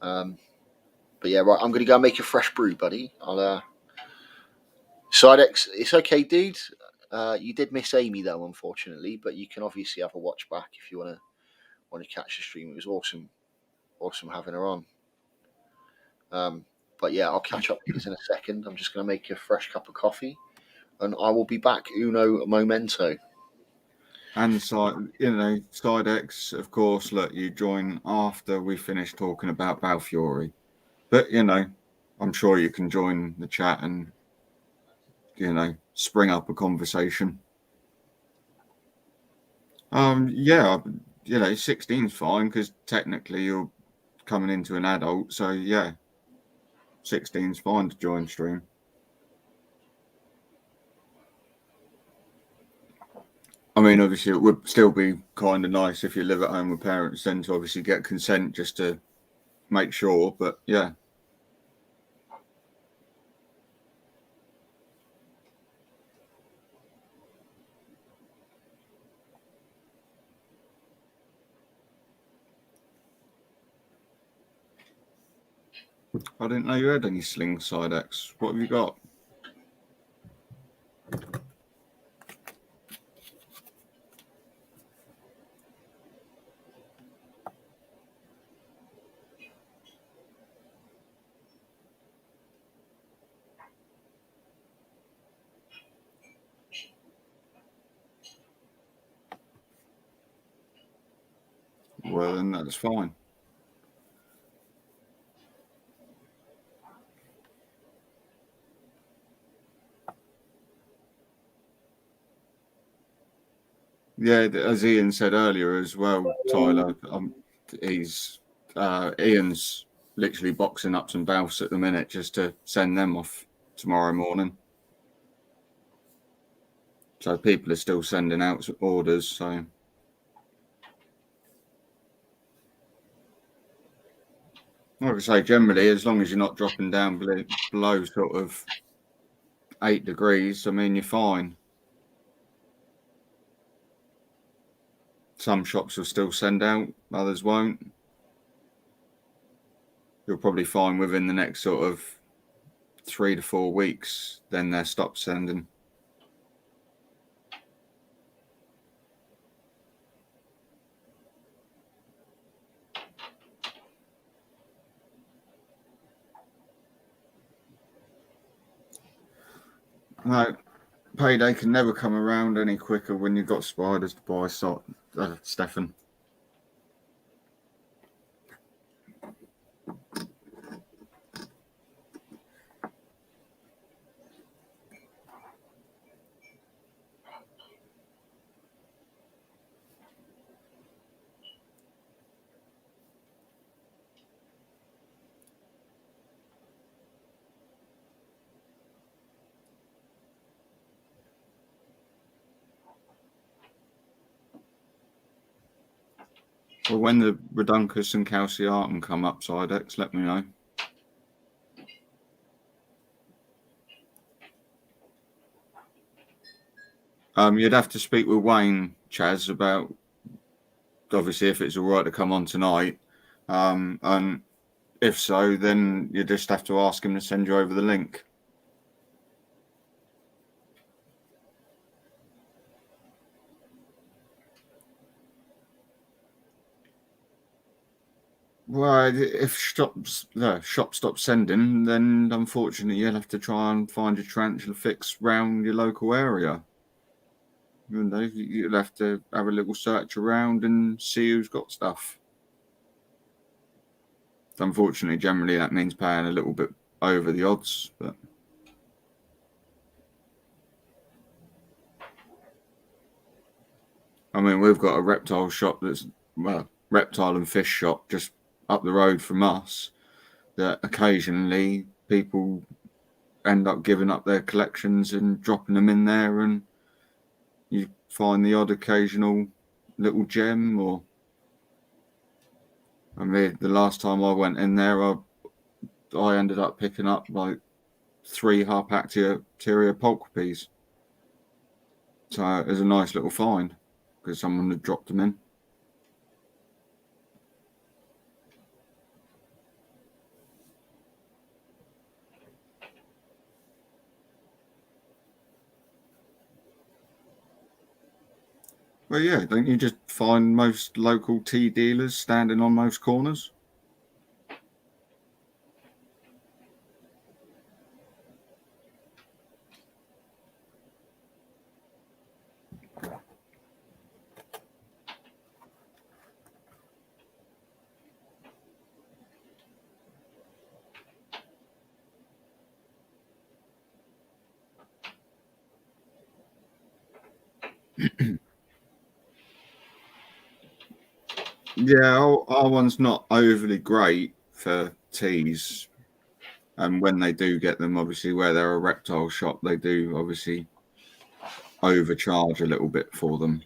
But yeah, right, I'm going to go make a fresh brew, buddy. Sidex, it's okay, dude. You did miss Amy, though, unfortunately, but you can obviously have a watch back if you want to catch the stream. It was awesome having her on. But yeah, I'll catch up with you in a second. I'm just going to make a fresh cup of coffee, and I will be back uno momento. And Sidex, of course, look, you join after we finish talking about Balfury. But, I'm sure you can join the chat and, spring up a conversation. 16's fine because technically you're coming into an adult. So, yeah, 16's fine to join stream. I mean, obviously, it would still be kind of nice if you live at home with parents then to obviously get consent just to make sure. But, yeah. I didn't know you had any sling Sidex. What have you got? Well, then that's fine. Yeah, as Ian said earlier as well, Tyler, Ian's literally boxing up some Balfs at the minute just to send them off tomorrow morning. So people are still sending out orders. So like I say, generally, as long as you're not dropping down below sort of 8 degrees, I mean, you're fine. Some shops will still send out, others won't. You'll probably find within the next sort of 3 to 4 weeks, then they'll stop sending. No, payday can never come around any quicker when you've got spiders to buy, Stefan. Well, when the Reduncus and Calciatum come up, Sidex, let me know. You'd have to speak with Wayne, Chaz, about obviously if it's all right to come on tonight. And if so, then you just have to ask him to send you over the link. Well, if shop stops sending, then unfortunately you'll have to try and find your tarantula fix round your local area. You'll have to have a little search around and see who's got stuff. Unfortunately, generally that means paying a little bit over the odds, but I mean, we've got a reptile shop that's, well, reptile and fish shop just up the road from us, that occasionally people end up giving up their collections and dropping them in there, and you find the odd occasional little gem. Or, I mean, the last time I went in there, I ended up picking up like 3 Harpacteria pulchripes. So it was a nice little find because someone had dropped them in. Well, yeah, don't you just find most local tea dealers standing on most corners? Yeah, our one's not overly great for teas. And when they do get them, obviously, where they're a reptile shop, they do obviously overcharge a little bit for them.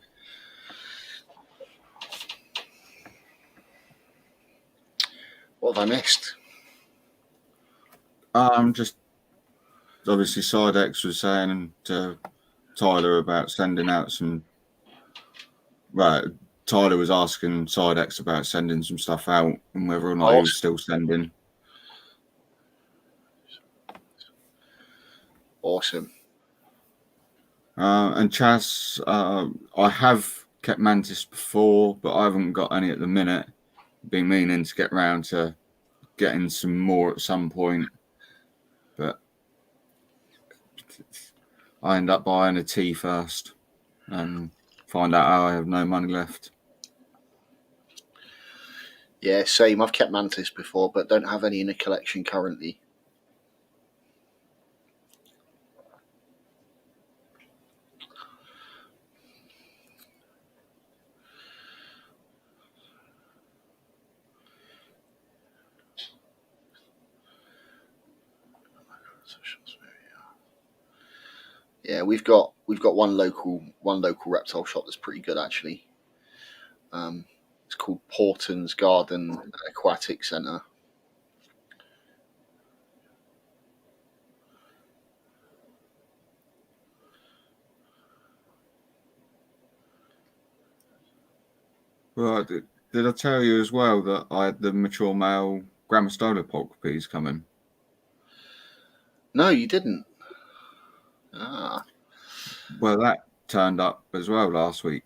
What have I missed? Just obviously Sidex was saying to Tyler about sending out some. Right, Tyler was asking Sidex about sending some stuff out and whether or not he was still sending. Awesome. And Chaz, I have kept mantis before, but I haven't got any at the minute. Been meaning to get round to getting some more at some point, but I end up buying a tea first and find out how I have no money left. Yeah, same. I've kept mantis before, but don't have any in a collection currently. Yeah, we've got one local reptile shop that's pretty good actually. It's called Porton's Garden Aquatic Centre. Well, did I tell you as well that I had the mature male Grammostola pulchripes coming? No, you didn't. Ah. Well, that turned up as well last week.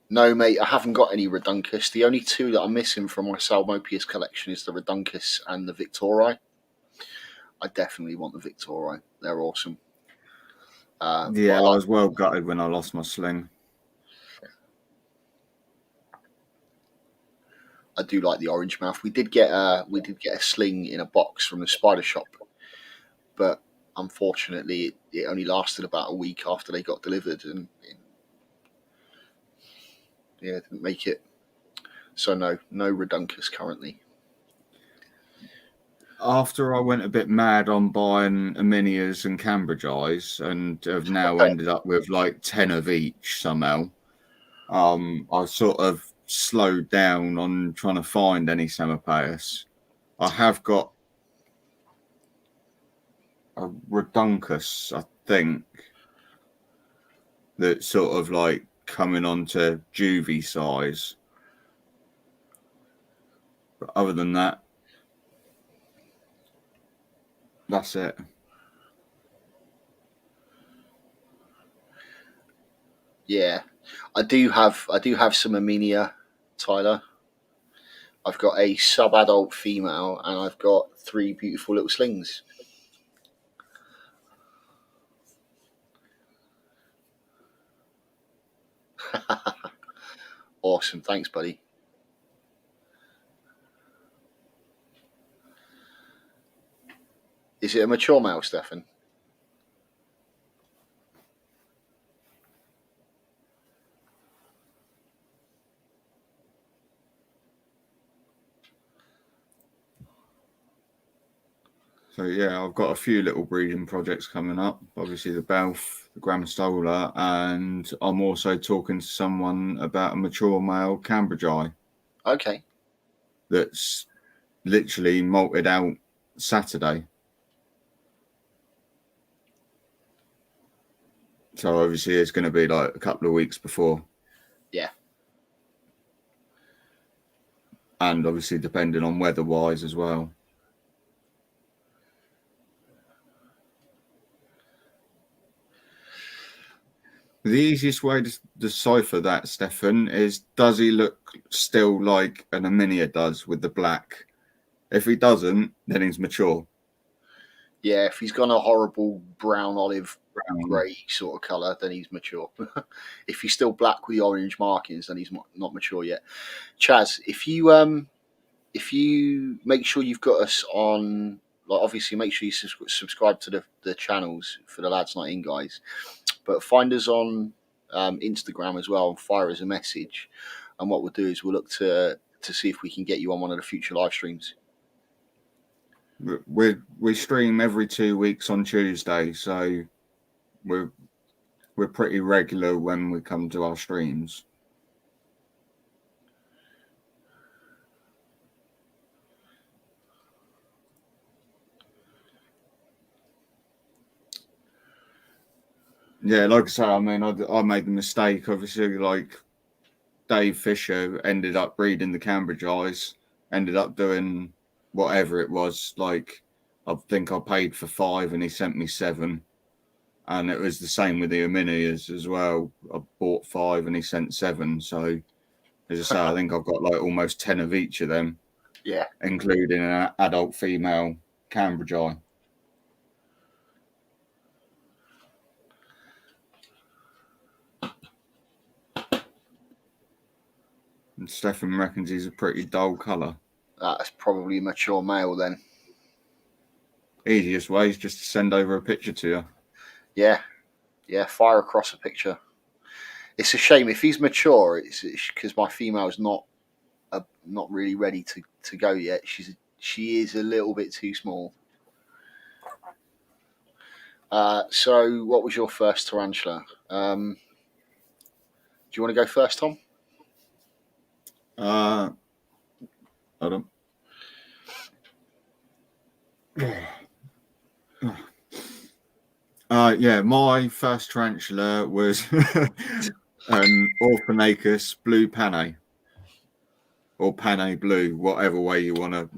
No, mate, I haven't got any Reduncus. The only two that I'm missing from my Salmopius collection is the Reduncus and the Victorii. I definitely want the Victorii. They're awesome. Yeah, I was well gutted when I lost my sling. I do like the orange mouth. We did get a sling in a box from the spider shop, but unfortunately, it only lasted about a week after they got delivered, and didn't make it. So no Reduncus currently. After I went a bit mad on buying Aminias and Cambridge Eyes and have now ended up with like 10 of each somehow, I sort of slowed down on trying to find any Semapeus. I have got a Reduncus, I think, that's sort of like coming onto juvie size. But other than that, that's it. Yeah, I do have some Aminia, Tyler. I've got a sub-adult female, and I've got 3 beautiful little slings. Awesome, thanks, buddy. Is it a mature male, Stefan? So yeah, I've got a few little breeding projects coming up. Obviously the Belf, the Gramstola, and I'm also talking to someone about a mature male Cambridge eye. Okay. That's literally molted out Saturday. So obviously it's going to be like a couple of weeks before. Yeah. And obviously depending on weather-wise as well. The easiest way to decipher that, Stefan, is does he look still like an Aminia does with the black? If he doesn't, then he's mature. Yeah, if he's got a horrible brown, olive, grey sort of colour, then he's mature. If he's still black with the orange markings, then he's not mature yet. Chaz, if you make sure you've got us on, like, obviously make sure you subscribe to the channels for the Lads Night In guys, but find us on Instagram as well and fire us a message. And what we'll do is we'll look to see if we can get you on one of the future live streams. We stream every 2 weeks on Tuesday, so we're pretty regular when we come to our streams. Yeah, like I say, I mean, I made the mistake, obviously, like Dave Fisher ended up breeding the Cambridge eyes, ended up doing whatever it was. Like, I think I paid for 5 and he sent me 7. And it was the same with the Aminias as well. I bought 5 and he sent 7. So, as I say, I think I've got like almost 10 of each of them. Yeah. Including an adult female Cambridge eye. And Stefan reckons he's a pretty dull colour. That's probably a mature male then. Easiest way is just to send over a picture to you. Yeah. Yeah, fire across a picture. It's a shame if he's mature. It's because my female's not really ready to go yet. She is a little bit too small. So what was your first tarantula? Do you want to go first, Tom? Hold on. Yeah, my first tarantula was Orphanacus blue panne, or panne blue, whatever way you want to.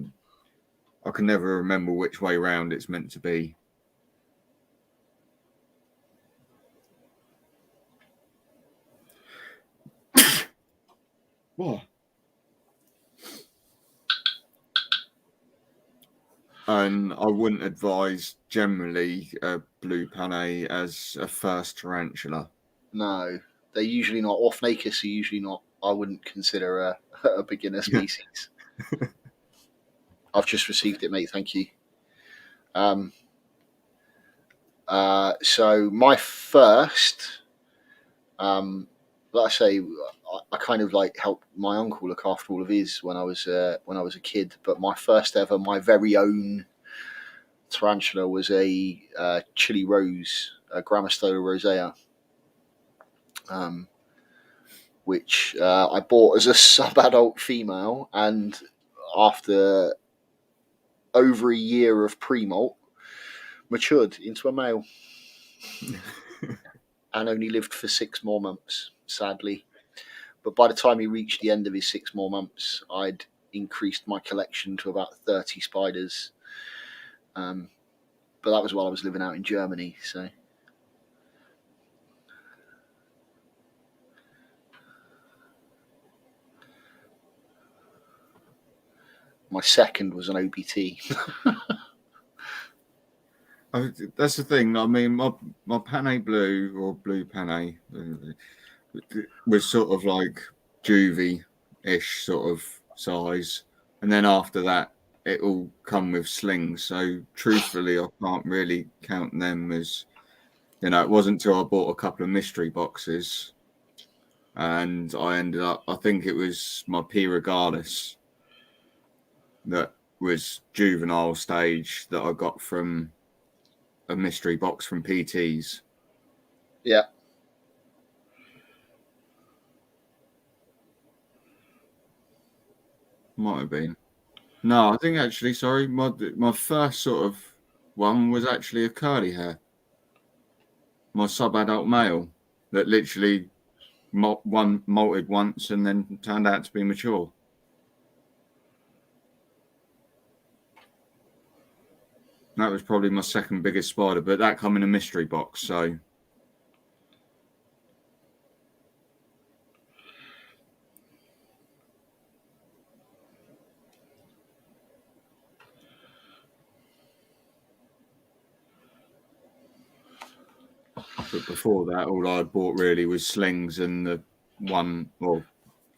I can never remember which way round it's meant to be. What? And I wouldn't advise generally blue panne as a first tarantula. No, they're usually not. Orphanacus are usually not. I wouldn't consider a beginner species. I've just received it, mate. Thank you. So my first, like I say, I kind of like helped my uncle look after all of his when I was a kid. But my first ever, my very own tarantula was a Chili Rose, a Gramstola rosea, which I bought as a sub-adult female, and after over a year of pre-molt, matured into a male. And only lived for 6 more months, sadly. But by the time he reached the end of his 6 more months, I'd increased my collection to about 30 spiders. But that was while I was living out in Germany, so. My second was an OBT. That's the thing. I mean, my panne blue or blue panne was sort of like juvie-ish sort of size, and then after that, it all come with slings. So truthfully, I can't really count them as, you know, it wasn't until I bought a couple of mystery boxes, and I ended up, I think it was my P. regalis that was juvenile stage that I got from a mystery box from PTs. Yeah. Might have been. No, I think actually, sorry, my first sort of one was actually a curly hair. My sub-adult male that literally molted once and then turned out to be mature. That was probably my second biggest spider, but that come in a mystery box, so. But before that, all I bought really was slings and the one, well,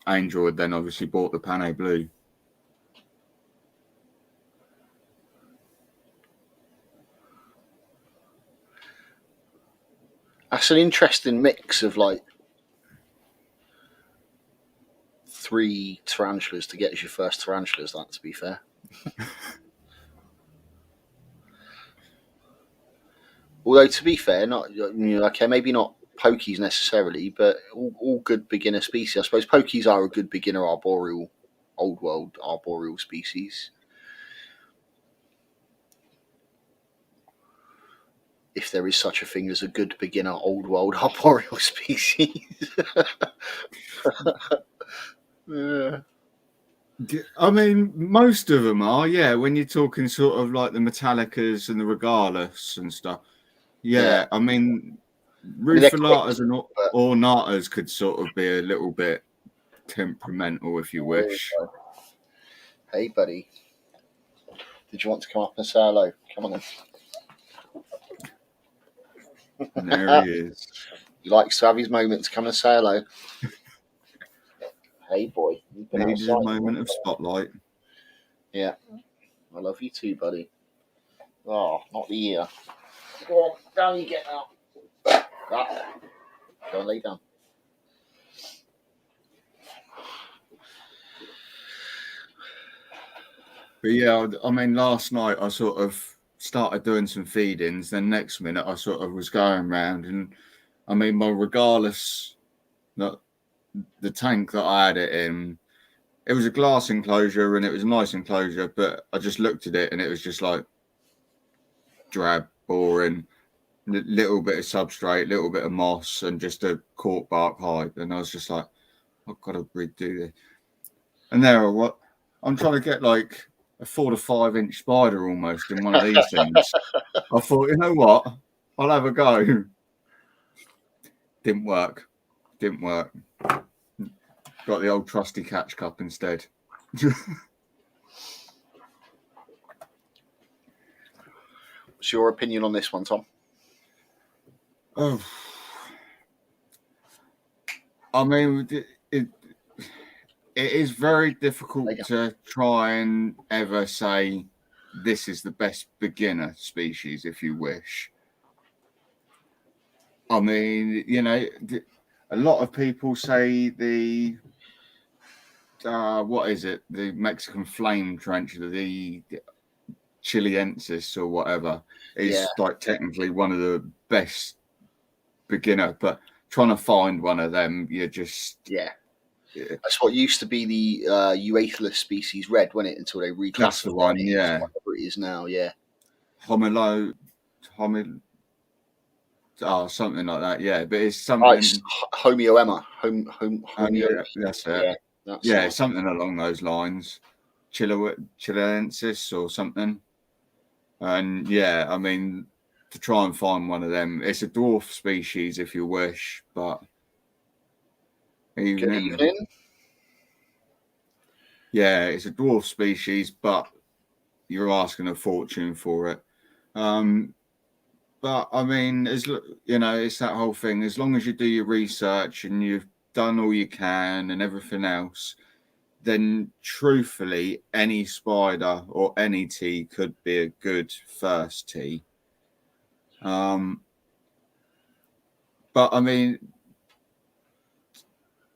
Angel had then obviously bought the Panay Blue. That's an interesting mix of like 3 tarantulas to get as your first tarantulas, that, to be fair. Although, to be fair, not, you know, okay, maybe not pokies necessarily, but all good beginner species. I suppose pokies are a good beginner arboreal, old world arboreal species. If there is such a thing as a good beginner old world arboreal species. Yeah. I mean, most of them are, yeah. When you're talking sort of like the Metallicas and the Regalis and stuff, yeah. I mean, Rufilatas and Ornatas could sort of be a little bit temperamental, if you wish. Hey, buddy. Did you want to come up and say hello? Come on then. And there he is. He likes to have his moment to come and say hello. Hey, boy. Needs a moment of spotlight. Yeah. I love you too, buddy. Oh, not the ear. Go on, down you get now. Go and lay down. But yeah, I mean, last night I sort of started doing some feedings. Then next minute I sort of was going around, and I mean, my Regalis, the tank that I had it in, it was a glass enclosure and it was a nice enclosure, but I just looked at it and it was just like drab, boring, little bit of substrate, little bit of moss, and just a cork bark hide. And I was just like, I've got to redo this. And there, what I'm trying to get like a 4 to 5 inch spider almost in one of these things. I thought, you know what? I'll have a go. Didn't work. Got the old trusty catch cup instead. What's your opinion on this one, Tom? Oh, I mean, it is very difficult to try and ever say this is the best beginner species, if you wish. I mean, you know, a lot of people say the what is it? The Mexican flame tarantula, the Chileensis or whatever, is like technically one of the best beginner, but trying to find one of them, you're just That's what used to be the Euathlus species red, wasn't it? Until they reclassified that's the one, yeah. Whatever it is now, yeah. Something like that, yeah. But it's something. It's Homeoema. That's it. Yeah, something along those lines. Chileensis or something. And yeah, I mean, to try and find one of them, it's a dwarf species if you wish, but even in. Yeah, it's a dwarf species, but you're asking a fortune for it. But I mean, as you know, it's that whole thing. As long as you do your research and you've done all you can and everything else, then truthfully, any spider or any tea could be a good first tea. But I mean,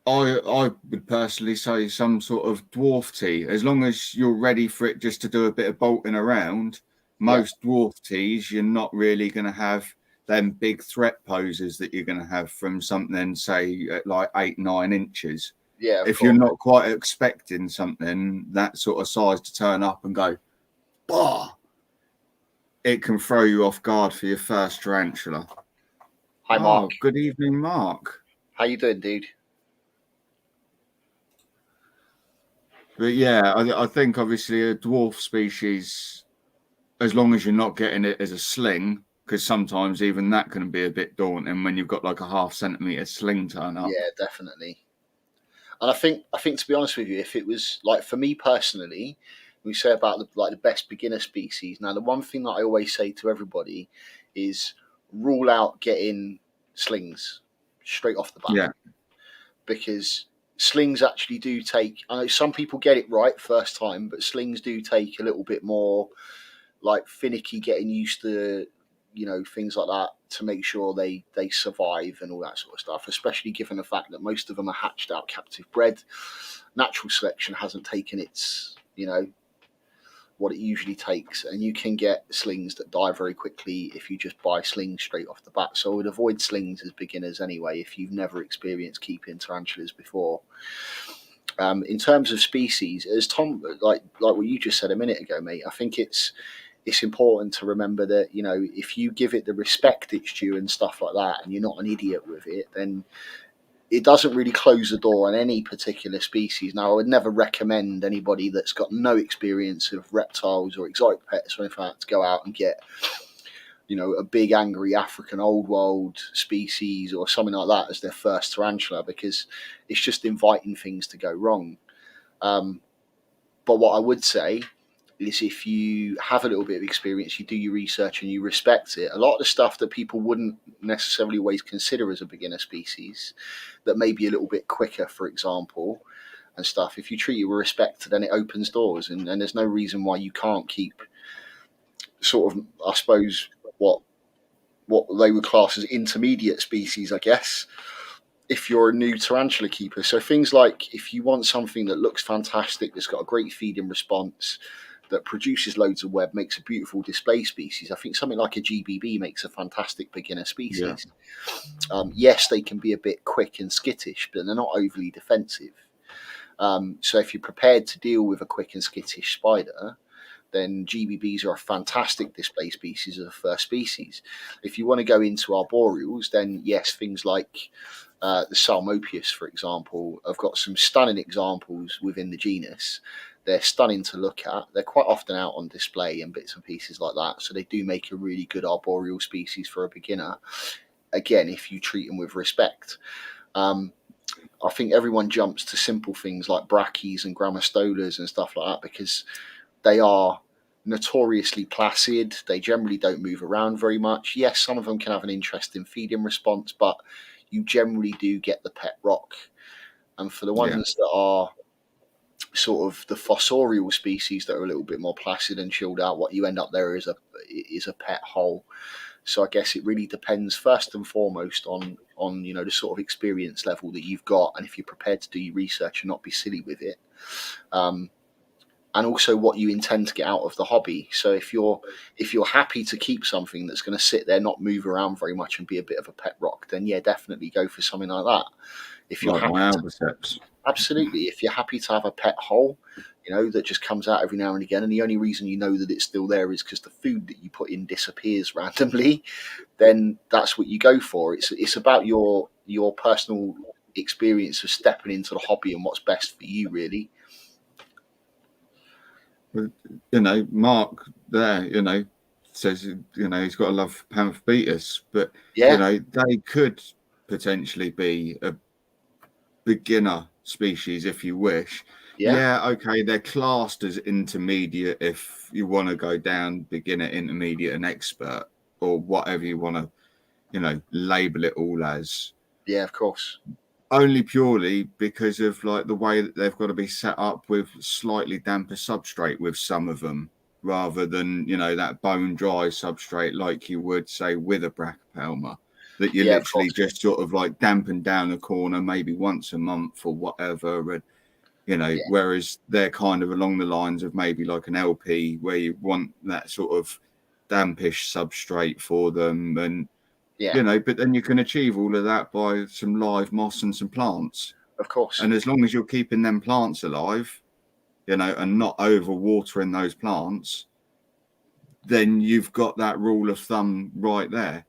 I would personally say some sort of dwarf tea, as long as you're ready for it just to do a bit of bolting around. Most dwarf teas, you're not really going to have them big threat poses that you're going to have from something, say, at like 8-9 inches. Yeah, if you're not quite expecting something that sort of size to turn up and go, bah, it can throw you off guard for your first tarantula. Hi, Mark. Good evening, Mark. How you doing, dude? But yeah, I think obviously a dwarf species, as long as you're not getting it as a sling, because sometimes even that can be a bit daunting when you've got like a 0.5 centimeter sling turn up. Yeah, definitely. And I think to be honest with you, if it was like for me personally, we say about the best beginner species. Now, the one thing that I always say to everybody is rule out getting slings straight off the bat. Yeah. Because slings actually do take, I know some people get it right first time, but slings do take a little bit more like finicky getting used to, things like that to make sure they survive and all that sort of stuff, especially given the fact that most of them are hatched out captive bred. Natural selection hasn't taken its, what it usually takes, and you can get slings that die very quickly if you just buy slings straight off the bat. So I would avoid slings as beginners anyway if you've never experienced keeping tarantulas before. In terms of species, as Tom, like what you just said a minute ago, mate, I think it's important to remember that, if you give it the respect it's due and stuff like that, and you're not an idiot with it, then it doesn't really close the door on any particular species. Now, I would never recommend anybody that's got no experience of reptiles or exotic pets or anything like that to go out and get, a big angry African old world species or something like that as their first tarantula, because it's just inviting things to go wrong. But what I would say is if you have a little bit of experience, you do your research and you respect it, a lot of the stuff that people wouldn't necessarily always consider as a beginner species that may be a little bit quicker, for example, and stuff, if you treat it with respect, then it opens doors, and there's no reason why you can't keep sort of, I suppose, what they would class as intermediate species, I guess, if you're a new tarantula keeper. So things like if you want something that looks fantastic, that's got a great feeding response, that produces loads of web, makes a beautiful display species, I think something like a GBB makes a fantastic beginner species. Yeah. Yes, they can be a bit quick and skittish, but they're not overly defensive. So if you're prepared to deal with a quick and skittish spider, then GBBs are a fantastic display species as a first species. If you want to go into arboreals, then yes, things like the Salmopius, for example, have got some stunning examples within the genus. They're stunning to look at. They're quite often out on display and bits and pieces like that. So they do make a really good arboreal species for a beginner. Again, if you treat them with respect. I think everyone jumps to simple things like brachyes and grammostolas and stuff like that because they are notoriously placid. They generally don't move around very much. Yes, some of them can have an interesting feeding response, but you generally do get the pet rock. And for the ones that are sort of the fossorial species that are a little bit more placid and chilled out, what you end up there is a pet hole. So I guess it really depends first and foremost on the sort of experience level that you've got, and if you're prepared to do your research and not be silly with it. And also what you intend to get out of the hobby. So if you're happy to keep something that's going to sit there, not move around very much, and be a bit of a pet rock, then yeah, definitely go for something like that. If you're absolutely, if you're happy to have a pet hole, that just comes out every now and again, and the only reason you know that it's still there is because the food that you put in disappears randomly, then that's what you go for. It's about your personal experience of stepping into the hobby and what's best for you, really. Mark there, says, he's got a love for Pamphobetus, but, they could potentially be a beginner species if you wish. Okay, they're classed as intermediate if you want to go down beginner, intermediate, and expert, or whatever you want to, label it all as. Yeah, of course. Only purely because of like the way that they've got to be set up with slightly damper substrate with some of them, rather than that bone dry substrate like you would say with a Brachypelma. that you Yeah, of literally course. just sort of like dampen down the corner maybe once a month or whatever. And, you know, Yeah. whereas they're kind of along the lines of maybe like an LP where you want that sort of dampish substrate for them. And, Yeah, you know, but then you can achieve all of that by some live moss and some plants. of course. And as long as you're keeping them plants alive, you know, and not over watering those plants, then you've got that rule of thumb right there.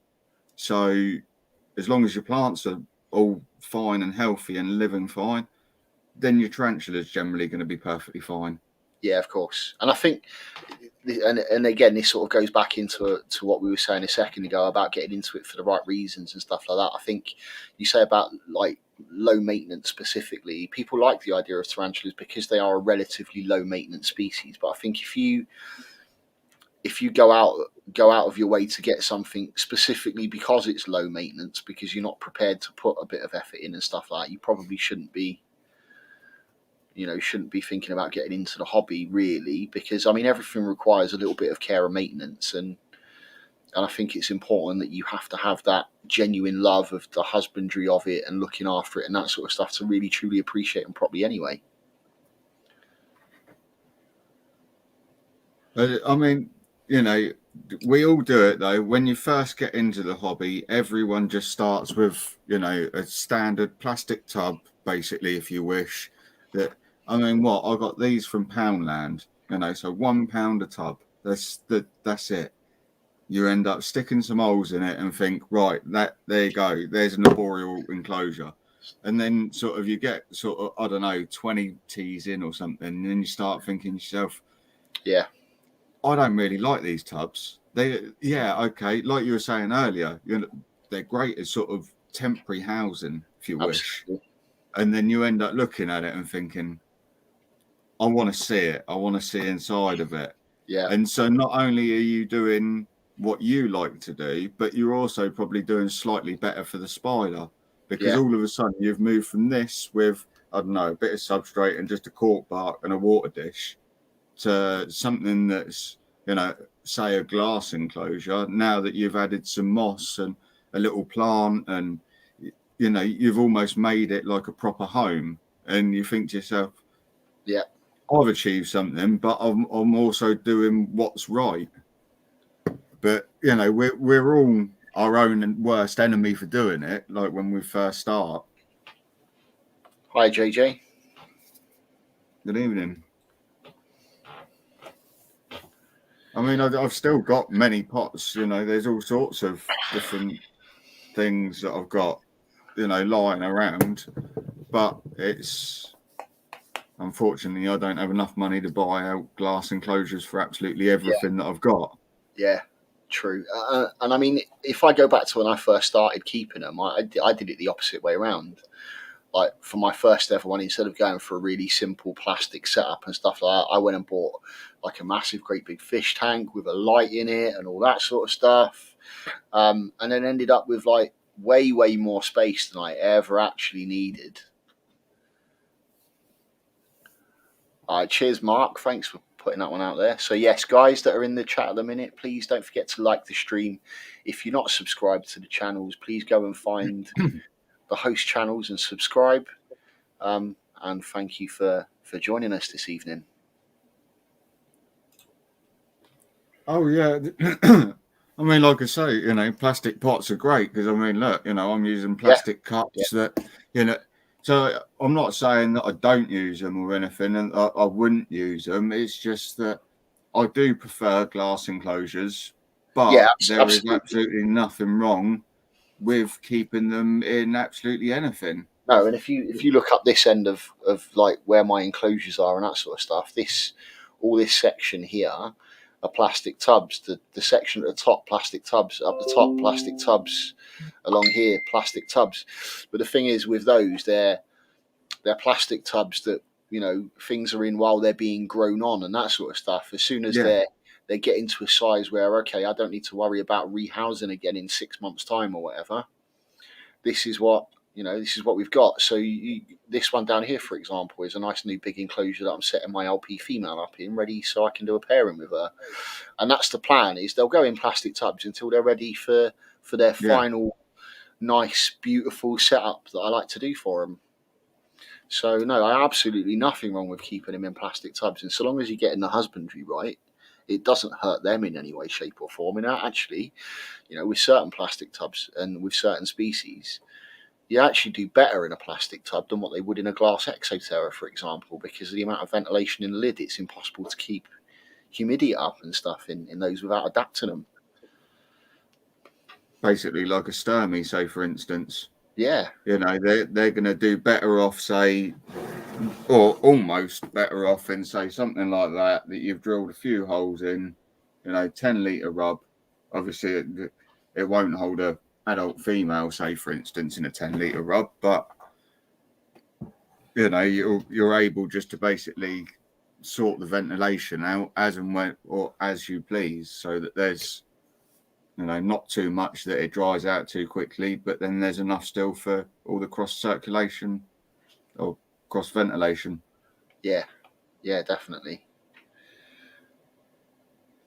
So as long as your plants are all fine and healthy and living fine, then your tarantula is generally going to be perfectly fine. Yeah, of course. And I think, and again, this sort of goes back into to what we were saying a second ago about getting into it for the right reasons and stuff like that. I think you say about like low maintenance specifically, people like the idea of tarantulas because they are a relatively low maintenance species. But I think if you go out of your way to get something specifically because it's low maintenance, because you're not prepared to put a bit of effort in and stuff like that, you probably shouldn't be thinking about getting into the hobby really, because I mean everything requires a little bit of care and maintenance, and I think it's important that you have to have that genuine love of the husbandry of it and looking after it and that sort of stuff to really truly appreciate them properly anyway. I mean, you know, we all do it though. When you first get into the hobby, everyone just starts with, you know, a standard plastic tub, basically, if you wish. That, I mean, what, I got these from Poundland, you know, so £1 a tub. That's it. You end up sticking some holes in it and think, right, there you go, there's an arboreal enclosure. And then sort of you get sort of, I don't know, 20 teas in or something, and then you start thinking to yourself, Yeah, I don't really like these tubs. Okay, like you were saying earlier, you know, they're great as sort of temporary housing, if you wish. absolutely. And then you end up looking at it and thinking, I want to see it. I want to see inside of it. Yeah, And so not only are you doing what you like to do, but you're also probably doing slightly better for the spider, because all of a sudden you've moved from this with, I don't know, a bit of substrate and just a cork bark and a water dish to something that's, you know, say a glass enclosure. Now that you've added some moss and a little plant, and, you know, you've almost made it like a proper home. And you think to yourself, yeah, I've achieved something, but I'm also doing what's right. But, you know, we're all our own worst enemy for doing it, like when we first start. Hi JJ. Good evening. I mean, I've still got many pots, you know, there's all sorts of different things that I've got, you know, lying around, but it's, unfortunately, I don't have enough money to buy out glass enclosures for absolutely everything that I've got. Yeah, true. And I mean, if I go back to when I first started keeping them, I did it the opposite way around. Like for my first ever one, instead of going for a really simple plastic setup and stuff like that, I went and bought like a massive, great big fish tank with a light in it and all that sort of stuff. And then ended up with like way more space than I ever actually needed. Cheers, Mark. Thanks for putting that one out there. So yes, guys that are in the chat at the minute, please don't forget to like the stream. If you're not subscribed to the channels, please go and find the host channels and subscribe. And thank you for joining us this evening. Oh yeah. I mean, like I say, you know, plastic pots are great because, I mean, look, you know, I'm using plastic cups that, you know, so I'm not saying that I don't use them or anything, and I wouldn't use them. It's just that I do prefer glass enclosures, but there is absolutely nothing wrong with keeping them in absolutely anything. No, and if you look up this end of like where my enclosures are and that sort of stuff, all this section here are plastic tubs. The section at the top, plastic tubs. Up the top, plastic tubs. Along here, plastic tubs. But the thing is, with those, they're plastic tubs that, you know, things are in while they're being grown on and that sort of stuff. As soon as they get into a size where, okay, I don't need to worry about rehousing again in 6 months' time or whatever. This is what we've got. So this one down here, for example, is a nice new big enclosure that I'm setting my LP female up in, ready so I can do a pairing with her. And that's the plan, is they'll go in plastic tubs until they're ready for their final nice, beautiful setup that I like to do for them. So no, absolutely nothing wrong with keeping them in plastic tubs, and so long as you're getting the husbandry right, it doesn't hurt them in any way, shape, or form. And actually, with certain plastic tubs and with certain species, you actually do better in a plastic tub than what they would in a glass exoterra, for example, because of the amount of ventilation in the lid. It's impossible to keep humidity up and stuff in those without adapting them. Basically, like a sturmy, say, for instance. Yeah. They're going to do better off, say, or almost better off in, say, something like that you've drilled a few holes in, 10-litre rub. Obviously, it won't hold a adult female, say, for instance, in a 10-litre rub, but you're able just to basically sort the ventilation out as and when or as you please, so that there's not too much that it dries out too quickly, but then there's enough still for all the cross circulation or cross ventilation. Yeah, definitely.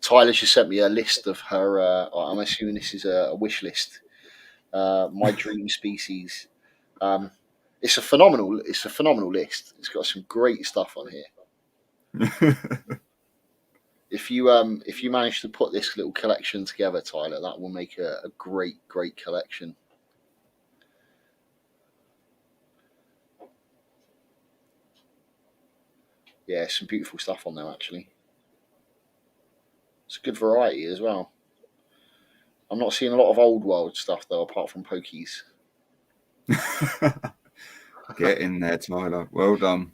Tyler just sent me a list of her. I'm assuming this is a wish list. My dream species. It's a phenomenal list. It's got some great stuff on here. If you manage to put this little collection together, Tyler, that will make a great collection. Yeah, some beautiful stuff on there actually. It's a good variety as well. I'm not seeing a lot of old world stuff though, apart from pokies. Get in there, Tyler. Well done.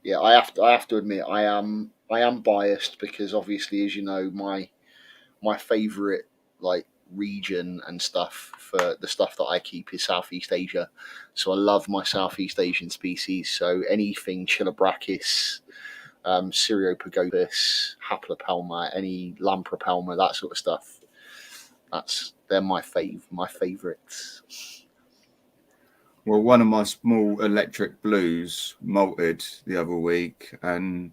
Yeah, I have to admit I am biased because obviously, as you know, my favourite region and stuff for the stuff that I keep is Southeast Asia. So I love my Southeast Asian species. So anything Chilobrachys, Syriopagopus, Haplopelma, any Lampropelma, that sort of stuff. They're my favourites. Well, one of my small electric blues molted the other week, and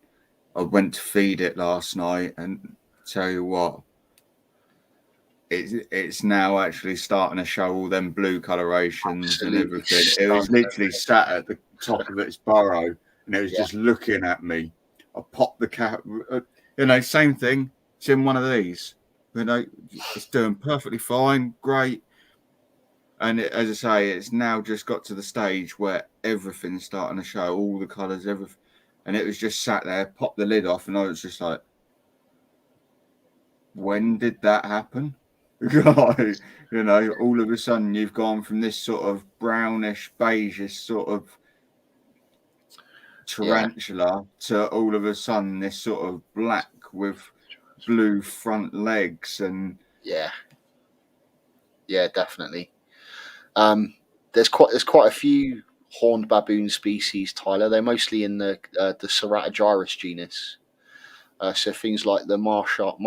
I went to feed it last night, and tell you what, it's now actually starting to show all them blue colorations and everything. It was literally sat at the top of its burrow, and it was just looking at me. I popped the cat, same thing. It's in one of these. It's doing perfectly fine, great. And as I say, it's now just got to the stage where everything's starting to show, all the colours, everything. And it was just sat there, popped the lid off, and I was just like, when did that happen? All of a sudden you've gone from this sort of brownish, beigeish sort of tarantula to all of a sudden this sort of black with blue front legs. And yeah, definitely. There's quite a few horned baboon species, Tyler. They're mostly in the Ceratogyrus genus. So things like the martial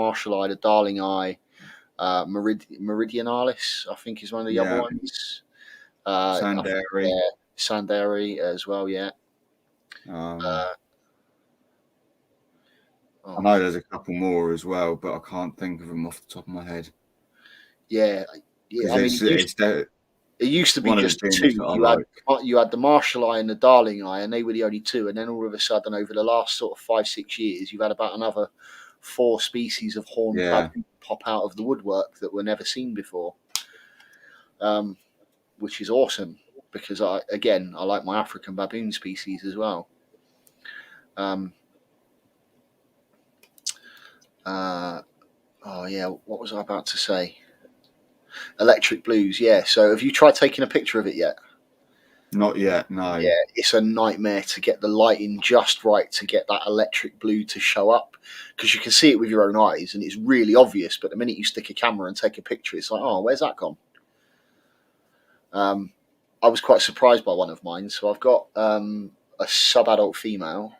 eye, the darling eye, Meridionalis, I think is one of the other ones. Sanderi as well. Yeah. I know there's a couple more as well, but I can't think of them off the top of my head. Yeah. I mean, it used to be just two. You had the martial eye and the darling eye, and they were the only two. And then all of a sudden, over the last sort of 5-6 years, you've had about another 4 species of horned baboon pop out of the woodwork that were never seen before, which is awesome because I like my African baboon species as well. What was I about to say? Electric blues, yeah. So have you tried taking a picture of it yet? Not yet, no. Yeah, it's a nightmare to get the lighting just right to get that electric blue to show up, because you can see it with your own eyes and it's really obvious, but the minute you stick a camera and take a picture, it's like, oh, where's that gone? I was quite surprised by one of mine. So I've got a sub-adult female.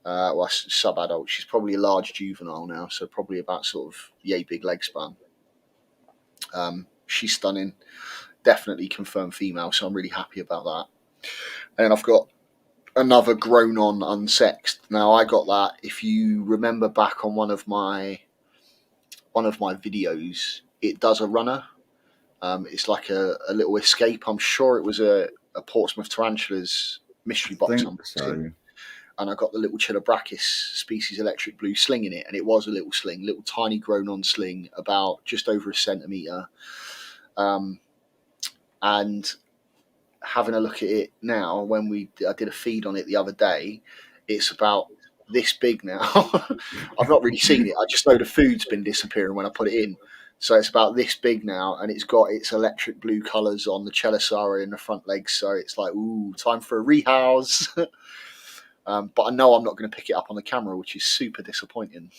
Sub-adult. She's probably a large juvenile now, so probably about sort of yay big leg span. She's stunning, definitely confirmed female, so I'm really happy about that. And then I've got another grown on unsexed. Now I got that, if you remember back on one of my one of my videos, it does a runner. It's like a little escape. I'm sure it was a Portsmouth Tarantulas mystery box. So. And I got the little Chilobrachys species electric blue sling in it, and it was a little sling, little tiny grown-on sling, about just over a centimetre. And having a look at it now, when I did a feed on it the other day, it's about this big now. I've not really seen it. I just know the food's been disappearing when I put it in. So it's about this big now, and it's got its electric blue colours on the Chelosaria in the front legs. So it's like, ooh, time for a rehouse. But I know I'm not going to pick it up on the camera, which is super disappointing.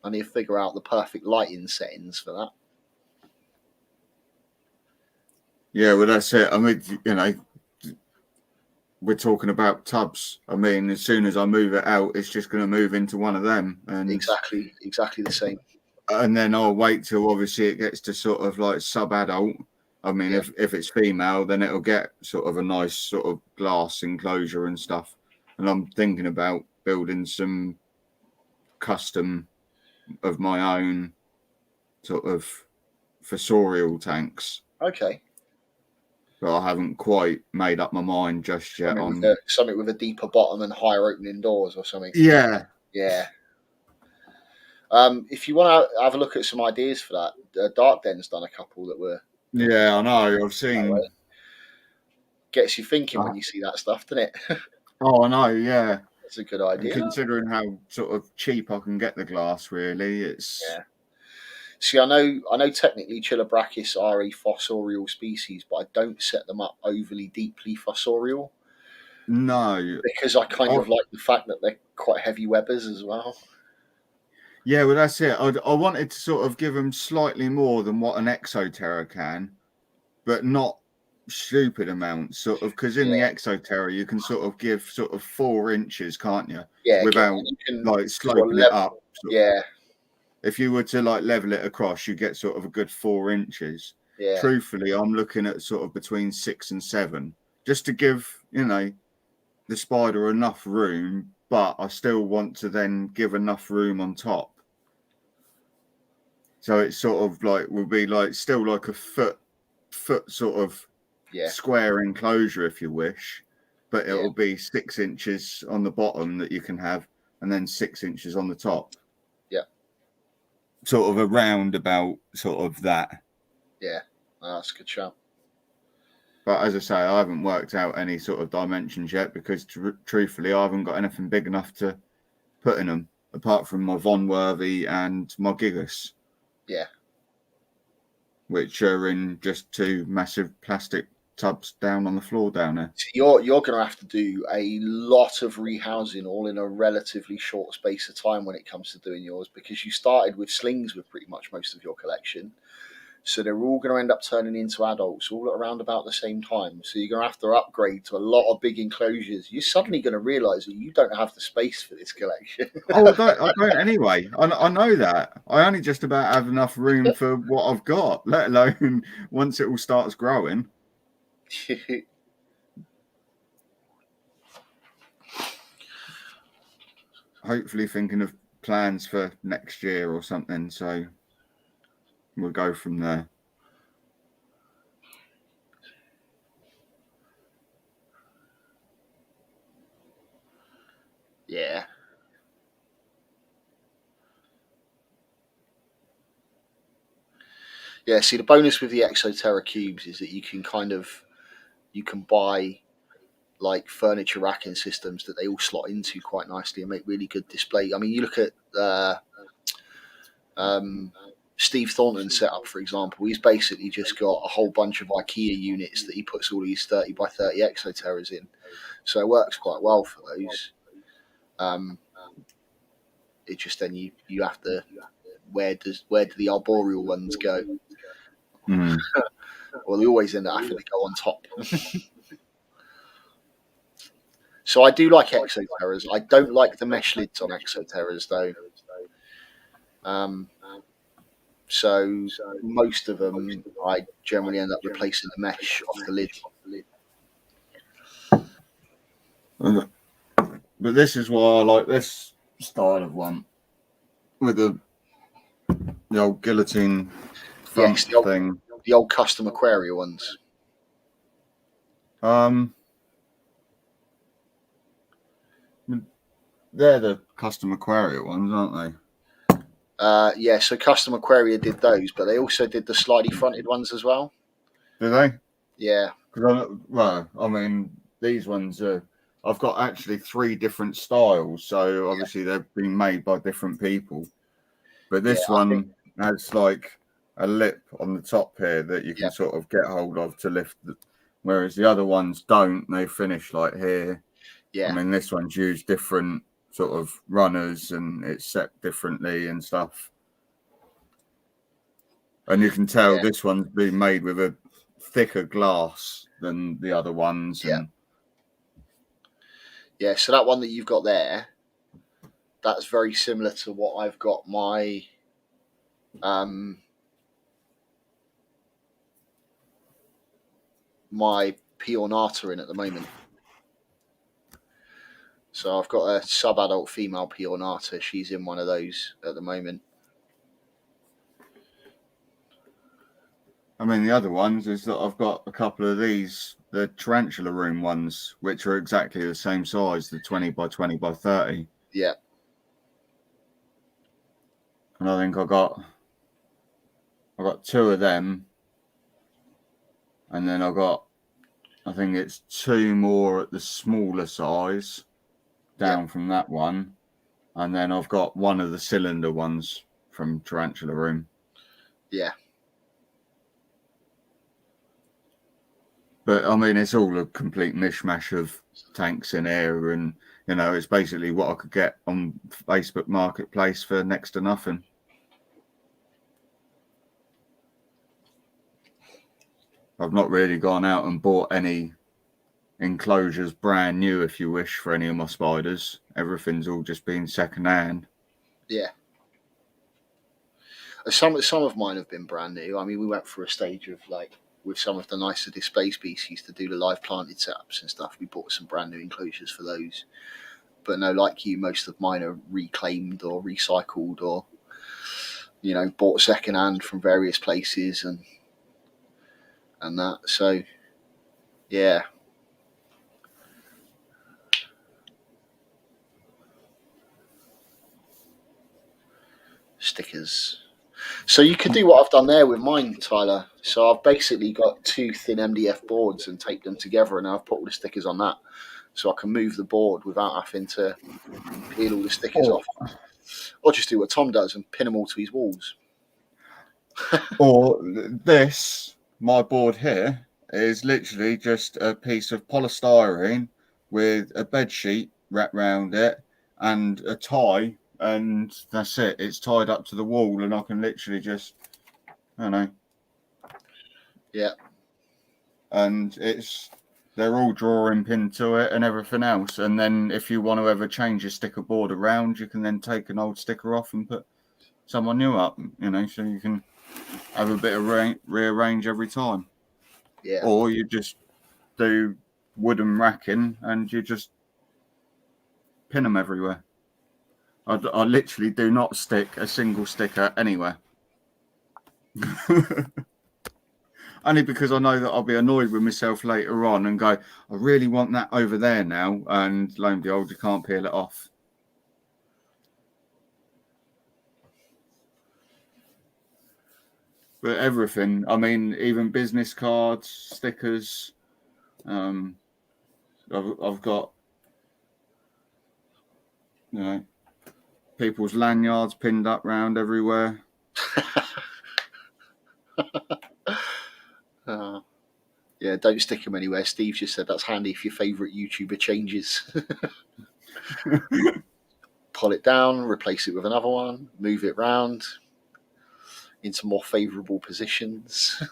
I need to figure out the perfect lighting settings for that. Yeah, well, that's it. I mean, you know, we're talking about tubs. I mean, as soon as I move it out, it's just going to move into one of them. And exactly the same. And then I'll wait till obviously it gets to sort of like sub-adult. I mean, if it's female, then it'll get sort of a nice sort of glass enclosure and stuff. And I'm thinking about building some custom of my own sort of fossorial tanks. Okay. But I haven't quite made up my mind just yet. Something with a deeper bottom and higher opening doors or something. Yeah. Yeah. If you want to have a look at some ideas for that, Dark Den's done a couple that were. Yeah, I know. I've seen. Gets you thinking when you see that stuff, doesn't it? Oh, I know. Yeah, it's a good idea. And considering how sort of cheap I can get the glass, really, it's. Yeah. See, I know. Technically, Chilobrachys are a fossorial species, but I don't set them up overly deeply fossorial. No, because I kind of like the fact that they're quite heavy webbers as well. Yeah, well, that's it. I wanted to sort of give them slightly more than what an Exoterra can, but not stupid amounts, sort of, because in the Exoterra you can sort of give sort of 4 inches, can't you? Yeah, without like sloping it up. Yeah. If you were to like level it across, you get sort of a good 4 inches. Yeah. Truthfully, I'm looking at sort of between 6 and 7, just to give, you know, the spider enough room, but I still want to then give enough room on top. So it's sort of like will be like still like a foot sort of square enclosure if you wish, but it'll be 6 inches on the bottom that you can have, and then 6 inches on the top. Yeah. Sort of a roundabout sort of that. Yeah, that's a good shout. But as I say, I haven't worked out any sort of dimensions yet because truthfully, I haven't got anything big enough to put in them apart from my Von Worthy and my Gigas. Yeah. Which are in just 2 massive plastic tubs down on the floor down there. So you're going to have to do a lot of rehousing all in a relatively short space of time when it comes to doing yours, because you started with slings with pretty much most of your collection. So they're all going to end up turning into adults all around about the same time. So you're going to have to upgrade to a lot of big enclosures. You're suddenly going to realise that you don't have the space for this collection. I don't anyway. I know that. I only just about have enough room for what I've got, let alone once it all starts growing. Hopefully thinking of plans for next year or something. So we'll go from there. Yeah. Yeah, see, the bonus with the Exoterra cubes is that you can buy like furniture racking systems that they all slot into quite nicely and make really good display. I mean, you look at Steve Thornton's setup, for example. He's basically just got a whole bunch of IKEA units that he puts all these 30 by 30 Exoterras in. So it works quite well for those. It just then you have to, where do the arboreal ones go? Mm. Well, they always end up having to go on top. So I do like Exoterras. I don't like the mesh lids on Exoterras though. So most of them I generally end up replacing the mesh off the lid. But this is why I like this style of one with the the old guillotine front Yes, the old, thing. the old custom Aquaria ones. They're the custom Aquaria ones, aren't they? Yeah, so custom Aquaria did those, but they also did the slidey fronted ones as well. Do they? Yeah. Well, I mean, these ones are. I've got actually 3 different styles, so obviously they've been made by different people. But this one has like a lip on the top here that you can sort of get hold of to lift, whereas the other ones don't. They finish like here. Yeah. I mean, this one's used different sort of runners and it's set differently and stuff. And you can tell this one's been made with a thicker glass than the other ones. And yeah, so that one that you've got there, that's very similar to what I've got my my Pionata in at the moment. So I've got a sub-adult female Pionata. She's in one of those at the moment. I mean, the other ones is that I've got a couple of these, the tarantula room ones, which are exactly the same size, the 20 by 20 by 30. Yeah. And I think I got 2 of them. And then I think it's 2 more at the smaller size down from that one. And then I've got one of the cylinder ones from Tarantula Room. Yeah. But I mean, it's all a complete mishmash of tanks in air, and you know, it's basically what I could get on Facebook Marketplace for next to nothing. I've not really gone out and bought any enclosures brand new, if you wish, for any of my spiders. Everything's all just been second hand. Yeah. Some of mine have been brand new. I mean, we went through a stage of like, with some of the nicer display species to do the live planted setups and stuff. We bought some brand new enclosures for those. But no, like you, most of mine are reclaimed or recycled or, you know, bought second hand from various places and that. So, yeah. Stickers. So you could do what I've done there with mine, Tyler. So I've basically got 2 thin MDF boards and taped them together, and I've put all the stickers on that, so I can move the board without having to peel all the stickers off, or just do what Tom does and pin them all to his walls. Or this, my board here, is literally just a piece of polystyrene with a bed sheet wrapped around it and a tie. And that's it. It's tied up to the wall, and I can literally just, I don't know. Yeah. And they're all drawing pin to it and everything else. And then if you want to ever change your sticker board around, you can then take an old sticker off and put someone new up, you know, so you can have a bit of rearrange every time. Yeah. Or you just do wooden racking and you just pin them everywhere. I literally do not stick a single sticker anywhere. Only because I know that I'll be annoyed with myself later on and go, I really want that over there now. And lo and behold, you can't peel it off. But everything, I mean, even business cards, stickers, I've got, you know, people's lanyards pinned up round everywhere. Yeah, don't stick them anywhere. Steve just said that's handy if your favourite YouTuber changes. Pull it down, replace it with another one, move it round into more favourable positions.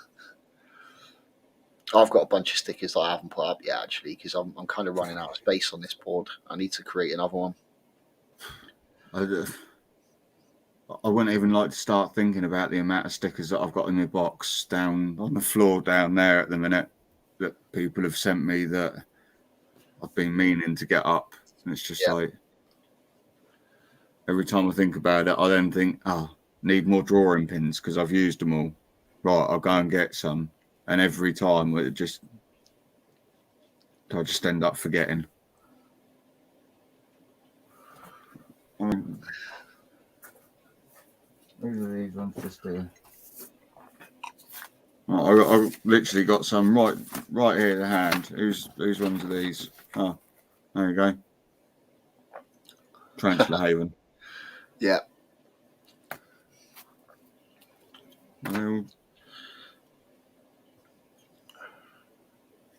I've got a bunch of stickers that I haven't put up yet, actually, because I'm kind of running out of space on this board. I need to create another one. I wouldn't even like to start thinking about the amount of stickers that I've got in my box down on the floor down there at the minute that people have sent me that I've been meaning to get up. And it's just like, every time I think about it, I then think, oh, need more drawing pins because I've used them all. Right, I'll go and get some. And every time I just end up forgetting. Who are these ones just here? Oh, I literally got some right here to hand. Whose ones are these? Oh, there you go. Tarantula Haven. Yeah. Well,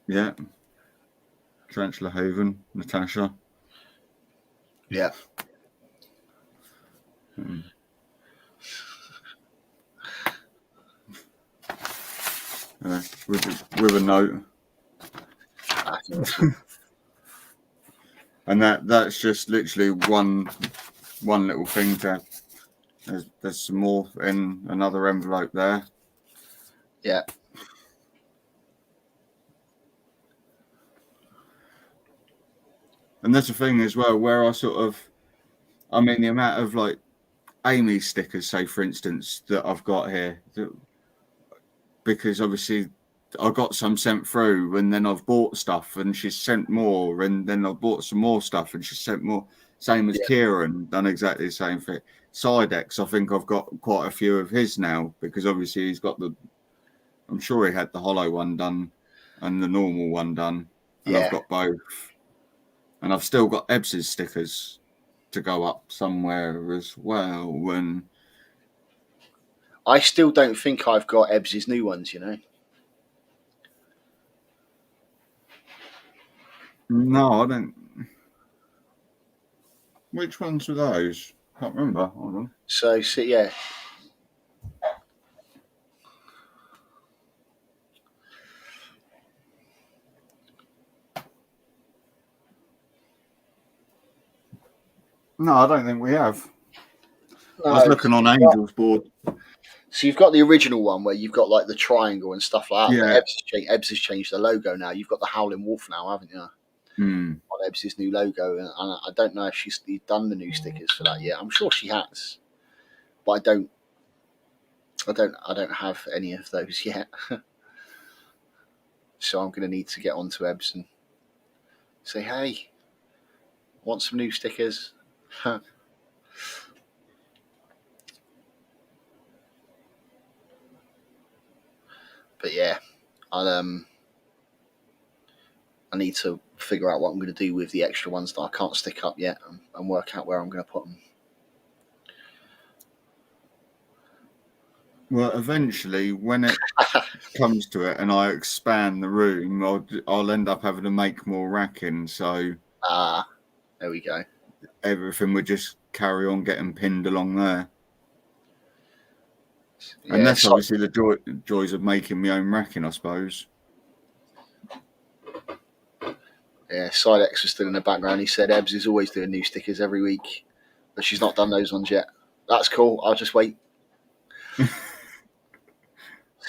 yeah. Tarantula Haven, Natasha. Yeah. With a note. And that's just literally one little thing to. There's some more in another envelope there. Yeah. And that's the thing as well, where the amount of like Amy stickers, say for instance, that I've got here, because obviously I got some sent through, and then I've bought stuff, and she's sent more, and then I've bought some more stuff, and she's sent more. Same as Kieran, done exactly the same thing. Sidex, I think I've got quite a few of his now, because obviously he's got I'm sure he had the hollow one done and the normal one done, and I've got both. And I've still got Ebbs's stickers to go up somewhere as well. When I still don't think I've got Ebbs's new ones, you know. No, I don't. Which ones were those? Can't remember. Hold on. So yeah. No, I don't think we have. No, I was looking on Angel's board. So you've got the original one where you've got like the triangle and stuff like that. Yeah. Ebbs has changed the logo now. You've got the Howling Wolf now, haven't you? On Ebbs's new logo, and I don't know if she's done the new stickers for that yet. I'm sure she has, but I don't have any of those yet. So I'm going to need to get onto Ebbs and say, hey, want some new stickers? But yeah, I need to figure out what I'm going to do with the extra ones that I can't stick up yet, and work out where I'm going to put them. Well, eventually, when it comes to it, and I expand the room, I'll end up having to make more racking. So there we go. Everything would just carry on getting pinned along there. Yeah, and that's obviously the joys of making my own racking, I suppose. Yeah, Sidex was still in the background. He said Ebbs is always doing new stickers every week, but she's not done those ones yet. That's cool. I'll just wait.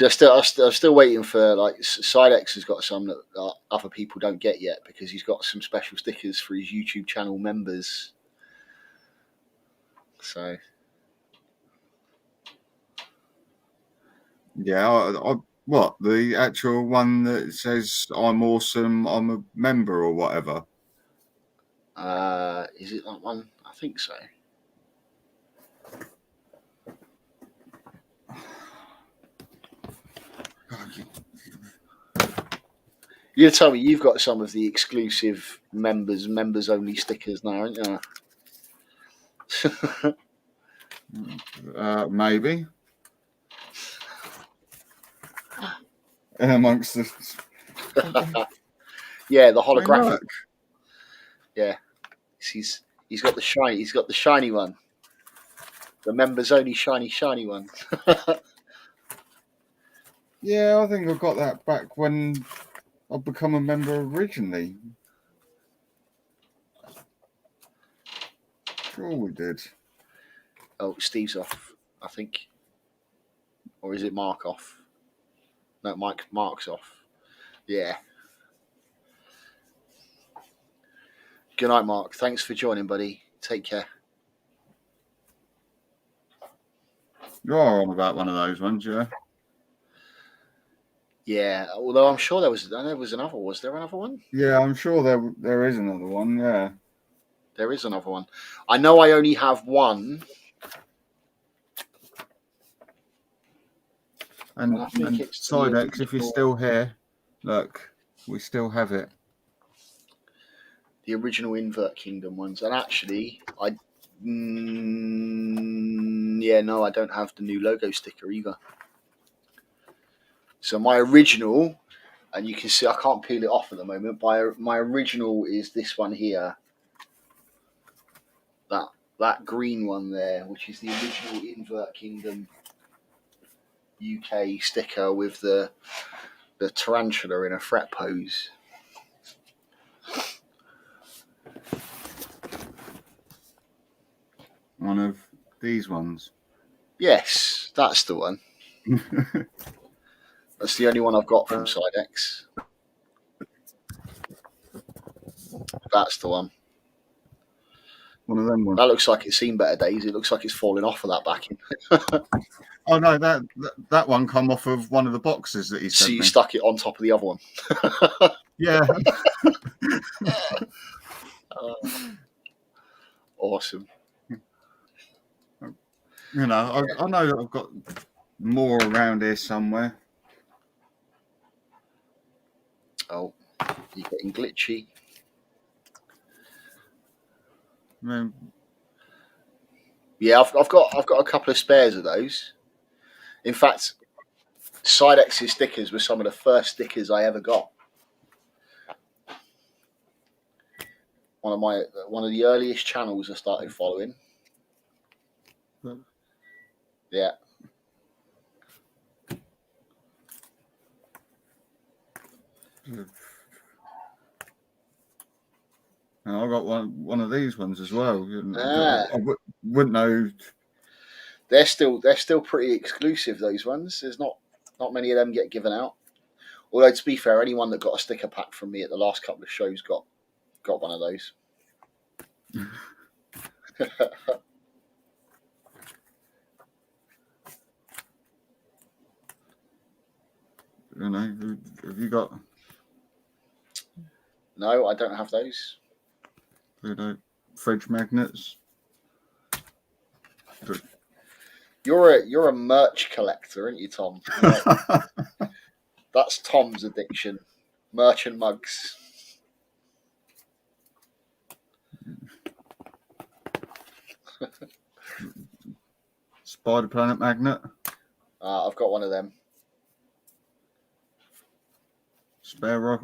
So I'm still waiting for, like, Sidex has got some that other people don't get yet, because he's got some special stickers for his YouTube channel members. So yeah, what, the actual one that says I'm awesome, I'm a member or whatever? Is it that one? I think so. You tell me you've got some of the exclusive members only stickers now, aren't you? Maybe. Amongst the yeah, the holographic. Yeah, he's got the shiny. He's got the shiny one. The members only shiny one. Yeah, I think I got that back when I become a member originally. Sure we did. Oh, Steve's off, I think. Or is it Mark off? No, Mark's off. Yeah. Good night, Mark. Thanks for joining, buddy. Take care. You are on about one of those ones, yeah? Yeah, although I'm sure there was another. Was there another one? Yeah, I'm sure there is another one, yeah. There is another one. I know I only have one. And it's Sidex, if you're still here, look, we still have it. The original Invert Kingdom ones. And actually, I don't have the new logo sticker either. So my original, and you can see I can't peel it off at the moment, my original is this one here. That green one there, which is the original Invert Kingdom UK sticker with the tarantula in a fret pose. One of these ones. Yes, that's the one. That's the only one I've got from Sidex. That's the one. One of them ones. That looks like it's seen better days. It looks like it's falling off of that backing. Oh no, that one come off of one of the boxes that he sent So you me. stuck it on top of the other one. Yeah. Awesome. You know, I know that I've got more around here somewhere. Oh, you're getting glitchy. I mean, Yeah, I've got a couple of spares of those. In fact, Sidex's stickers were some of the first stickers I ever got. One of the earliest channels I started following. Yeah. and I got one of these ones as well. Ah. I wouldn't know. They're still pretty exclusive. Those ones. There's not many of them get given out. Although to be fair, anyone that got a sticker pack from me at the last couple of shows got one of those. You know, have you got? No, I don't have those. You know, fridge magnets. You're a merch collector, aren't you, Tom? Right. That's Tom's addiction. Merch and mugs. Spider Planet magnet. I've got one of them. Spare rock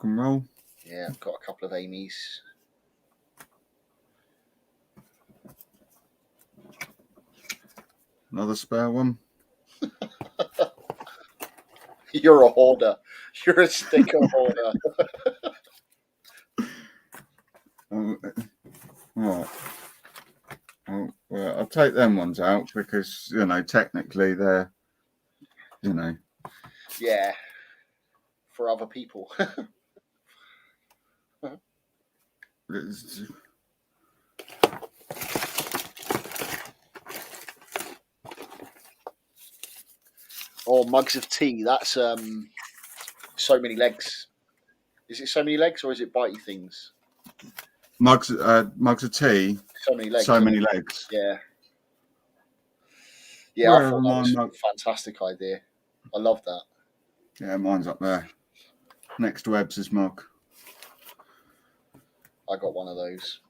and roll. Yeah, I've got a couple of Amy's. Another spare one. You're a hoarder. You're a sticker hoarder. Right. Well, I'll take them ones out because, you know, technically they're, you know. Yeah. For other people. Or mugs of tea. That's so many legs. Is it so many legs or is it bitey things? Mugs of tea. So many legs. So many legs. Yeah. Yeah, I thought that was a fantastic idea. I love that. Yeah, mine's up there. Next to Ebbs's mug. I got one of those.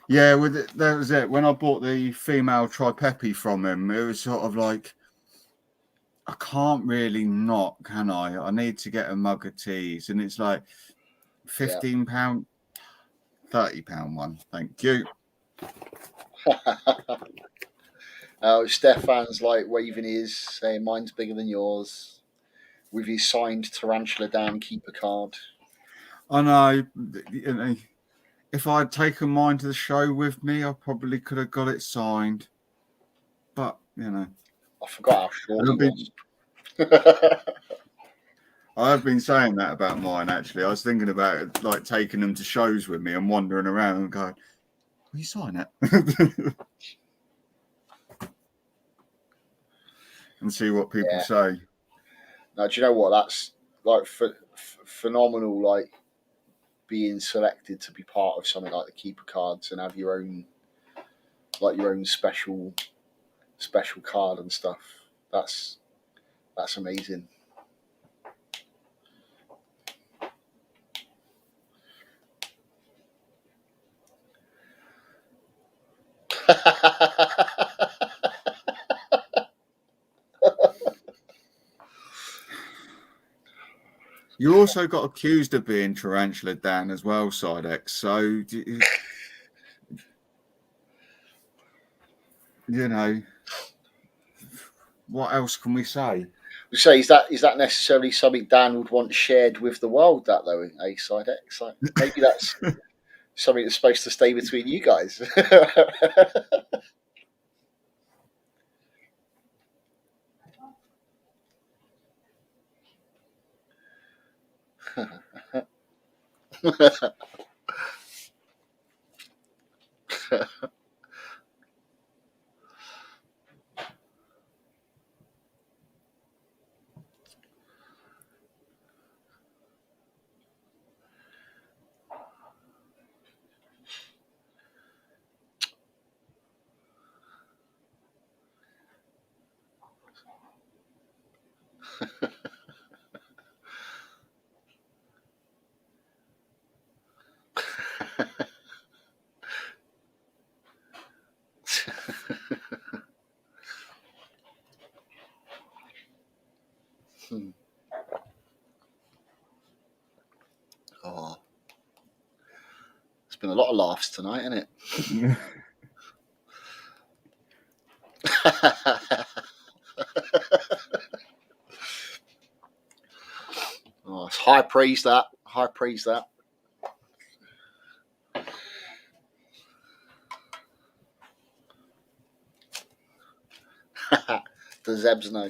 Yeah, that was it. When I bought the female Tripepi from him, it was sort of like, I can't really not, can I? I need to get a mug of teas. And it's like £15, £30 one. Thank you. Stefan's like waving his, saying mine's bigger than yours, with his signed Tarantula Down Keeper card. I know, you know, if I'd taken mine to the show with me, I probably could have got it signed. But, you know. I forgot how short it was. I have been saying that about mine, actually. I was thinking about it, like taking them to shows with me and wandering around and going, will you sign it? and see what people say. Now, do you know what? That's like phenomenal. Like being selected to be part of something like the Keeper cards and have your own special card and stuff. That's amazing. You also got accused of being tarantula, Dan, as well, Sidex. So, you know, what else can we say? We say, is that necessarily something Dan would want shared with the world? That though, Sidex, like, maybe that's something that's supposed to stay between you guys. Oh, it's been a lot of laughs tonight, hasn't it? Oh, it's high praise that. Does Zebs know?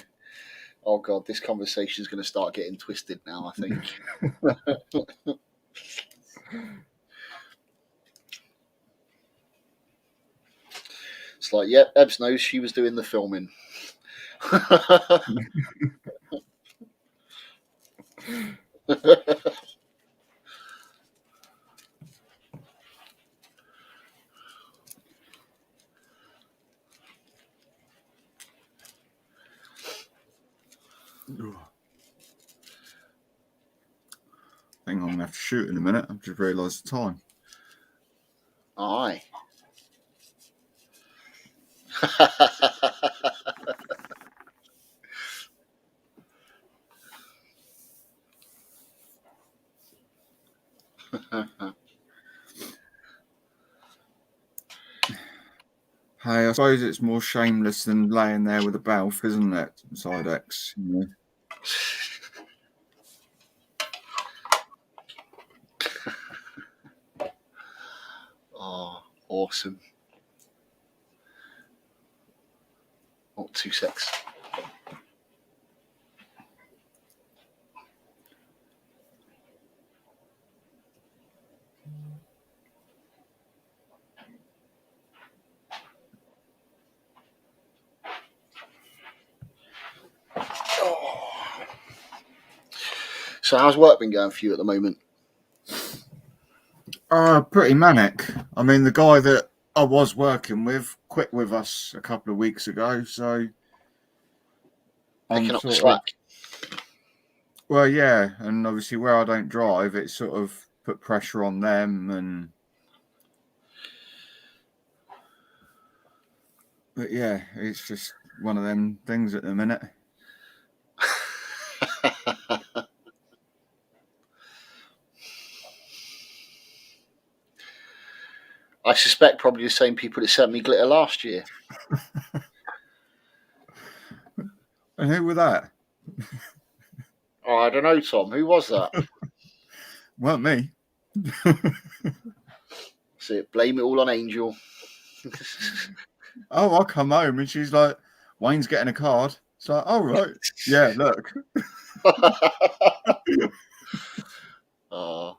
Oh God, this conversation is going to start getting twisted now, I think. It's like, yep, Ebbs knows she was doing the filming. I think I'm going to have to shoot in a minute. I've just realised the time. Aye. Hey, I suppose it's more shameless than laying there with a Balf, isn't it, Sidex? Yeah. Oh, awesome. Oh, 2 secs. So how's work been going for you at the moment? Pretty manic. I mean, the guy that I was working with quit with us a couple of weeks ago, so Picking up the slack. Well, yeah, and obviously where I don't drive, it sort of put pressure on them, and but yeah, it's just one of them things at the minute. I suspect probably the same people that sent me glitter last year. And who were that? Oh, I don't know, Tom. Who was that? Weren't me. See, blame it all on Angel. Oh, I come home and she's like, Wayne's getting a card. It's like, oh, right. Yeah, look. Oh.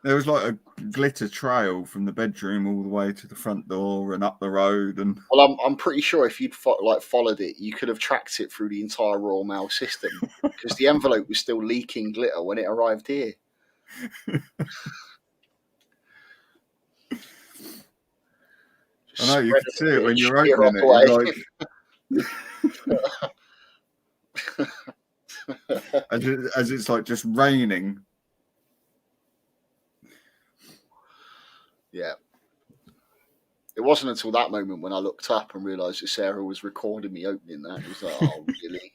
There was like a glitter trail from the bedroom all the way to the front door and up the road. And well, I'm pretty sure if you'd followed it, you could have tracked it through the entire Royal Mail system because the envelope was still leaking glitter when it arrived here. I know you can see it when you're opening it. You're like, as it's like just raining. Yeah. It wasn't until that moment when I looked up and realised that Sarah was recording me opening that. It was like, oh, really?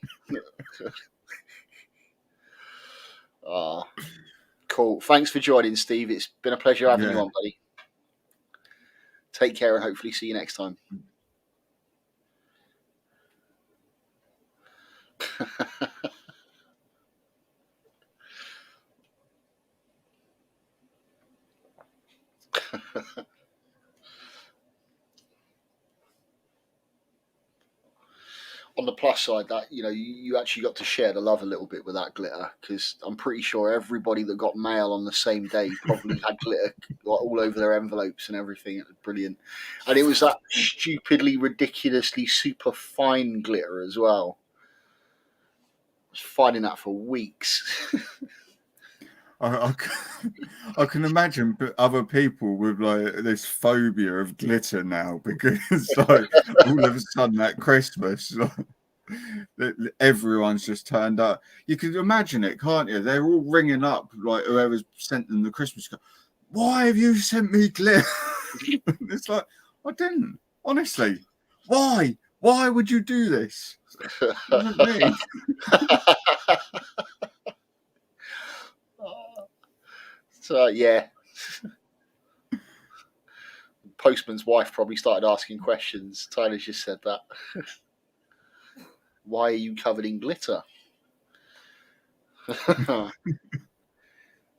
Cool. Thanks for joining, Steve. It's been a pleasure having you on, buddy. Take care and hopefully see you next time. On the plus side, that you actually got to share the love a little bit with that glitter, because I'm pretty sure everybody that got mail on the same day probably had glitter all over their envelopes and everything. It was brilliant, and it was that stupidly, ridiculously super fine glitter as well. I was finding that for weeks. I can imagine other people with like this phobia of glitter now, because like all of a sudden at Christmas, everyone's just turned up. You can imagine it, can't you? They're all ringing up like whoever's sent them the Christmas card. Why have you sent me glitter? It's like, I didn't. Honestly, why? Why would you do this? It wasn't me. So yeah, postman's wife probably started asking questions. Tyler just said that. Why are you covered in glitter?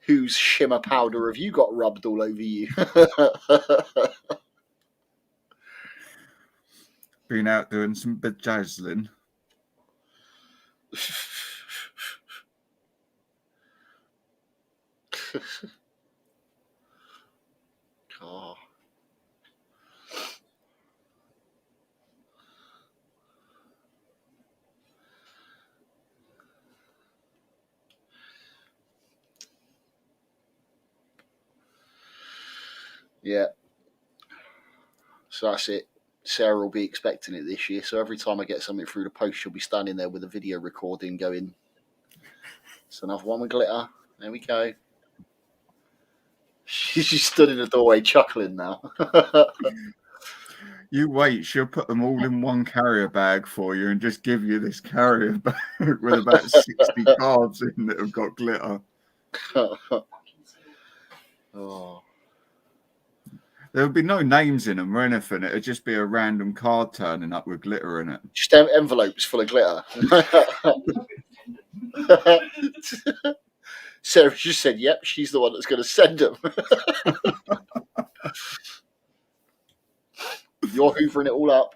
Whose shimmer powder have you got rubbed all over you? Been out doing some bedazzling. Oh. Yeah. So that's it. Sarah will be expecting it this year. So every time I get something through the post, she'll be standing there with a video recording going, it's another one with glitter. There we go. She stood in the doorway chuckling now. You wait, she'll put them all in one carrier bag for you and just give you this carrier bag with about 60 cards in that have got glitter. Oh. There would be no names in them or anything. It would just be a random card turning up with glitter in it. Just envelopes full of glitter. Sarah just said, yep, she's the one that's going to send them. You're hoovering it all up.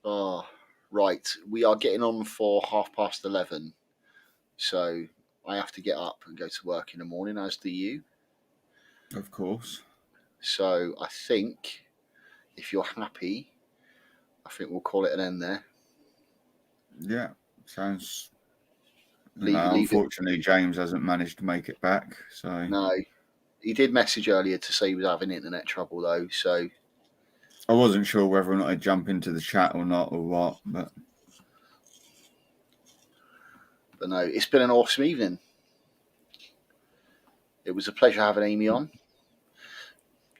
Oh, right. We are getting on for 11:30. So I have to get up and go to work in the morning, as do you. Of course. So I think, if you're happy, I think we'll call it an end there. Yeah, sounds. Unfortunately, James hasn't managed to make it back. So no, he did message earlier to say he was having internet trouble though. So I wasn't sure whether or not I'd jump into the chat or not, or what. But no, it's been an awesome evening. It was a pleasure having Amy on.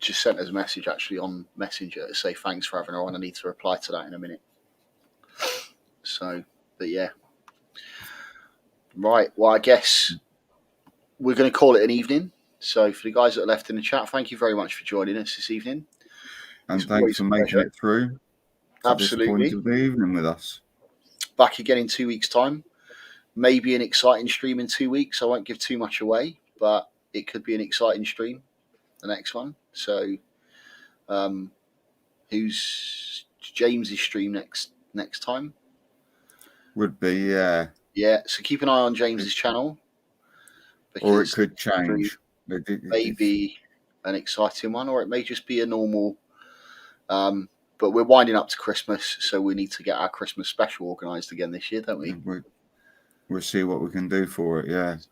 Just sent us a message actually on Messenger to say thanks for having her on. I need to reply to that in a minute. So, but yeah. Right, well, I guess we're going to call it an evening. So for the guys that are left in the chat, thank you very much for joining us this evening. And thanks for making it through to this point of the evening with us. Back again in 2 weeks' time. Maybe an exciting stream in 2 weeks. I won't give too much away, but it could be an exciting stream, the next one. So who's James's stream next time. Would be, yeah. Yeah, so keep an eye on James's channel. Or it could change. Maybe an exciting one, or it may just be a normal. But we're winding up to Christmas, so we need to get our Christmas special organised again this year, don't we? We'll see what we can do for it, yeah. So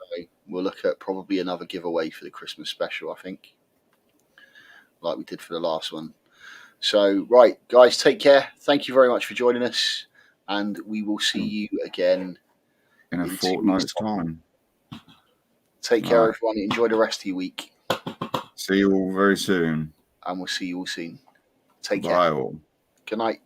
we'll look at probably another giveaway for the Christmas special, I think, like we did for the last one. So, right, guys, take care. Thank you very much for joining us, and we will see you again in a fortnight's time. Take care, everyone. Enjoy the rest of your week. See you all very soon. And we'll see you all soon. Take care. Bye all. Good night.